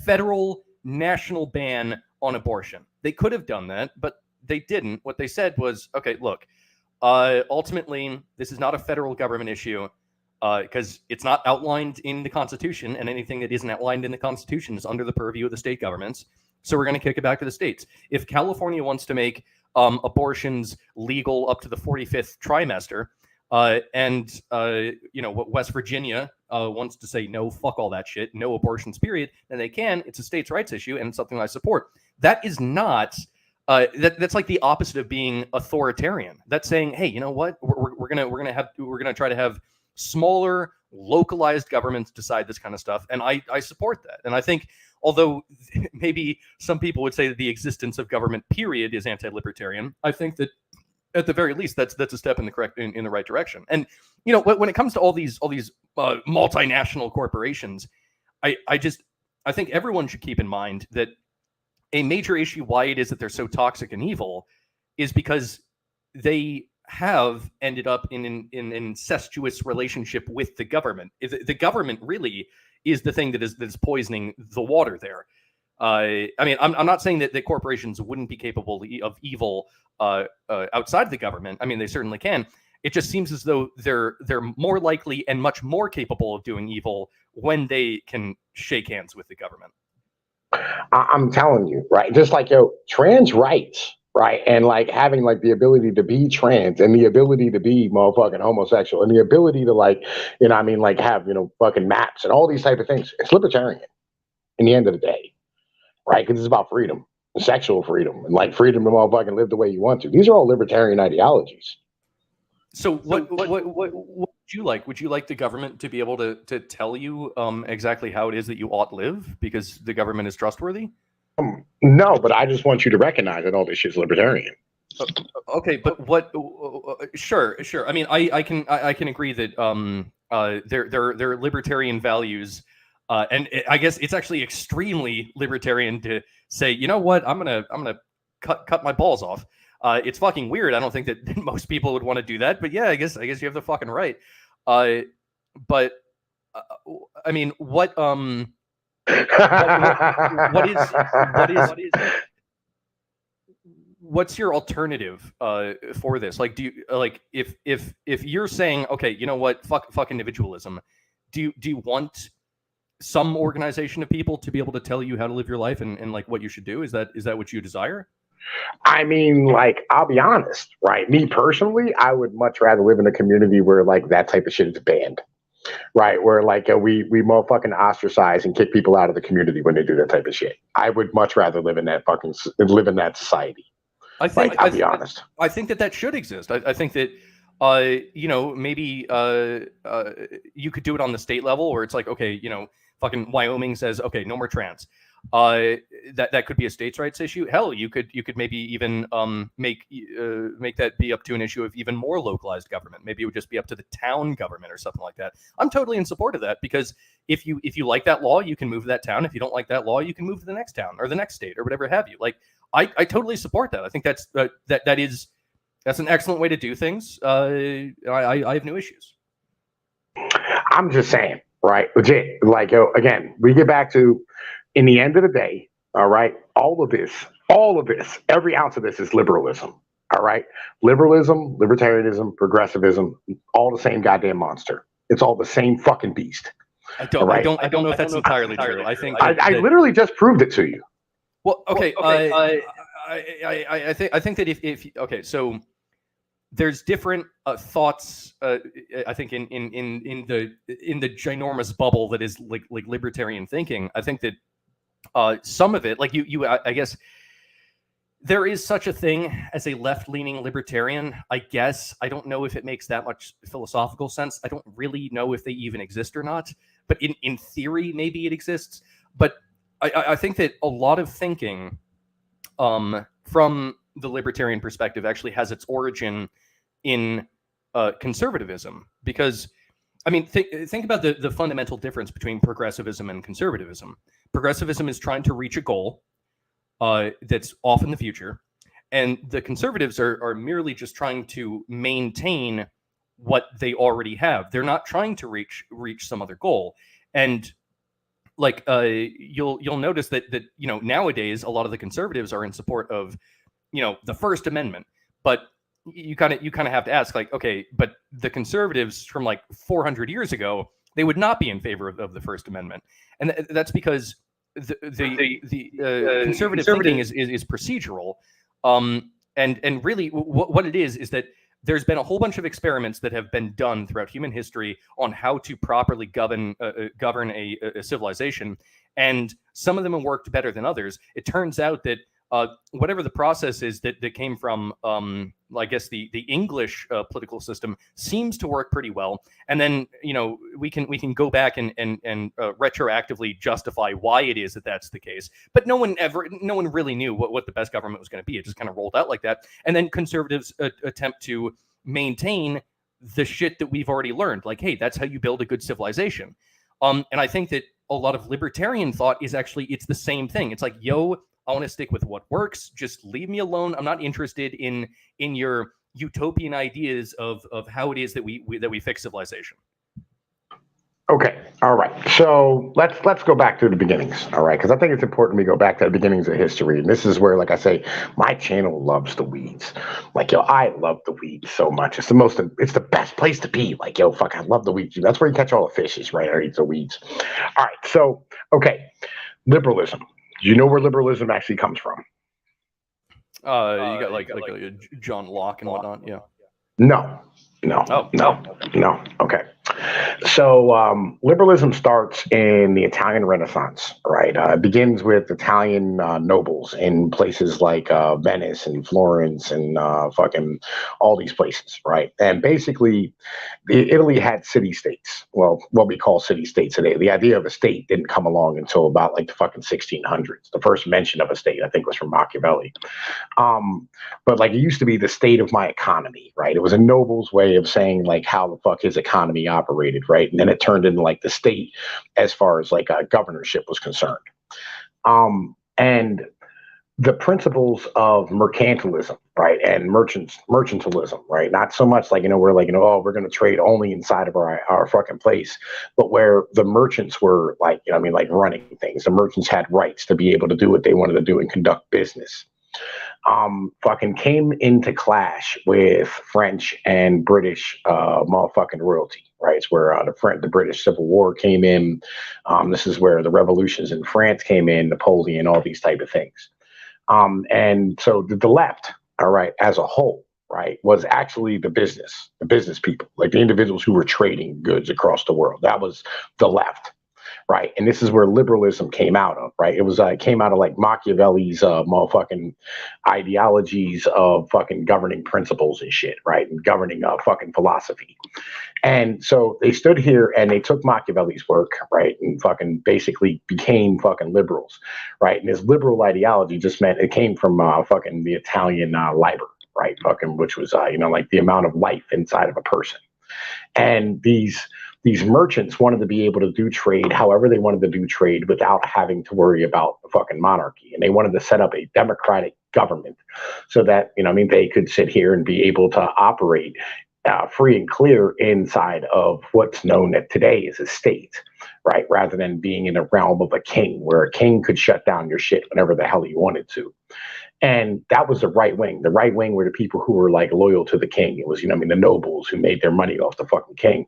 Federal national ban on abortion. They could have done that, but they didn't. What they said was, okay, look, ultimately, this is not a federal government issue because it's not outlined in the Constitution, and anything that isn't outlined in the Constitution is under the purview of the state governments. So we're going to kick it back to the states. If California wants to make abortions legal up to the 45th trimester, and what West Virginia wants to say, no, fuck all that shit, no abortions, period, then they can. It's a states' rights issue, and it's something I support. That is not. That's like the opposite of being authoritarian. That's saying, hey, you know what? We're gonna try to have smaller, localized governments decide this kind of stuff, and I support that. And I think, although maybe some people would say that the existence of government, period, is anti-libertarian, I think that at the very least, that's a step in the right direction. And when it comes to all these multinational corporations, I think everyone should keep in mind that a major issue why it is that they're so toxic and evil is because they have ended up in an incestuous relationship with the government. The government really is the thing that is poisoning the water there. I mean, I'm not saying that corporations wouldn't be capable of evil outside the government. I mean, they certainly can. It just seems as though they're more likely and much more capable of doing evil when they can shake hands with the government. I'm telling you, right? Just like, yo, trans rights, right? And like having like the ability to be trans and the ability to be motherfucking homosexual and the ability to like, like have, fucking maps and all these type of things. It's libertarian in the end of the day, right? Because it's about freedom, sexual freedom, and like freedom to motherfucking live the way you want to. These are all libertarian ideologies. So what would you like? Would you like the government to be able to tell you exactly how it is that you ought live because the government is trustworthy? No, but I just want you to recognize that all this shit's libertarian. Okay, but what? Sure. I mean, I can agree that they're libertarian values, and I guess it's actually extremely libertarian to say, you know what, I'm gonna cut my balls off. It's fucking weird. I don't think that most people would want to do that, but yeah, I guess you have the fucking right. But I mean, what what's your alternative for this? Like, do you like if you're saying, okay, you know what, fuck individualism, do you want some organization of people to be able to tell you how to live your life and like what you should do? Is that what you desire? I mean, like, I'll be honest, right? Me personally, I would much rather live in a community where like that type of shit is banned, right? Where like we motherfucking ostracize and kick people out of the community when they do that type of shit. I would much rather live in that society. I think, I'll be honest. I think that should exist. I think that maybe you could do it on the state level where it's like, okay, fucking Wyoming says, okay, no more trans. that could be a states' rights issue. Hell, you could maybe even make that be up to an issue of even more localized government. Maybe it would just be up to the town government or something like that. I'm totally in support of that, because if you like that law, you can move to that town. If you don't like that law, you can move to the next town or the next state or whatever have you. Like, I totally support that. I think that's an excellent way to do things. I have no issues. I'm just saying, right? Legit. Like, yo, again, we get back to, in the end of the day, all right, all of this, every ounce of this is liberalism. All right. Liberalism, libertarianism, progressivism, all the same goddamn monster. It's all the same fucking beast. I don't know if that's entirely true. I think I literally just proved it to you. Well, okay. I think that if okay, so there's different thoughts. I think in the ginormous bubble that is like libertarian thinking. I think that some of it, like I guess there is such a thing as a left-leaning libertarian. I guess I don't know if it makes that much philosophical sense. I don't really know if they even exist or not. But in theory, maybe it exists. But I think that a lot of thinking from the libertarian perspective actually has its origin in conservatism. Because, I mean, think about the fundamental difference between progressivism and conservatism. Progressivism is trying to reach a goal that's off in the future. And the conservatives are merely just trying to maintain what they already have. They're not trying to reach some other goal. And like you'll notice that nowadays a lot of the conservatives are in support of the First Amendment, but you kind of have to ask, like, okay, but the conservatives from like 400 years ago, they would not be in favor of the First Amendment, and that's because the conservative thinking is procedural, and really what it is that there's been a whole bunch of experiments that have been done throughout human history on how to properly govern a civilization, and some of them have worked better than others. It turns out that whatever the process is that came from, I guess the English political system seems to work pretty well. And then we can go back and retroactively justify why it is that that's the case. But no one really knew what the best government was going to be. It just kind of rolled out like that. And then conservatives attempt to maintain the shit that we've already learned. Like, hey, that's how you build a good civilization. And I think that a lot of libertarian thought is actually, it's the same thing. It's like, yo, I want to stick with what works. Just leave me alone. I'm not interested in your utopian ideas of how it is that we fix civilization. Okay, all right. So let's go back to the beginnings, all right? Because I think it's important we go back to the beginnings of history. And this is where, like I say, my channel loves the weeds. Like, yo, I love the weeds so much. It's the best place to be. Like, yo, fuck, I love the weeds. That's where you catch all the fishes, right? It's the weeds. All right. So, okay, liberalism. Do you know where liberalism actually comes from? You got like John Locke and whatnot. Yeah. No. Okay. So liberalism starts in the Italian Renaissance, right? It begins with Italian nobles in places like Venice and Florence and fucking all these places, right? And basically, Italy had city-states. Well, what we call city-states today. The idea of a state didn't come along until about like the fucking 1600s. The first mention of a state, I think, was from Machiavelli. But like, it used to be the state of my economy, right? It was a noble's way of saying like how the fuck his economy operated, right? And then it turned into like the state as far as like governorship was concerned. And the principles of mercantilism, right, and mercantilism, right, not so much like, we're like, oh, we're going to trade only inside of our fucking place, but where the merchants were like, like running things. The merchants had rights to be able to do what they wanted to do and conduct business. Fucking came into clash with French and British motherfucking royalty, right? It's where the British Civil War came in. This is where the revolutions in France came in, Napoleon, all these type of things. And so the left, all right, as a whole, right, was actually the business people, like the individuals who were trading goods across the world. That was the left. right? And this is where liberalism came out of, right? It came out of like Machiavelli's motherfucking ideologies of fucking governing principles and shit, right? And governing fucking philosophy. And so they stood here and they took Machiavelli's work, right, and fucking basically became fucking liberals, right? And this liberal ideology just meant it came from fucking the Italian liber, right, fucking, which was like the amount of life inside of a person. And these merchants wanted to be able to do trade however they wanted to do trade without having to worry about the fucking monarchy. And they wanted to set up a democratic government so that they could sit here and be able to operate free and clear inside of what's known today as a state, right? Rather than being in the realm of a king, where a king could shut down your shit whenever the hell he wanted to. And that was the right wing. The right wing were the people who were like loyal to the king. It was, the nobles who made their money off the fucking king.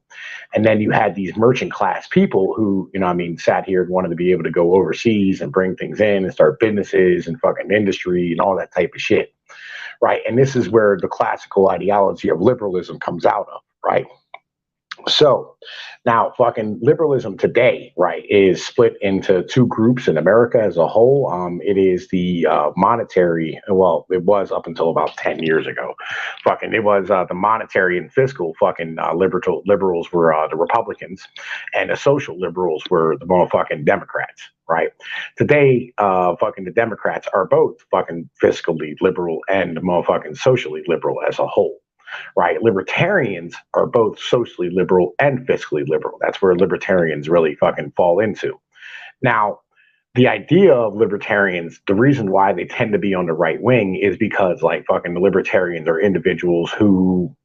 And then you had these merchant class people who, sat here and wanted to be able to go overseas and bring things in and start businesses and fucking industry and all that type of shit. Right. And this is where the classical ideology of liberalism comes out of. Right. So now fucking liberalism today, right, is split into two groups in America as a whole. It is the monetary, well, it was up until about 10 years ago. Fucking, it was the monetary and fiscal fucking liberals were the Republicans, and the social liberals were the motherfucking Democrats. Right. Today, fucking the Democrats are both fucking fiscally liberal and motherfucking socially liberal as a whole. Right. Libertarians are both socially liberal and fiscally liberal. That's where libertarians really fucking fall into. Now, the idea of libertarians, the reason why they tend to be on the right wing is because like fucking the libertarians are individuals who,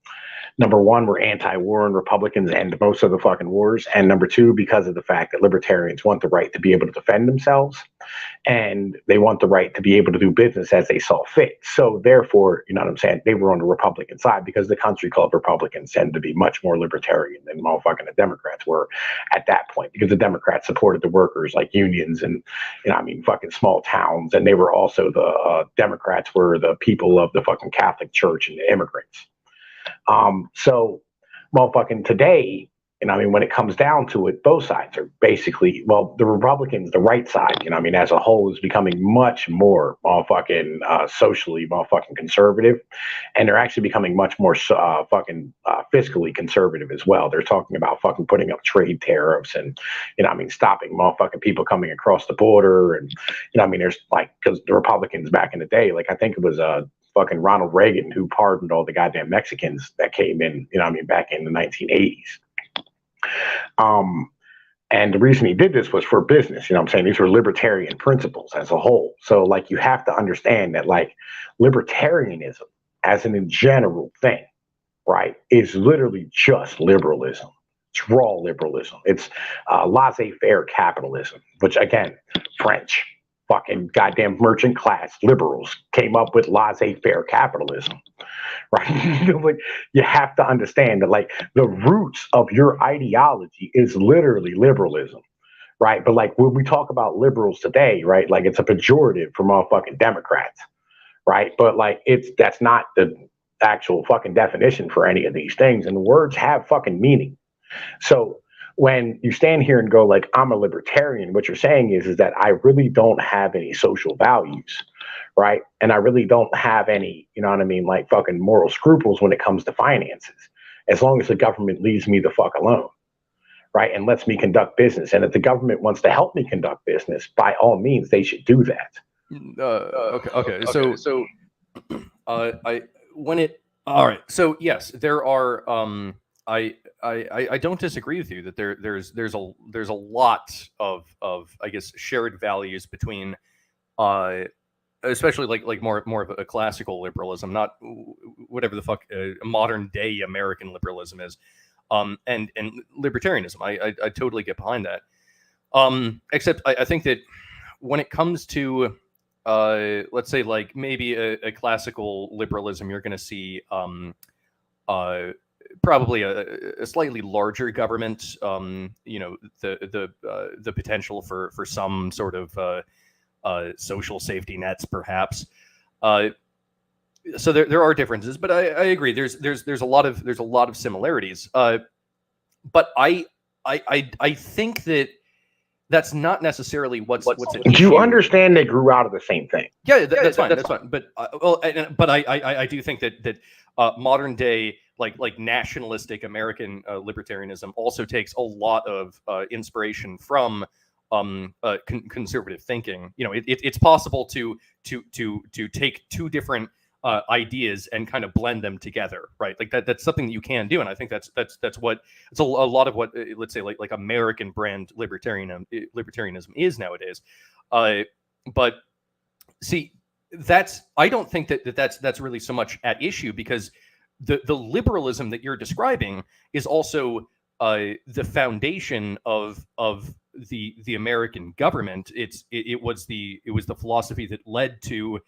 number one, were anti-war and Republicans end most of the fucking wars. And number two, because of the fact that libertarians want the right to be able to defend themselves and they want the right to be able to do business as they saw fit. So therefore, you know what I'm saying? They were on the Republican side because the country club Republicans tend to be much more libertarian than motherfucking the Democrats were at that point, because the Democrats supported the workers like unions and, fucking small towns. And they were also the Democrats were the people of the fucking Catholic Church and the immigrants. So motherfucking today, when it comes down to it, both sides are basically, well, the Republicans, the right side, as a whole is becoming much more motherfucking socially motherfucking conservative. And they're actually becoming much more fiscally conservative as well. They're talking about fucking putting up trade tariffs and, stopping motherfucking people coming across the border. And, there's like, because the Republicans back in the day, like I think it was fucking Ronald Reagan who pardoned all the goddamn Mexicans that came in, back in the 1980s. And the reason he did this was for business. These were libertarian principles as a whole. So like you have to understand that like libertarianism as an in general thing, right, is literally just liberalism. It's raw liberalism. It's laissez-faire capitalism, which again, French fucking goddamn merchant class liberals came up with laissez-faire capitalism, right? Like, you have to understand that like the roots of your ideology is literally liberalism, right? But like when we talk about liberals today, right, like it's a pejorative for motherfucking Democrats, right? But like that's not the actual fucking definition for any of these things, and the words have fucking meaning. So when you stand here and go like, I'm a libertarian, what you're saying is that I really don't have any social values, right? And I really don't have any, like fucking moral scruples when it comes to finances, as long as the government leaves me the fuck alone, right? And lets me conduct business. And if the government wants to help me conduct business, by all means, they should do that. Okay. So I when it all right. So yes, there are. I don't disagree with you that there's a lot of I guess shared values between especially like more of a classical liberalism, not whatever the fuck modern day American liberalism is, and libertarianism. I totally get behind that. Except I think that when it comes to let's say like maybe a classical liberalism, you're going to see probably a slightly larger government, the potential for some sort of social safety nets, perhaps. So there are differences, but I agree. There's a lot of similarities. But I think that That's not necessarily what's an Do issue. you understand they grew out of the same thing? Yeah, that's fine. That's fine. But but I do think that modern day like nationalistic American libertarianism also takes a lot of inspiration from conservative thinking. You know, it's possible to take two different ideas and kind of blend them together, right? Like that's something that you can do, and I think that's what it's a lot of what let's say like American brand libertarianism is nowadays. But see, I don't think that's really so much at issue, because the liberalism that you're describing is also the foundation of the American government. It was the philosophy that led to,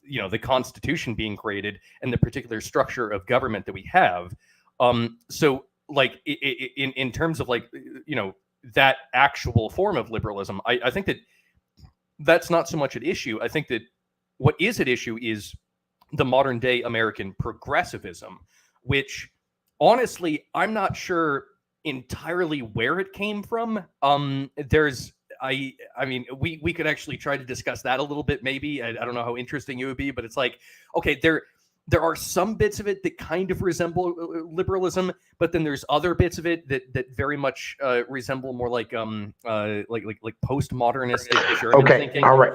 you know, the Constitution being created and the particular structure of government that we have. So like in terms of like, you know, that actual form of liberalism, I think that's not so much at issue. I think that what is at issue is the modern day American progressivism, which honestly, I'm not sure entirely where it came from. I mean, we could actually try to discuss that a little bit, maybe. I don't know how interesting it would be, but it's like, okay, there are some bits of it that kind of resemble liberalism, but then there's other bits of it that very much resemble more like postmodernistic German thinking. All right.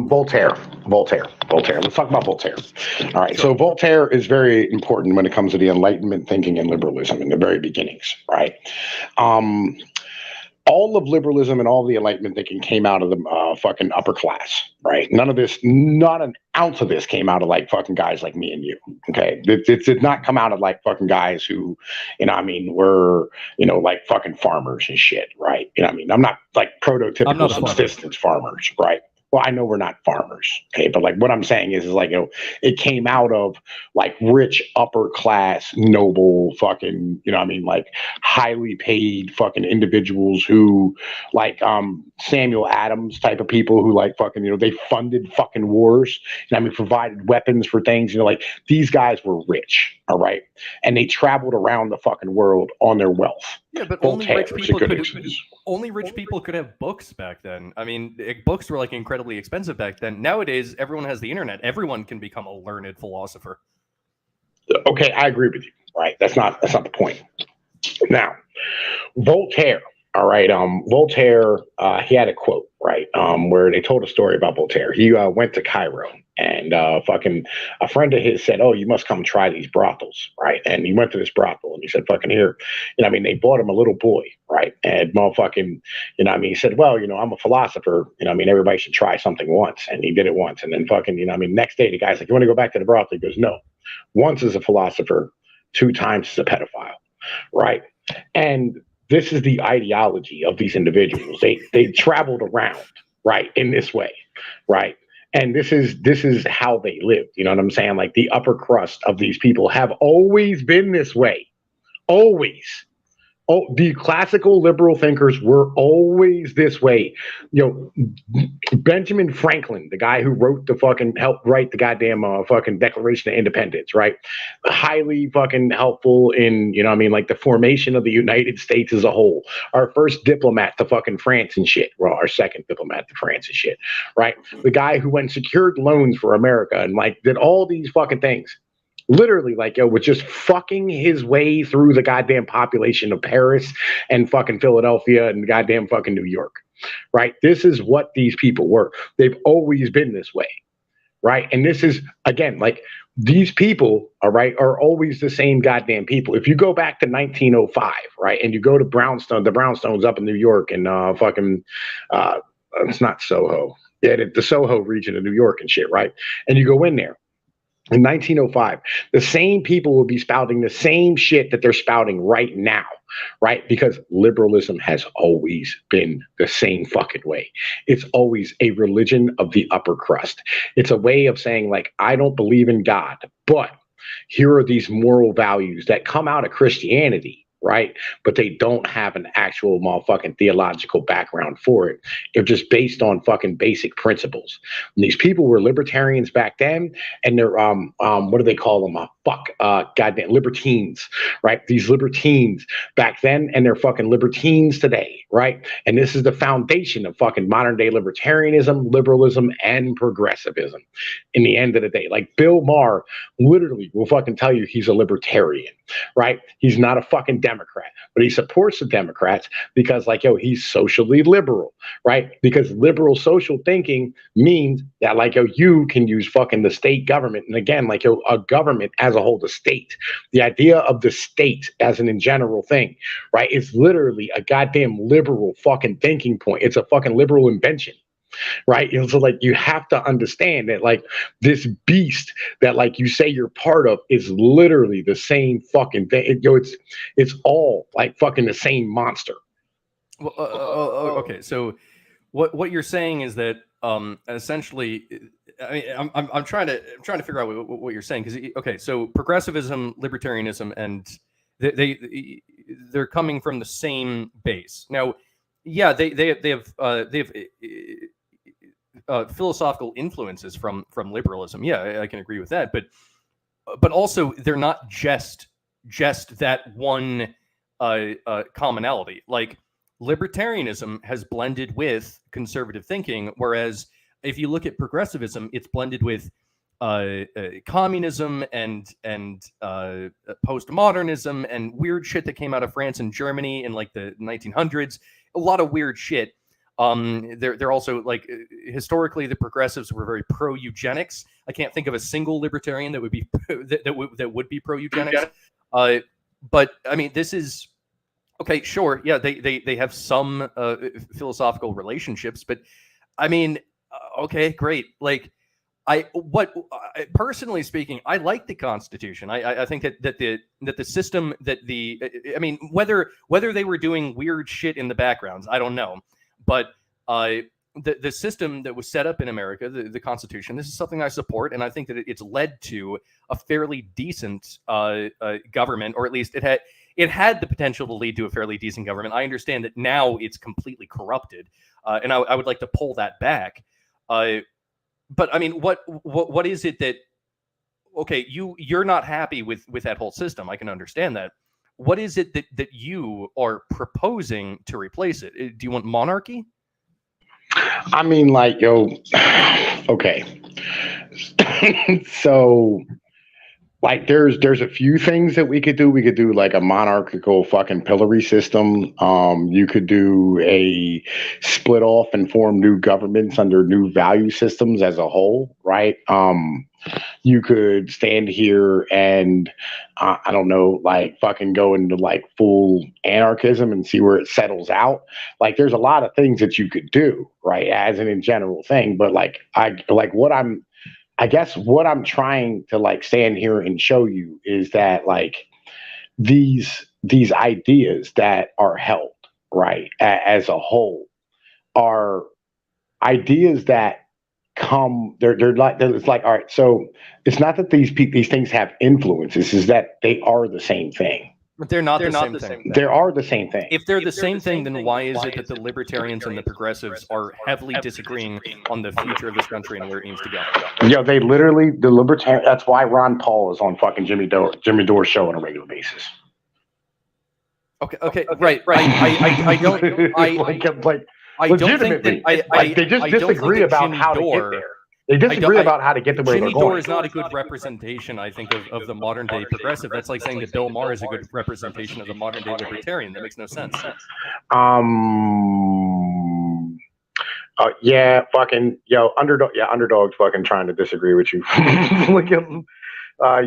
Voltaire. Let's talk about Voltaire. All right. Sure. So Voltaire is very important when it comes to the Enlightenment thinking and liberalism in the very beginnings, right? All of liberalism and all of the Enlightenment thinking came out of the fucking upper class, right? Not an ounce of this came out of like fucking guys like me and you, okay? It did not come out of like fucking guys who, you know, I mean, were, you know, like fucking farmers and shit, right? You know, I mean, I'm not like prototypical subsistence farmers, right? Well, I know we're not farmers, okay, but like what I'm saying is like, you know, it came out of like rich upper class noble fucking, you know what I mean, like highly paid fucking individuals who like Samuel Adams type of people who like fucking, you know, they funded fucking wars, you know, I mean, provided weapons for things, you know, like these guys were rich, all right, and they traveled around the fucking world on their wealth. Yeah, but only rich people could have books back then. I mean, books were like incredibly expensive back then. Nowadays, everyone has the internet. Everyone can become a learned philosopher. Okay, I agree with you. Right, that's not the point. Now, Voltaire. All right. Voltaire, he had a quote, right, where they told a story about Voltaire. He went to Cairo, and fucking a friend of his said, "Oh, you must come try these brothels," right? And he went to this brothel, and he said, "Fucking here," you know, I mean, they bought him a little boy, right? And motherfucking, you know, I mean, he said, "Well, you know, I'm a philosopher, you know, I mean, everybody should try something once," and he did it once, and then fucking, you know, I mean, next day the guy's like, "You want to go back to the brothel?" He goes, "No, once as a philosopher, 2 times as a pedophile," right? And this is the ideology of these individuals. They traveled around, right, in this way, right? And this is how they lived. You know what I'm saying? Like the upper crust of these people have always been this way. Always. Oh, the classical liberal thinkers were always this way. You know, Benjamin Franklin, the guy who helped write the goddamn fucking Declaration of Independence, right? Highly fucking helpful in, you know what I mean, like the formation of the United States as a whole. Our first diplomat to fucking France and shit. Well, our second diplomat to France and shit, right? The guy who went and secured loans for America and like did all these fucking things. Literally, like, yo, was just fucking his way through the goddamn population of Paris and fucking Philadelphia and goddamn fucking New York, right? This is what these people were. They've always been this way, right? And this is, again, like, these people, all right, are always the same goddamn people. If you go back to 1905, right, and you go to the Brownstones up in New York and it's not Soho, yeah, the Soho region of New York and shit, right? And you go in there. In 1905, the same people will be spouting the same shit that they're spouting right now, right? Because liberalism has always been the same fucking way. It's always a religion of the upper crust. It's a way of saying, like, I don't believe in God, but here are these moral values that come out of Christianity, right? But they don't have an actual motherfucking theological background for it. They're just based on fucking basic principles. And these people were libertarians back then, and they're what do they call them? goddamn libertines, right? These libertines back then, and they're fucking libertines today, right? And this is the foundation of fucking modern day libertarianism, liberalism, and progressivism. In the end of the day, like Bill Maher literally will fucking tell you he's a libertarian, right? He's not a fucking Democrat, but he supports the Democrats because, like, yo, he's socially liberal, right? Because liberal social thinking means that, like, yo, you can use fucking the state government. And again, like, yo, a government as a whole, the state, the idea of the state as an in general thing, right? It's literally a goddamn liberal fucking thinking point. It's a fucking liberal invention. Right. So like you have to understand that like this beast that like you say you're part of is literally the same fucking thing. It's all like fucking the same monster. Well, okay. So what you're saying is that essentially, I mean, I'm trying to figure out what you're saying, because okay, so progressivism, libertarianism, and they're coming from the same base. Now, yeah, they have philosophical influences from liberalism. Yeah, I can agree with that, but also they're not just that one commonality. Like libertarianism has blended with conservative thinking, whereas if you look at progressivism, it's blended with communism and postmodernism and weird shit that came out of France and Germany in like the 1900s. A lot of weird shit. They're also like historically the progressives were very pro eugenics. I can't think of a single libertarian that would be that would be pro eugenics. But I mean, this is okay. Sure, yeah, they have some philosophical relationships, but I mean, okay, great. Like, personally speaking, I like the Constitution. I think that the system that I mean, whether they were doing weird shit in the backgrounds, I don't know. But the system that was set up in America, the Constitution, this is something I support, and I think that it's led to a fairly decent government, or at least it had the potential to lead to a fairly decent government. I understand that now it's completely corrupted, and I would like to pull that back. But I mean, what is it that? Okay, you're not happy with that whole system. I can understand that. What is it that you are proposing to replace it? Do you want monarchy? I mean, like, yo, okay. So, like, there's a few things that we could do. We could do like a monarchical fucking pillory system. You could do a split off and form new governments under new value systems as a whole, right? You could stand here and I don't know, like fucking go into like full anarchism and see where it settles out. Like there's a lot of things that you could do, right, as an in general thing. But like I guess what I'm trying to like stand here and show you is that like these ideas that are held, right, as a whole are ideas that they're like it's like, all right, so it's not that these things have influences, is that they are the same thing. But they're not the same thing. They are the same thing. If they're the same thing, then why is it that the libertarians and the progressives are heavily disagreeing on the future of this country and where it needs to go? Yeah, they literally, the libertarian, that's why Ron Paul is on fucking Jimmy Dore's show on a regular basis. Okay, right. I don't I legitimately, they just disagree about how to get there. They disagree about how to get to where they're going. Jimmy Dore is not a good representation, I think, of the modern day progressive. That's like saying that Bill Maher is a good representation of the modern day libertarian. That makes no sense. Yeah, fucking underdog. Yeah, underdog's fucking trying to disagree with you.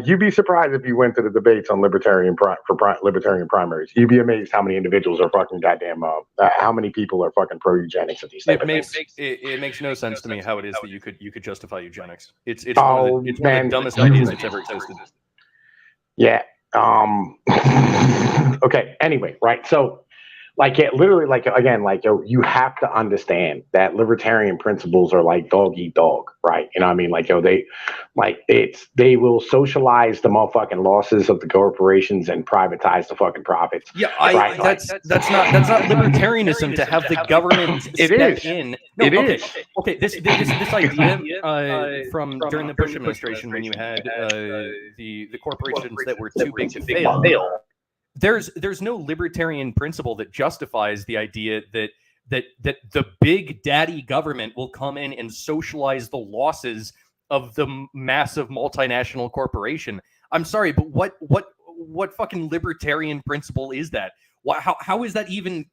You'd be surprised if you went to the debates on libertarian primaries. You'd be amazed how many individuals are fucking goddamn. How many people are fucking pro eugenics at these things. It makes no sense to me how it is that you could justify eugenics. It's one of the dumbest ideas that's ever existed. Yeah. Okay. Anyway, right. So like it literally, like again, like yo, you have to understand that libertarian principles are like dog eat dog, right? You know what I mean? Like yo, they will socialize the motherfucking losses of the corporations and privatize the fucking profits. Yeah, right? That's not libertarianism to have the government It step is. in. No, It okay, is. okay. This idea from during the Bush administration, when you had the corporations that were too big to fail, there's no libertarian principle that justifies the idea that the big daddy government will come in and socialize the losses of the massive multinational corporation. I'm sorry, but what fucking libertarian principle is that? How is that even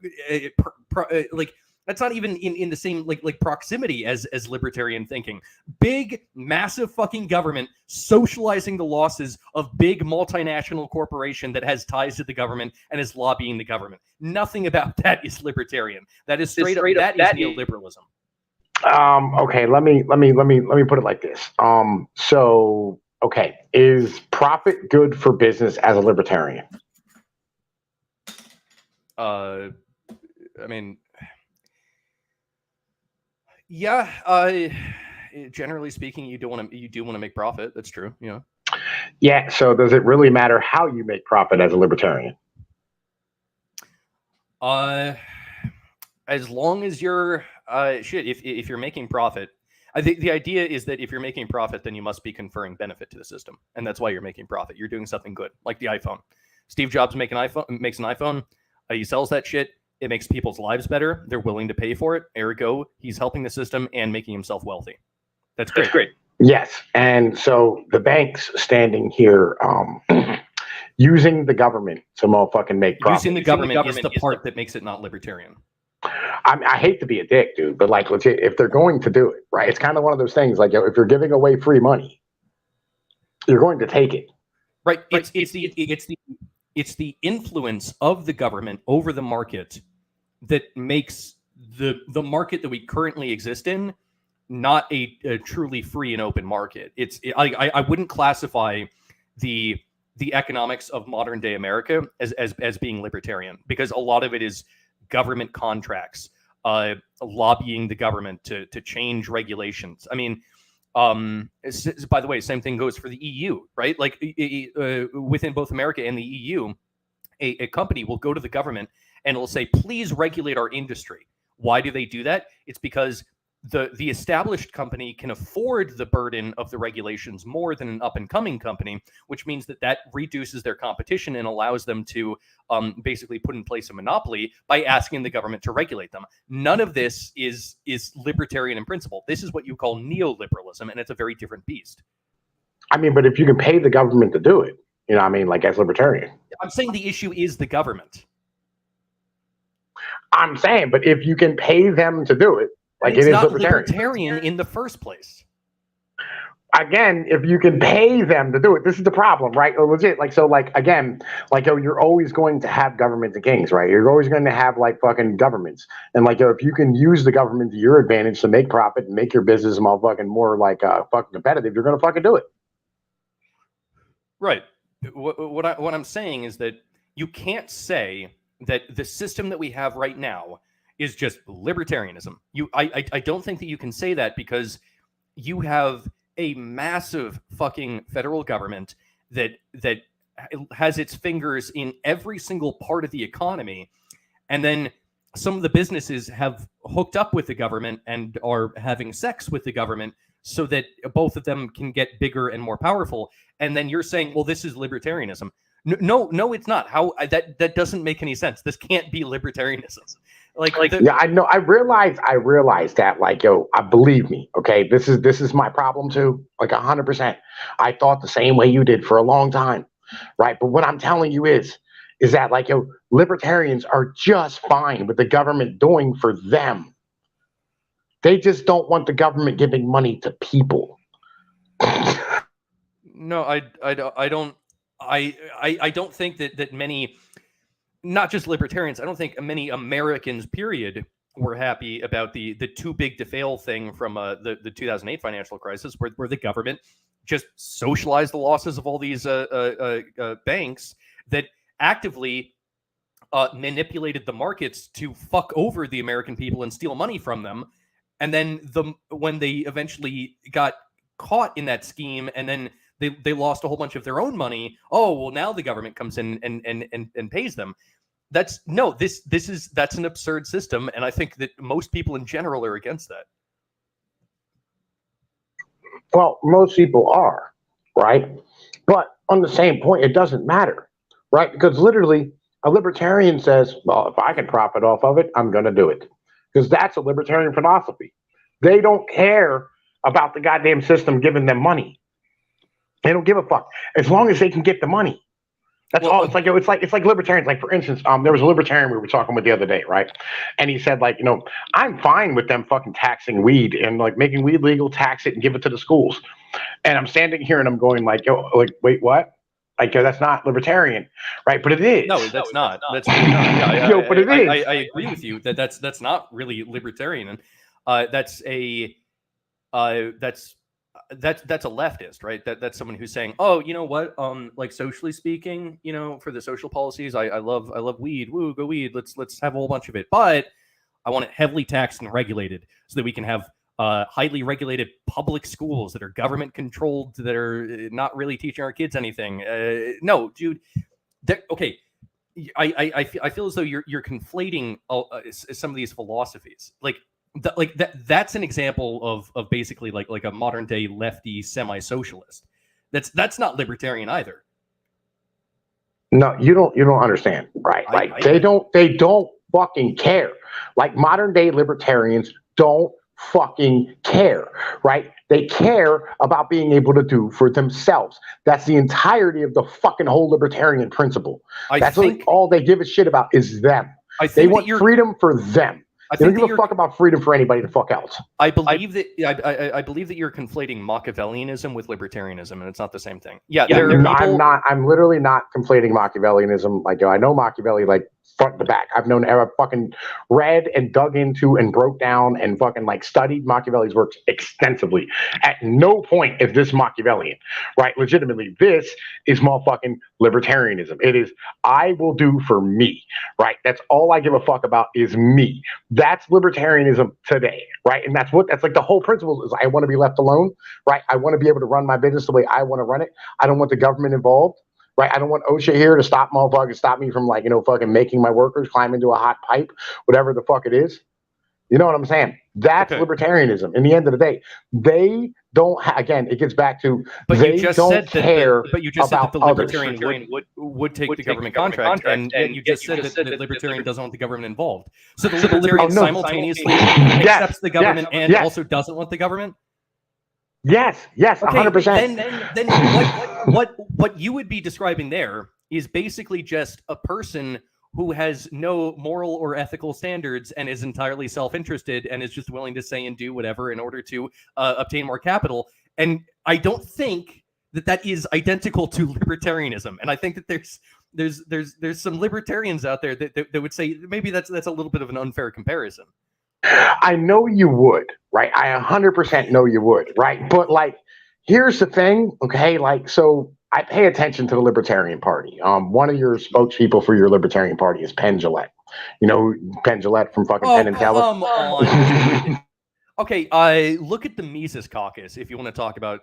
like that's not even in the same like proximity as libertarian thinking? Big massive fucking government socializing the losses of big multinational corporation that has ties to the government and is lobbying the government. Nothing about that is libertarian. That is straight up that is neoliberalism. Okay, let me put it like this. So okay, is profit good for business as a libertarian? I mean, yeah. Generally speaking, you do want to make profit. That's true. You know. Yeah. So does it really matter how you make profit as a libertarian? As long as you're if you're making profit, I think the idea is that if you're making profit, then you must be conferring benefit to the system, and that's why you're making profit. You're doing something good, like the iPhone. Steve Jobs makes an iPhone. He sells that shit. It makes people's lives better. They're willing to pay for it. Ergo, he's helping the system and making himself wealthy. That's great. That's great. Yes, and so the banks standing here using the government to motherfucking make profit. Using the government is the part that makes it not libertarian. I hate to be a dick, dude, but like, legit, if they're going to do it, right, it's kind of one of those things. Like, if you're giving away free money, you're going to take it. Right. It's the influence of the government over the market that makes the market that we currently exist in not a truly free and open market. I wouldn't classify the economics of modern day America as being libertarian, because a lot of it is government contracts, lobbying the government to change regulations. I mean, by the way, same thing goes for the EU, right? Like within both America and the EU, a company will go to the government and will say, please regulate our industry. Why do they do that? It's because the established company can afford the burden of the regulations more than an up-and-coming company, which means that reduces their competition and allows them to basically put in place a monopoly by asking the government to regulate them. None of this is libertarian in principle. This is what you call neoliberalism, and it's a very different beast. I mean, but if you can pay the government to do it, you know what I mean, like as libertarian. I'm saying the issue is the government. I'm saying, but if you can pay them to do it, like it's it is not libertarian in the first place. Again, if you can pay them to do it, this is the problem, right? Or legit, like, so, like, again, like, yo, you're always going to have governments and kings, right? You're always going to have like fucking governments, and like, yo, if you can use the government to your advantage to make profit and make your business motherfucking more like fucking competitive, you're gonna fucking do it. Right. What I'm saying is that you can't say that the system that we have right now is just libertarianism. I don't think that you can say that, because you have a massive fucking federal government that has its fingers in every single part of the economy, and then some of the businesses have hooked up with the government and are having sex with the government so that both of them can get bigger and more powerful. And then you're saying, well, this is libertarianism. No, it's not. How that doesn't make any sense. This can't be libertarianism. Yeah, I know. I realized that. Like, yo, believe me. Okay, this is my problem too. Like 100%. I thought the same way you did for a long time, right? But what I'm telling you is that, like, yo, libertarians are just fine with the government doing for them. They just don't want the government giving money to people. No, I don't. I don't think that many, not just libertarians, I don't think many Americans, period, were happy about the too big to fail thing from the 2008 financial crisis, where the government just socialized the losses of all these banks that actively manipulated the markets to fuck over the American people and steal money from them. And then when they eventually got caught in that scheme, and then they lost a whole bunch of their own money. Oh, well, now the government comes in and pays them. That's an absurd system, and I think that most people in general are against that. Well, most people are, right? But on the same point, it doesn't matter, right? Because literally, a libertarian says, well, if I can profit off of it, I'm going to do it. Because that's a libertarian philosophy. They don't care about the goddamn system giving them money. They don't give a fuck as long as they can get the money. That's all. It's like libertarians. Like, for instance, there was a libertarian we were talking with the other day, right? And he said, like, I'm fine with them fucking taxing weed and like making weed legal, tax it and give it to the schools. And I'm standing here and I'm going like, wait, what? Like, that's not libertarian, right? But it is. No, that's not. That's really not. Yeah, but it is. I agree with you that that's not really libertarian, and that's a leftist, right? That's someone who's saying, oh, you know what? Like, socially speaking, for the social policies, I love weed. Woo, go weed. Let's have a whole bunch of it, but I want it heavily taxed and regulated so that we can have highly regulated public schools that are government controlled, that are not really teaching our kids anything. No, dude. Okay. I feel as though you're conflating some of these philosophies. That's an example of basically like a modern day lefty semi-socialist. That's not libertarian either. No, you don't understand, right? Like, they don't fucking care. Like, modern day libertarians don't fucking care, right? They care about being able to do for themselves. That's the entirety of the fucking whole libertarian principle. That's all they give a shit about is them. They want freedom for them. They don't give a fuck about freedom for anybody the fuck else. I believe that you're conflating Machiavellianism with libertarianism, and it's not the same thing. Yeah, I'm not. I'm literally not conflating Machiavellianism. Like, I know Machiavelli like front to back. I've fucking read and dug into and broke down and fucking like studied Machiavelli's works extensively. At no point is this Machiavellian, right? Legitimately, this is motherfucking libertarianism. It is, I will do for me, right? That's all I give a fuck about is me. That's libertarianism today, right? And that's like the whole principle is I want to be left alone, right? I want to be able to run my business the way I want to run it. I don't want the government involved. Right, I don't want OSHA here to stop me from like, fucking making my workers climb into a hot pipe, whatever the fuck it is. You know what I'm saying? That's libertarianism. In the end of the day, they don't. Again, it gets back to they don't care. But you just said that the libertarian would take the government contract, and you just said that the libertarian doesn't want the government involved. So the libertarian simultaneously accepts the government and also doesn't want the government. Yes, 100%. Then what you would be describing there is basically just a person who has no moral or ethical standards and is entirely self-interested and is just willing to say and do whatever in order to obtain more capital. And I don't think that is identical to libertarianism. And I think that there's some libertarians out there that would say maybe that's a little bit of an unfair comparison. I know you would, right? I 100% know you would, right? But like, here's the thing, okay? Like, so I pay attention to the Libertarian Party. One of your spokespeople for your Libertarian Party is Penn Jillette. You know Penn Jillette from fucking Penn and Teller? Come on. Okay, look at the Mises Caucus if you want to talk about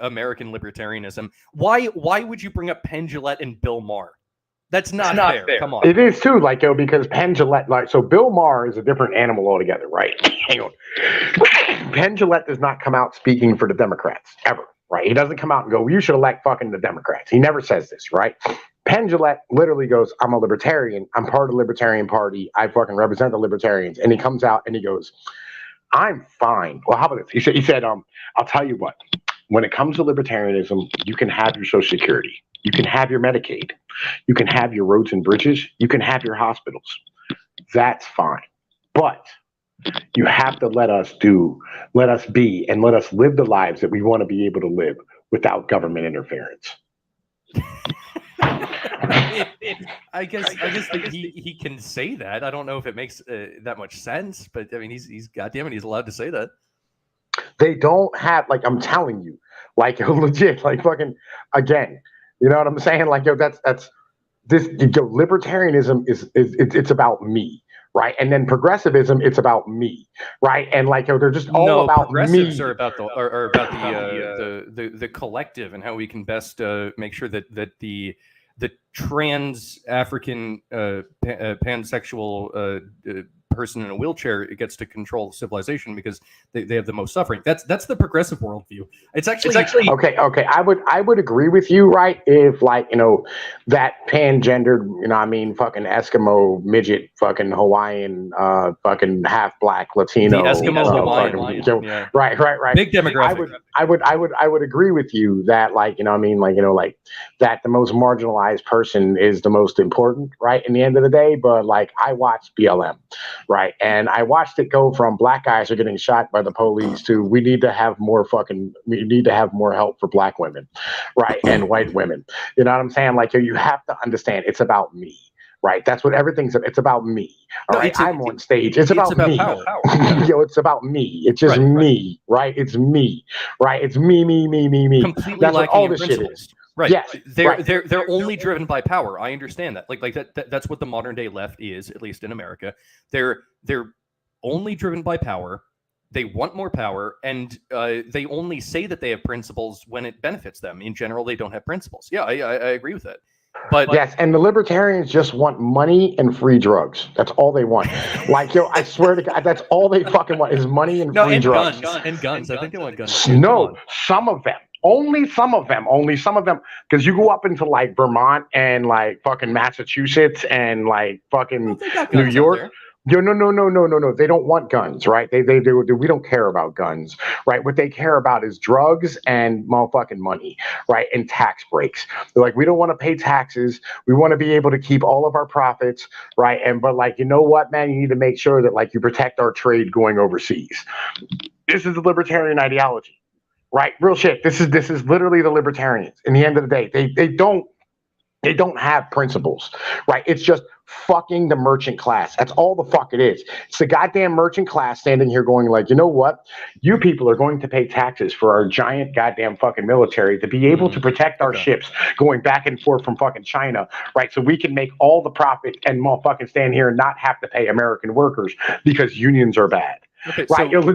American libertarianism. Why would you bring up Penn Jillette and Bill Maher? That's not fair. Come on. It is too, like, because Penn Jillette, like, so Bill Maher is a different animal altogether, right? Hang on. Penn Jillette does not come out speaking for the Democrats ever, right? He doesn't come out and go, well, you should elect fucking the Democrats. He never says this, right? Penn Jillette literally goes, I'm a libertarian. I'm part of the Libertarian Party. I fucking represent the libertarians. And he comes out and he goes, I'm fine. Well, how about this? He said, I'll tell you what, when it comes to libertarianism, you can have your Social Security. You can have your Medicaid. You can have your roads and bridges. You can have your hospitals. That's fine. But you have to let us be, and let us live the lives that we want to be able to live without government interference. I guess that he can say that. I don't know if it makes that much sense, but I mean, he's goddamn it, he's allowed to say that. They don't have, like, I'm telling you, like, legit, like, fucking, again, you know what I'm saying? Like, yo, that's libertarianism it's about me, right? And then progressivism, it's about me, right? And like they're just all No, about progressives me. are about the collective and how we can best make sure that the trans African pansexual person in a wheelchair gets to control civilization because they have the most suffering. That's the progressive worldview. It's actually Okay, I would agree with you, right? If like that pangendered, I mean, fucking Eskimo, midget, fucking Hawaiian, fucking half black Latino, the Eskimo Hawaiian, fucking, right. Big demographic. I would agree with you that like I mean like that the most marginalized person is the most important, right? In the end of the day, but like I watched BLM, right, and I watched it go from black guys are getting shot by the police to we need to have more help for black women, right, and white women. You know what I'm saying? Like you have to understand, it's about me. Right, that's what it's about me. All right, I'm on stage. It's about me. Power. It's about me. It's just me, right? It's me, right? It's me. Completely that's what all lacking in this shit principles. is. Right. Yes. They're only driven by power. I understand that. Like that's what the modern day left is, at least in America. They're only driven by power. They want more power, and they only say that they have principles when it benefits them. In general, they don't have principles. Yeah, I agree with that. But yes, and the libertarians just want money and free drugs. That's all they want. Like I swear to God, that's all they fucking want is money and free drugs. Guns. I think they want guns too. No, some of them. Only some of them. Because you go up into like Vermont and like fucking Massachusetts and like fucking New York. No. They don't want guns, right? They we don't care about guns, right? What they care about is drugs and motherfucking money, right? And tax breaks. They're like, we don't want to pay taxes. We want to be able to keep all of our profits, right? But like, you know what, man? You need to make sure that like you protect our trade going overseas. This is the libertarian ideology, right? Real shit. This is literally the libertarians. In the end of the day, they don't have principles, right? It's just fucking the merchant class. That's all the fuck it is. It's the goddamn merchant class standing here going like, you know what? You people are going to pay taxes for our giant goddamn fucking military to be able to protect our ships going back and forth from fucking China, right? So we can make all the profit and motherfucking stand here and not have to pay American workers because unions are bad. Okay, right? So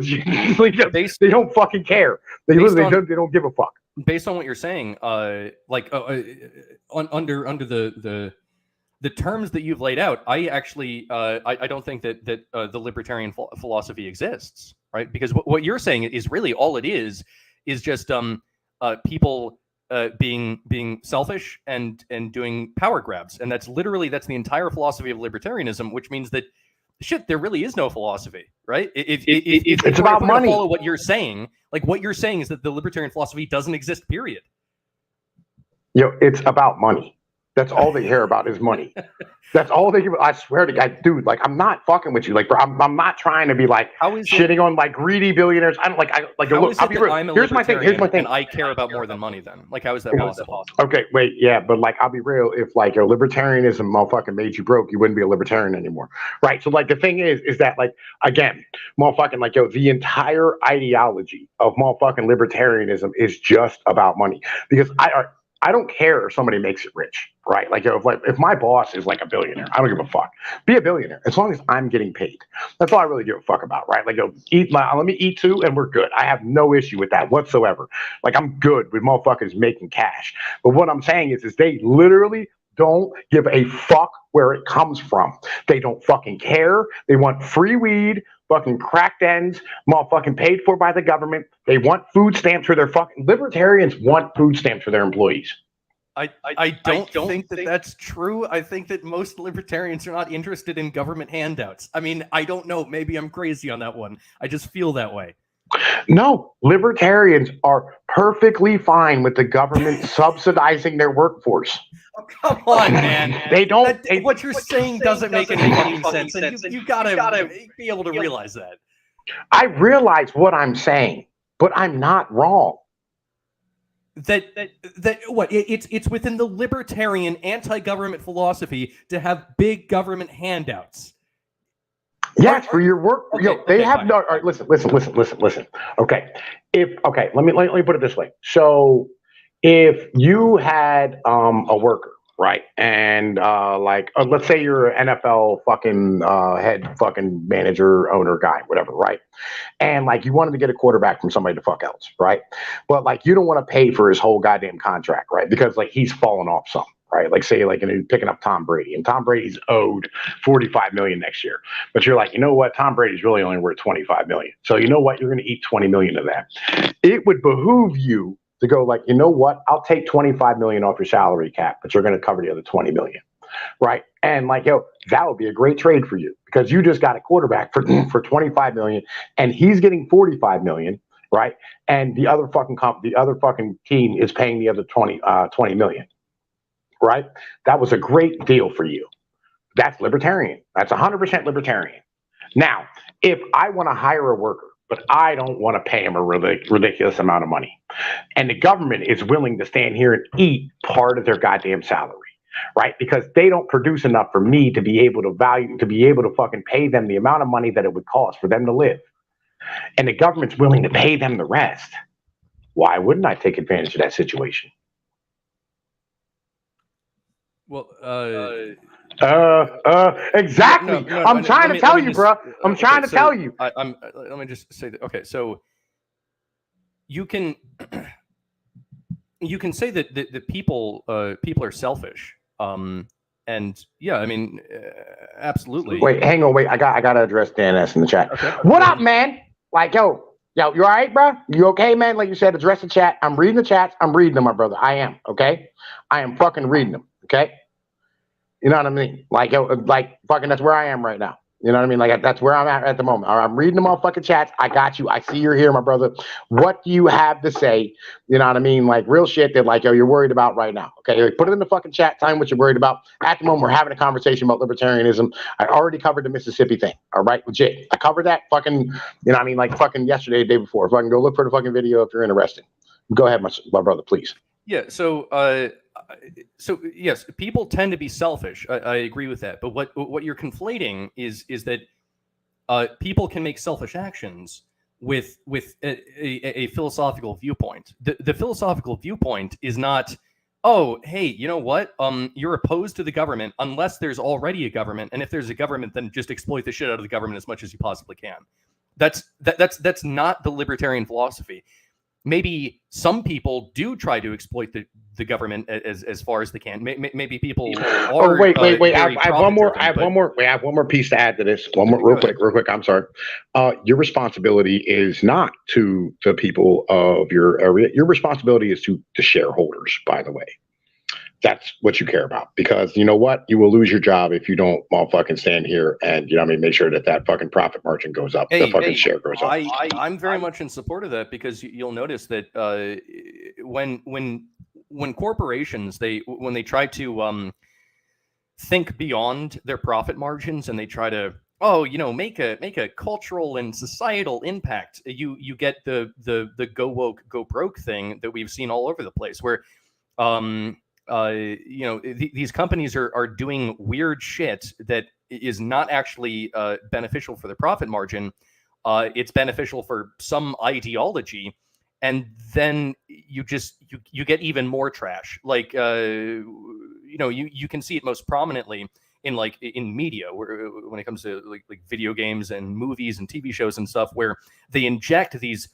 they don't fucking care. They don't give a fuck. Based on what you're saying, under the terms that you've laid out, I actually I don't think that the libertarian philosophy exists, right? Because what you're saying is really all it is just people being selfish and doing power grabs, and that's the entire philosophy of libertarianism, which means that shit, there really is no philosophy, right? If it's about money. Follow what you're saying, like what you're saying is that the libertarian philosophy doesn't exist, period. It's about money. That's all they hear about is money. That's all they give. I swear to God, dude. Like, I'm not fucking with you. Like, bro, I'm not trying to be like shitting on like greedy billionaires. I don't like. Look, I'll be real. Here's my thing. And I care about more than money. Then, like, how is that possible? Okay, wait, yeah, but like, I'll be real. If like your libertarianism motherfucking made you broke, you wouldn't be a libertarian anymore, right? So like, the thing is that like again, motherfucking like the entire ideology of motherfucking libertarianism is just about money because I don't care if somebody makes it rich, right? Like if my boss is like a billionaire, I don't give a fuck. Be a billionaire as long as I'm getting paid. That's all I really give a fuck about, right? Like let me eat too, and we're good. I have no issue with that whatsoever. Like I'm good with motherfuckers making cash. But what I'm saying is they literally don't give a fuck where it comes from. They don't fucking care. They want free weed, fucking crack dens, motherfucking paid for by the government. They want food stamps for their fucking libertarians want food stamps for their employees. I don't think that that's true. I think that most libertarians are not interested in government handouts. I mean, I don't know. Maybe I'm crazy on that one. I just feel that way. No, libertarians are perfectly fine with the government subsidizing their workforce. Oh, come on, man. They don't. What you're saying doesn't make any fucking sense. And you gotta be able to realize that. I realize what I'm saying, but I'm not wrong. It's within the libertarian anti-government philosophy to have big government handouts. Yes, for your work. They have no. All right, listen. Okay, let me put it this way. So, if you had a worker, right? And let's say you're an NFL fucking head fucking manager, owner guy, whatever, right? And like you wanted to get a quarterback from somebody the fuck else, right? But like you don't want to pay for his whole goddamn contract, right? Because like he's fallen off some. Right, like say, like you're picking up Tom Brady, and Tom Brady's owed 45 million next year, but you're like, you know what, Tom Brady's really only worth 25 million. So you know what, you're going to eat 20 million of that. It would behoove you to go like, you know what, I'll take 25 million off your salary cap, but you're going to cover the other 20 million, right? And like, yo, that would be a great trade for you because you just got a quarterback for 25 million, and he's getting 45 million, right? And the other fucking team is paying the other 20 million, right? That was a great deal for you. That's libertarian. That's 100% libertarian. Now, if I want to hire a worker, but I don't want to pay him a ridiculous amount of money, and the government is willing to stand here and eat part of their goddamn salary, right? Because they don't produce enough for me to be able to fucking pay them the amount of money that it would cost for them to live. And the government's willing to pay them the rest. Why wouldn't I take advantage of that situation? Well, exactly. no, I'm trying to tell you, bro. I'm trying to tell you. I'm. Let me just say that. Okay, so you can say that the people are selfish. And yeah, I mean, absolutely. Wait, hang on. Wait, I gotta address Dan S in the chat. Okay. What up, man? Like, yo, you all right, bro? You okay, man? Like you said, address the chat. I'm reading the chats. I'm reading them, my brother. I am. Okay, I am fucking reading them. Okay. You know what I mean? Like, yo, like fucking, that's where I am right now. You know what I mean? Like, that's where I'm at the moment. I'm reading them all fucking chats. I got you. I see you're here, my brother. What do you have to say? You know what I mean? Like, real shit that, like, yo, you're worried about right now. Okay, like, put it in the fucking chat. Tell me what you're worried about. At the moment, we're having a conversation about libertarianism. I already covered the Mississippi thing. All right, legit. I covered that fucking, you know what I mean? Like, fucking yesterday, the day before. Fucking go look for the fucking video if you're interested. Go ahead, my brother, please. Yeah. So yes, people tend to be selfish. I agree with that. But what you're conflating is that people can make selfish actions with a philosophical viewpoint. The philosophical viewpoint is not, oh, hey, you know what? You're opposed to the government unless there's already a government, and if there's a government, then just exploit the shit out of the government as much as you possibly can. That's not the libertarian philosophy. Maybe some people do try to exploit the government as far as they can. Maybe people are. Wait. I have one more. I have one more piece to add to this. One more, real quick. I'm sorry. Your responsibility is not to the people of your area. Your responsibility is to the shareholders. By the way, that's what you care about, because you know what, you will lose your job if you don't motherfucking stand here and, you know what I mean, make sure that fucking profit margin goes up, the fucking share goes up. I'm very much in support of that, because you'll notice that when corporations when they try to think beyond their profit margins, and they try to make a cultural and societal impact, you get the go woke go broke thing that we've seen all over the place, where these companies are doing weird shit that is not actually beneficial for the profit margin. It's beneficial for some ideology, and then you get even more trash. Like you can see it most prominently in media, where when it comes to like video games and movies and TV shows and stuff, where they inject these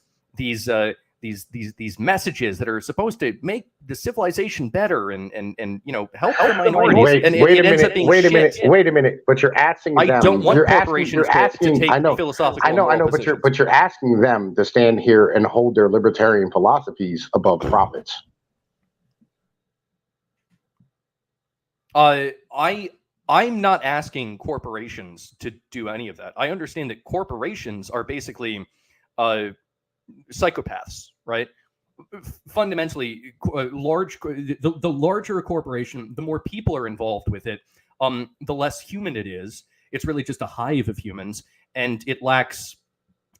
messages that are supposed to make the civilization better and help the minorities. Wait a minute. But you're asking them. I don't want corporations to take philosophical. I know. But you're asking them to stand here and hold their libertarian philosophies above profits. I'm not asking corporations to do any of that. I understand that corporations are basically psychopaths, right? Fundamentally, the larger a corporation, the more people are involved with it, the less human it is. It's really just a hive of humans, and it lacks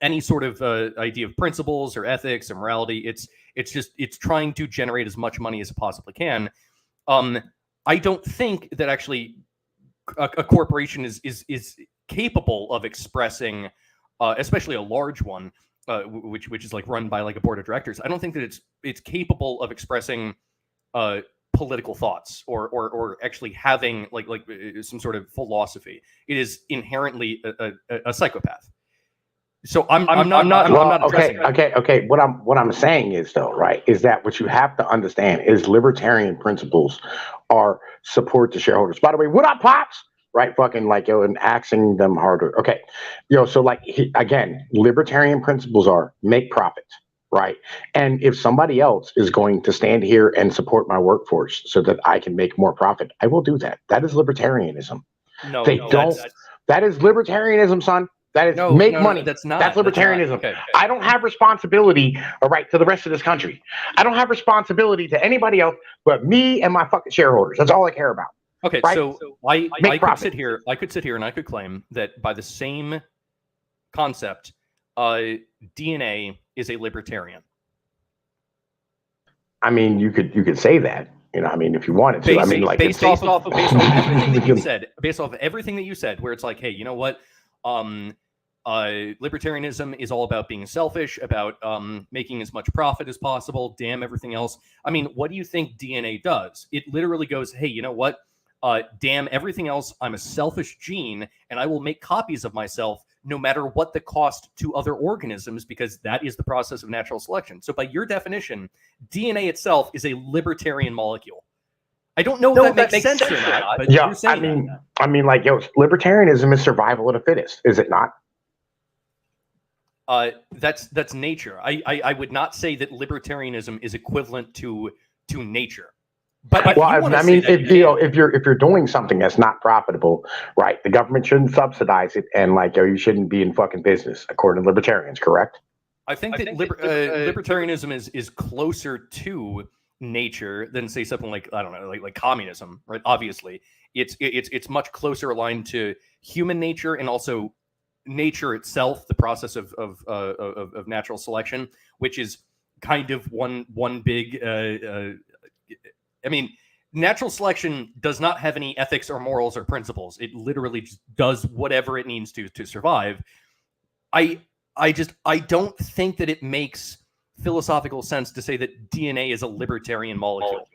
any sort of idea of principles or ethics or morality. It's trying to generate as much money as it possibly can. I don't think that actually a corporation is capable of expressing, especially a large one, which is like run by like a board of directors. I don't think that it's capable of expressing political thoughts or actually having like some sort of philosophy. It is inherently a psychopath. So I'm not okay. What I'm saying is though, right, is that what you have to understand is libertarian principles are support the shareholders. By the way, what up, pops? Right, fucking like yo, and axing them harder. Okay, yo, so like again, libertarian principles are make profit, right? And if somebody else is going to stand here and support my workforce so that I can make more profit, I will do that. That is libertarianism. No, They don't. That is libertarianism, son. That is make money. That's not. That's libertarianism. Okay. I don't have responsibility, all right, to the rest of this country. I don't have responsibility to anybody else but me and my fucking shareholders. That's all I care about. Okay, right? so I could sit here. I could sit here and I could claim that by the same concept, DNA is a libertarian. I mean, you could say that. You know, I mean, if you wanted to. I mean, like based off of everything that you said, based off of everything that you said, where it's like, hey, you know what? Libertarianism is all about being selfish, about making as much profit as possible. Damn everything else. I mean, what do you think DNA does? It literally goes, hey, you know what? Damn everything else. I'm a selfish gene, and I will make copies of myself no matter what the cost to other organisms, because that is the process of natural selection. So by your definition, DNA itself is a libertarian molecule. I don't know if that makes sense or not, but yeah, you're saying I mean, like, yo, libertarianism is survival of the fittest, is it not? That's nature. I would not say that libertarianism is equivalent to nature. But well, I mean, if you're doing something that's not profitable, right? The government shouldn't subsidize it, and like, yo, you shouldn't be in fucking business, according to libertarians, correct? I think that libertarianism is closer to nature than say something like, I don't know, like communism, right? Obviously, it's much closer aligned to human nature and also nature itself, the process of natural selection, which is kind of one big. I mean, natural selection does not have any ethics or morals or principles. It literally just does whatever it needs to survive. I don't think that it makes philosophical sense to say that DNA is a libertarian molecule.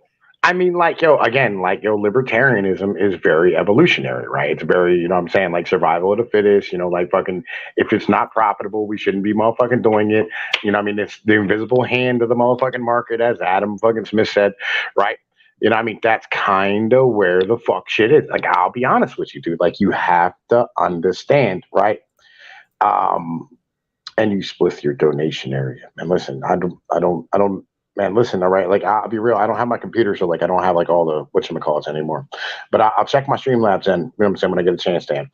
I mean, like, yo, again, like, yo, libertarianism is very evolutionary, right? It's very, you know what I'm saying, like survival of the fittest, you know, like fucking, if it's not profitable, we shouldn't be motherfucking doing it. You know what I mean? It's the invisible hand of the motherfucking market, as Adam fucking Smith said, right? You know what I mean? That's kind of where the fuck shit is. Like, I'll be honest with you, dude. Like, you have to understand, right? And you split your donation area. And listen, I don't, man, listen, all right. Like, I'll be real. I don't have my computer, so like, I don't have like all the whatchamacallits anymore. But I'll check my Streamlabs and, you know what I'm saying, when I get a chance, Dan.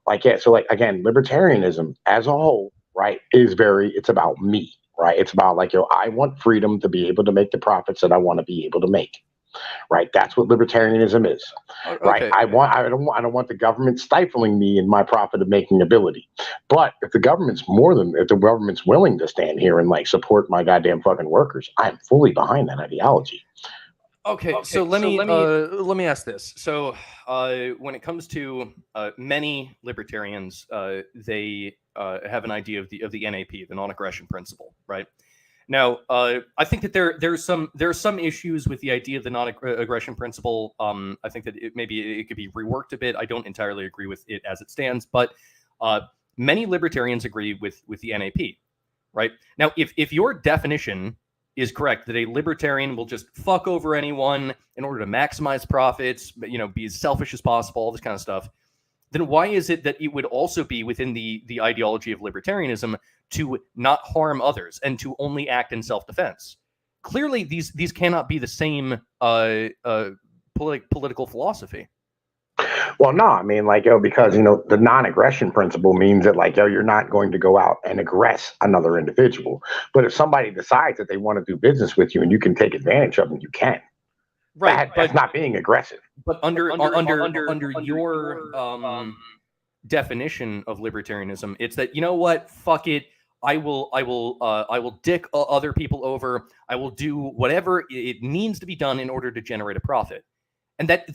Like, yeah, so like, again, libertarianism as a whole, right, is it's about me, right? It's about like, yo, I want freedom to be able to make the profits that I want to be able to make. Right, that's what libertarianism is. Okay. Right, I don't want the government stifling me in my profit making ability. But if the government's willing to stand here and like support my goddamn fucking workers, I'm fully behind that ideology. Okay, so let me ask this. So when it comes to many libertarians, they have an idea of the NAP, the non-aggression principle, right? Now, I think that there are some issues with the idea of the non-aggression principle. I think that maybe it could be reworked a bit. I don't entirely agree with it as it stands, but many libertarians agree with the NAP, right? Now, if your definition is correct, that a libertarian will just fuck over anyone in order to maximize profits, you know, be as selfish as possible, all this kind of stuff, then why is it that it would also be within the ideology of libertarianism to not harm others and to only act in self-defense? Clearly, these cannot be the same political philosophy. Well, no, I mean, like, yo, because, you know, the non-aggression principle means that, like, yo, you're not going to go out and aggress another individual. But if somebody decides that they want to do business with you and you can take advantage of them, you can. Right, that's not being aggressive. But under your definition of libertarianism, it's that, you know what, fuck it, I will dick other people over. I will do whatever it needs to be done in order to generate a profit. And that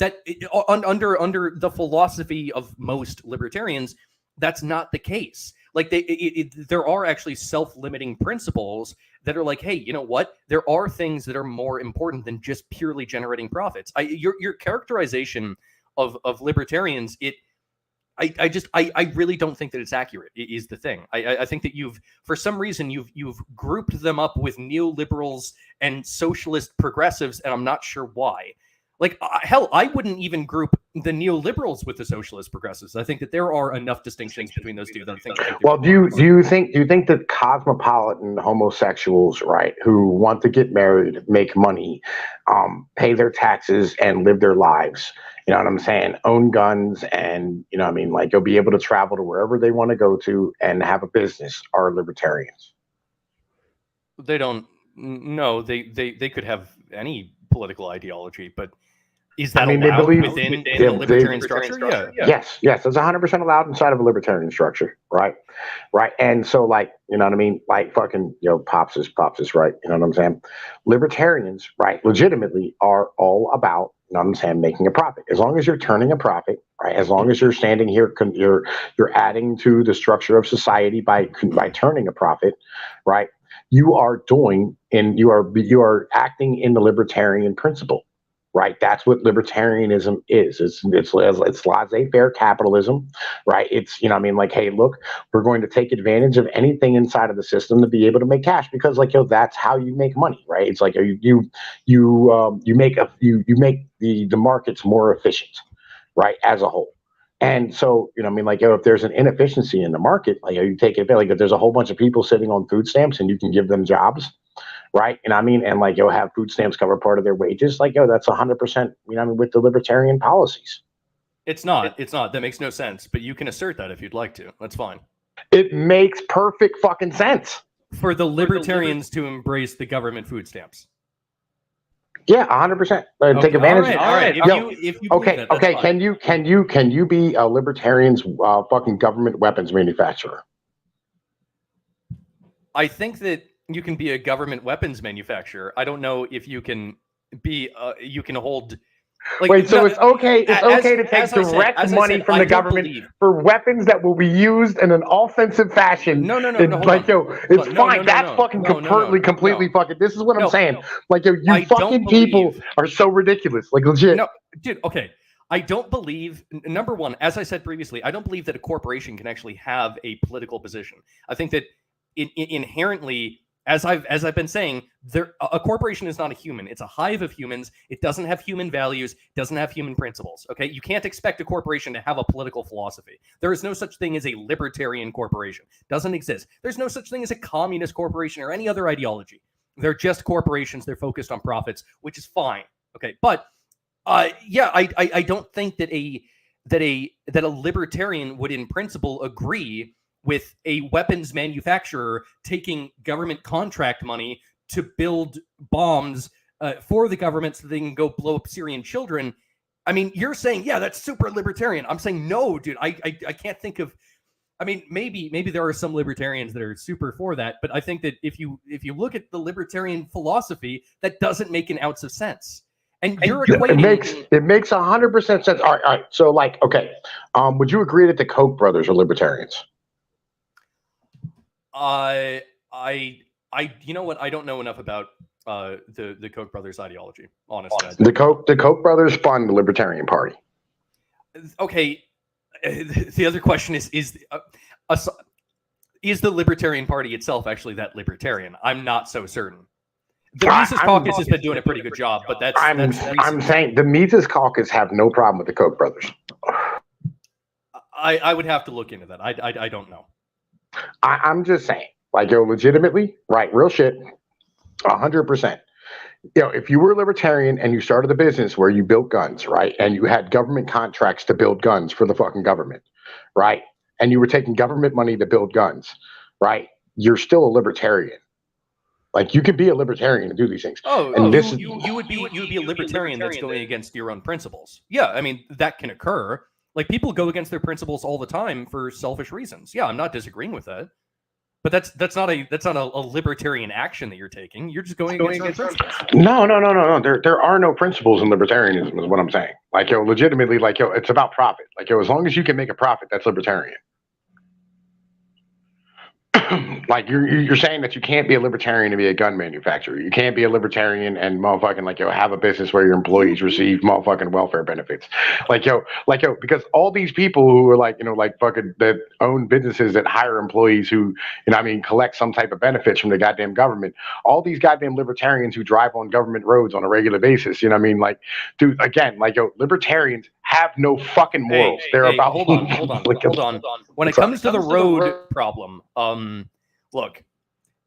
under the philosophy of most libertarians, that's not the case. Like there are actually self-limiting principles that are like, hey, you know what? There are things that are more important than just purely generating profits. Your characterization of libertarians, I really don't think that it's accurate. Is the thing. I think that for some reason you've grouped them up with neoliberals and socialist progressives, and I'm not sure why. Like, hell, I wouldn't even group the neoliberals with the socialist progressives. I think that there are enough distinctions between those two that I think. Well, do you think that cosmopolitan homosexuals, right, who want to get married, make money, pay their taxes, and live their lives, you know what I'm saying, own guns, and you know what I mean, like, you'll be able to travel to wherever they want to go to and have a business, are libertarians? They don't. No, they could have any political ideology, but is that allowed within the libertarian structure? Yeah. Yes, it's 100% allowed inside of a libertarian structure, right? And so, like, you know what I mean? Like, fucking, Pops is right. You know what I'm saying? Libertarians, right, legitimately are all about, you know what I'm saying, making a profit. As long as you're turning a profit, right? As long as you're standing here, you're adding to the structure of society by turning a profit, right? You are acting in the libertarian principle. Right, that's what libertarianism is. It's laissez-faire capitalism, right? It's, you know what I mean, like, hey, look, we're going to take advantage of anything inside of the system to be able to make cash, because, like, that's how you make money, right? It's like you make the markets more efficient, right, as a whole. And so, you know what I mean, like, if there's an inefficiency in the market, like, you take it, like, if there's a whole bunch of people sitting on food stamps and you can give them jobs, right? And I mean, and like, have food stamps cover part of their wages. Like, that's 100%, you know what I mean, with the libertarian policies. It's not. That makes no sense. But you can assert that if you'd like to. That's fine. It makes perfect fucking sense. For the libertarians to embrace the government food stamps. Yeah, 100%. Take advantage. All right. If you okay. Can you be a libertarian's fucking government weapons manufacturer? I think that you can be a government weapons manufacturer. I don't know if you can be. You can hold. Like, wait, so it's okay to take direct money from the government for weapons that will be used in an offensive fashion. No. Like, it's fine. That's fucking completely fucking. This is what I'm saying. Like, you fucking people are so ridiculous. Like, legit. No, dude. Okay. I don't believe, number one, as I said previously, I don't believe that a corporation can actually have a political position. I think that inherently, as I've been saying, a corporation is not a human. It's a hive of humans. It doesn't have human values, doesn't have human principles. Okay, you can't expect a corporation to have a political philosophy. There is no such thing as a libertarian corporation. Doesn't exist. There's no such thing as a communist corporation or any other ideology. They're just corporations. They're focused on profits, which is fine. Okay, but I don't think that a libertarian would, in principle, agree with a weapons manufacturer taking government contract money to build bombs for the government so they can go blow up Syrian children. I mean, you're saying, yeah, that's super libertarian. I'm saying, no, dude, I can't think of. I mean, maybe there are some libertarians that are super for that, but I think that if you look at the libertarian philosophy, that doesn't make an ounce of sense. And you're equating. It makes 100% sense. All right. So, like, okay, would you agree that the Koch brothers are libertarians? You know what? I don't know enough about the Koch brothers' ideology, honestly. The Koch brothers fund the Libertarian Party. Okay. The other question is the Libertarian Party itself actually that libertarian? I'm not so certain. The Mises Caucus has been doing a pretty good job, but I'm saying the Mises Caucus have no problem with the Koch brothers. I would have to look into that. I don't know. I'm just saying, like, legitimately, right? Real shit, 100%. If you were a libertarian and you started a business where you built guns, right, and you had government contracts to build guns for the fucking government, right, and you were taking government money to build guns, right, you're still a libertarian. Like, you can be a libertarian and do these things. You would be a libertarian that's going against your own principles. Yeah, I mean, that can occur. Like, people go against their principles all the time for selfish reasons. Yeah, I'm not disagreeing with that. But that's not a libertarian action that you're taking. You're just going against your principles. No. There are no principles in libertarianism, is what I'm saying. Like, legitimately, like, it's about profit. Like, as long as you can make a profit, that's libertarian. like you're saying that you can't be a libertarian and be a gun manufacturer. You can't be a libertarian and motherfucking like have a business where your employees receive motherfucking welfare benefits. Because all these people who are like like fucking that own businesses that hire employees who collect some type of benefits from the goddamn government. All these goddamn libertarians who drive on government roads on a regular basis. Like, dude, again, libertarians have no fucking morals. They're about hold on. When it comes to the road problem, look,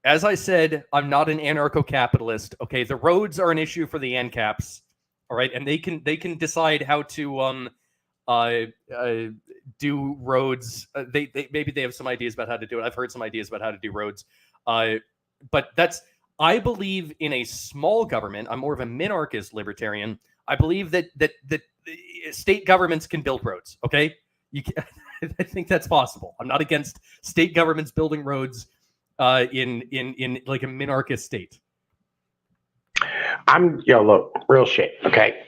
as I said, I'm not an anarcho-capitalist. Okay, the roads are an issue for the ANCAPs, all right, and they can decide how to do roads. They maybe they have some ideas about how to do it. I've heard some ideas about how to do roads, but I believe in a small government. I'm more of a minarchist libertarian. I believe that state governments can build roads. Okay, I think that's possible. I'm not against state governments building roads in like a minarchist state. Look, real shit. Okay,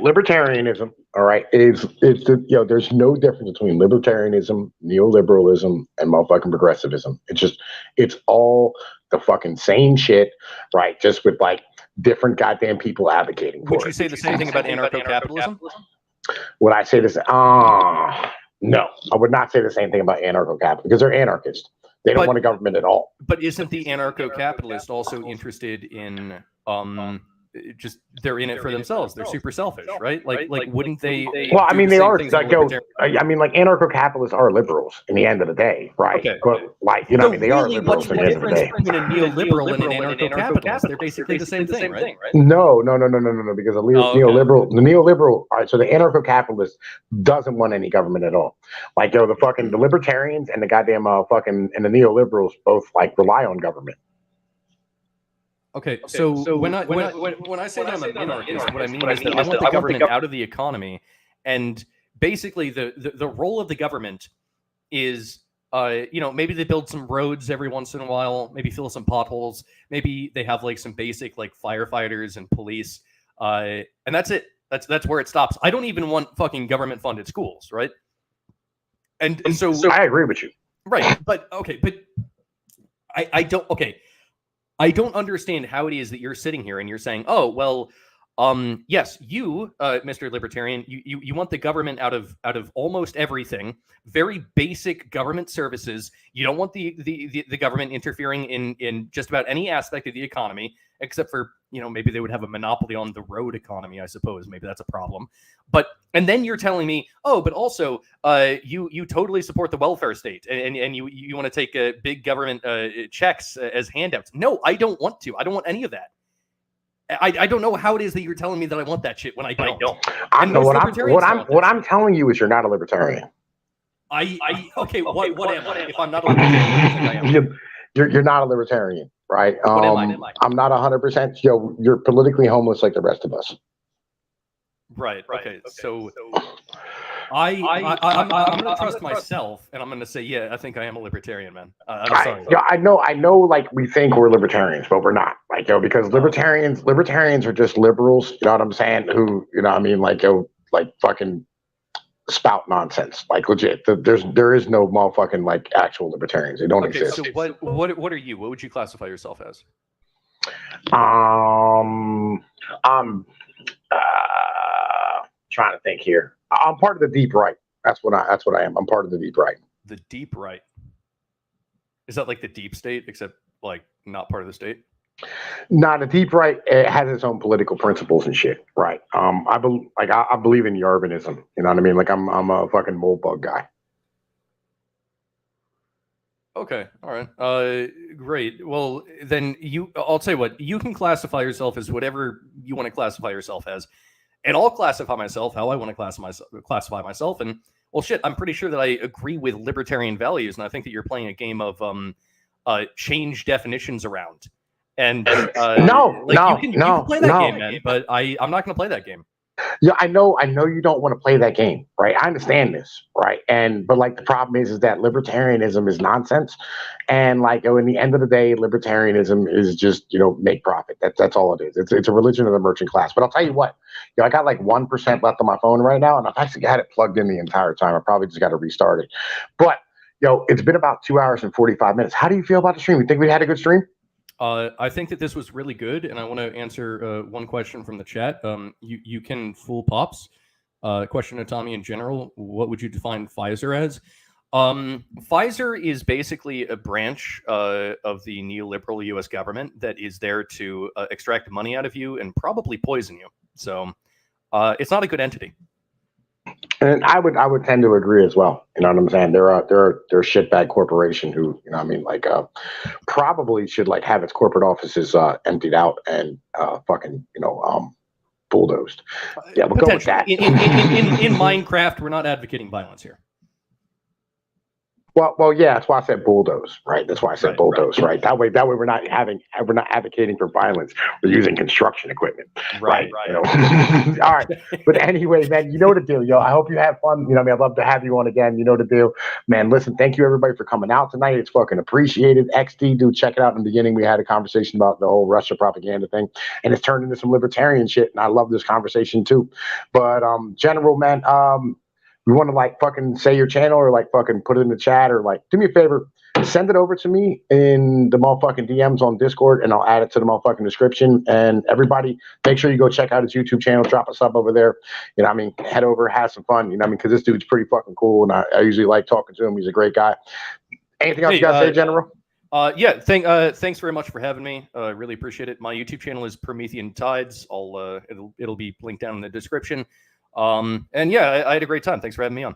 libertarianism. All right, there's no difference between libertarianism, neoliberalism, and motherfucking progressivism. It's all the fucking same shit, right? Just with like different goddamn people advocating for it. Would you say the same thing about anarcho-capitalism? Would I say this? No, I would not say the same thing about anarcho-capitalists because they're anarchists. They don't want a government at all. But isn't the anarcho-capitalist also interested in just they're in it for themselves? They're super selfish, right? Like wouldn't they? Well, they are. Like anarcho-capitalists are liberals in the end of the day, right? Okay. But they are liberals in the end of the day. Between a neoliberal and an anarcho-capitalist, they're basically the same thing, right? No. Because the neoliberal. All right, so the anarcho-capitalist doesn't want any government at all. Like the libertarians and the goddamn and the neoliberals both rely on government. Okay, so when I say that I'm a minarchist, what I mean is that I want the government out of the economy, and basically the role of the government is, maybe they build some roads every once in a while, maybe fill some potholes, maybe they have some basic firefighters and police, and that's it. That's where it stops. I don't even want fucking government funded schools, right? And so I agree with you, right? But I don't. Okay. I don't understand how it is that you're sitting here and you're saying, oh, well, yes, you, Mr. Libertarian, you want the government out of almost everything, very basic government services. You don't want the government interfering in just about any aspect of the economy, except for, maybe they would have a monopoly on the road economy, I suppose. Maybe that's a problem. And then you're telling me, oh, but also you totally support the welfare state and you want to take big government checks as handouts. No, I don't want to. I don't want any of that. I don't know how it is that you're telling me that I want that shit when I don't. I know what I'm telling you is you're not a libertarian. Okay. What am I? If I'm not a libertarian, what do you think I am? You're not a libertarian, right? What am I? I'm not 100%. You're politically homeless like the rest of us. Right. Okay. So I'm going to trust myself, and I'm going to say, yeah, I think I am a libertarian, man. I'm sorry. Yeah, I know. Like we think we're libertarians, but we're not. Because libertarians are just liberals. You know what I'm saying? Who, fucking spout nonsense. Legit. There is no motherfucking actual libertarians. They don't exist. So what are you? What would you classify yourself as? Trying to think here. I'm part of the deep right. That's what I am. I'm part of the deep right. The deep right. Is that like the deep state, except not part of the state? No, the deep right, it has its own political principles and shit, right? I believe in urbanism. You know what I mean? I'm a fucking mole bug guy. Okay, all right, great. Well, then I'll tell you what. You can classify yourself as whatever you want to classify yourself as, and I'll classify myself how I want to classify myself. And well, shit, I'm pretty sure that I agree with libertarian values, and I think that you're playing a game of change definitions around. And you can play that game, man, but I'm not going to play that game. Yeah, I know you don't want to play that game, right? I understand this, right? But the problem is that libertarianism is nonsense, and in the end of the day, libertarianism is just make profit. That's all it is. It's a religion of the merchant class. But I'll tell you what, I got 1% left on my phone right now, and I've actually had it plugged in the entire time. I probably just got to restart it. But Yo, it's been about 2 hours and 45 minutes. How do you feel about the stream? You think we had a good stream? I think that this was really good, and I want to answer one question from the chat. You can fool pops. Question to Tommy in general: what would you define Pfizer as? Pfizer is basically a branch of the neoliberal U.S. government that is there to extract money out of you and probably poison you. So it's not a good entity. And I would tend to agree as well. You know what I'm saying? They're a shitbag corporation who, you know what I mean, like probably should like have its corporate offices emptied out and fucking, bulldozed. Yeah, we'll go with that. In Minecraft, we're not advocating violence here. Well, yeah, that's why I said bulldoze, right? That's why I said bulldoze, right? That way, we're not advocating for violence. We're using construction equipment, right? All right, but anyway, man, you know the deal, yo. I hope you have fun. You know, what I mean, I'd love to have you on again. You know the deal, man. Listen, thank you everybody for coming out tonight. It's fucking appreciated. XD, dude, check it out. In the beginning, we had a conversation about the whole Russia propaganda thing, and it's turned into some libertarian shit, and I love this conversation too. But general, man, you want to like fucking say your channel or like fucking put it in the chat or like do me a favor, send it over to me in the motherfucking DMs on Discord and I'll add it to the motherfucking description. And everybody, make sure you go check out his YouTube channel, drop a sub over there. You know what I mean? Head over, have some fun. You know what I mean? Because this dude's pretty fucking cool and I usually like talking to him. He's a great guy. Anything else you got to say, General? Yeah, thanks very much for having me. I really appreciate it. My YouTube channel is Promethean Tides. It'll be linked down in the description. And yeah, I had a great time. Thanks for having me on.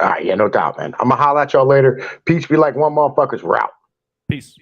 All right, yeah, no doubt, man. I'm gonna holler at y'all later. Peace be like one motherfucker's route. Peace.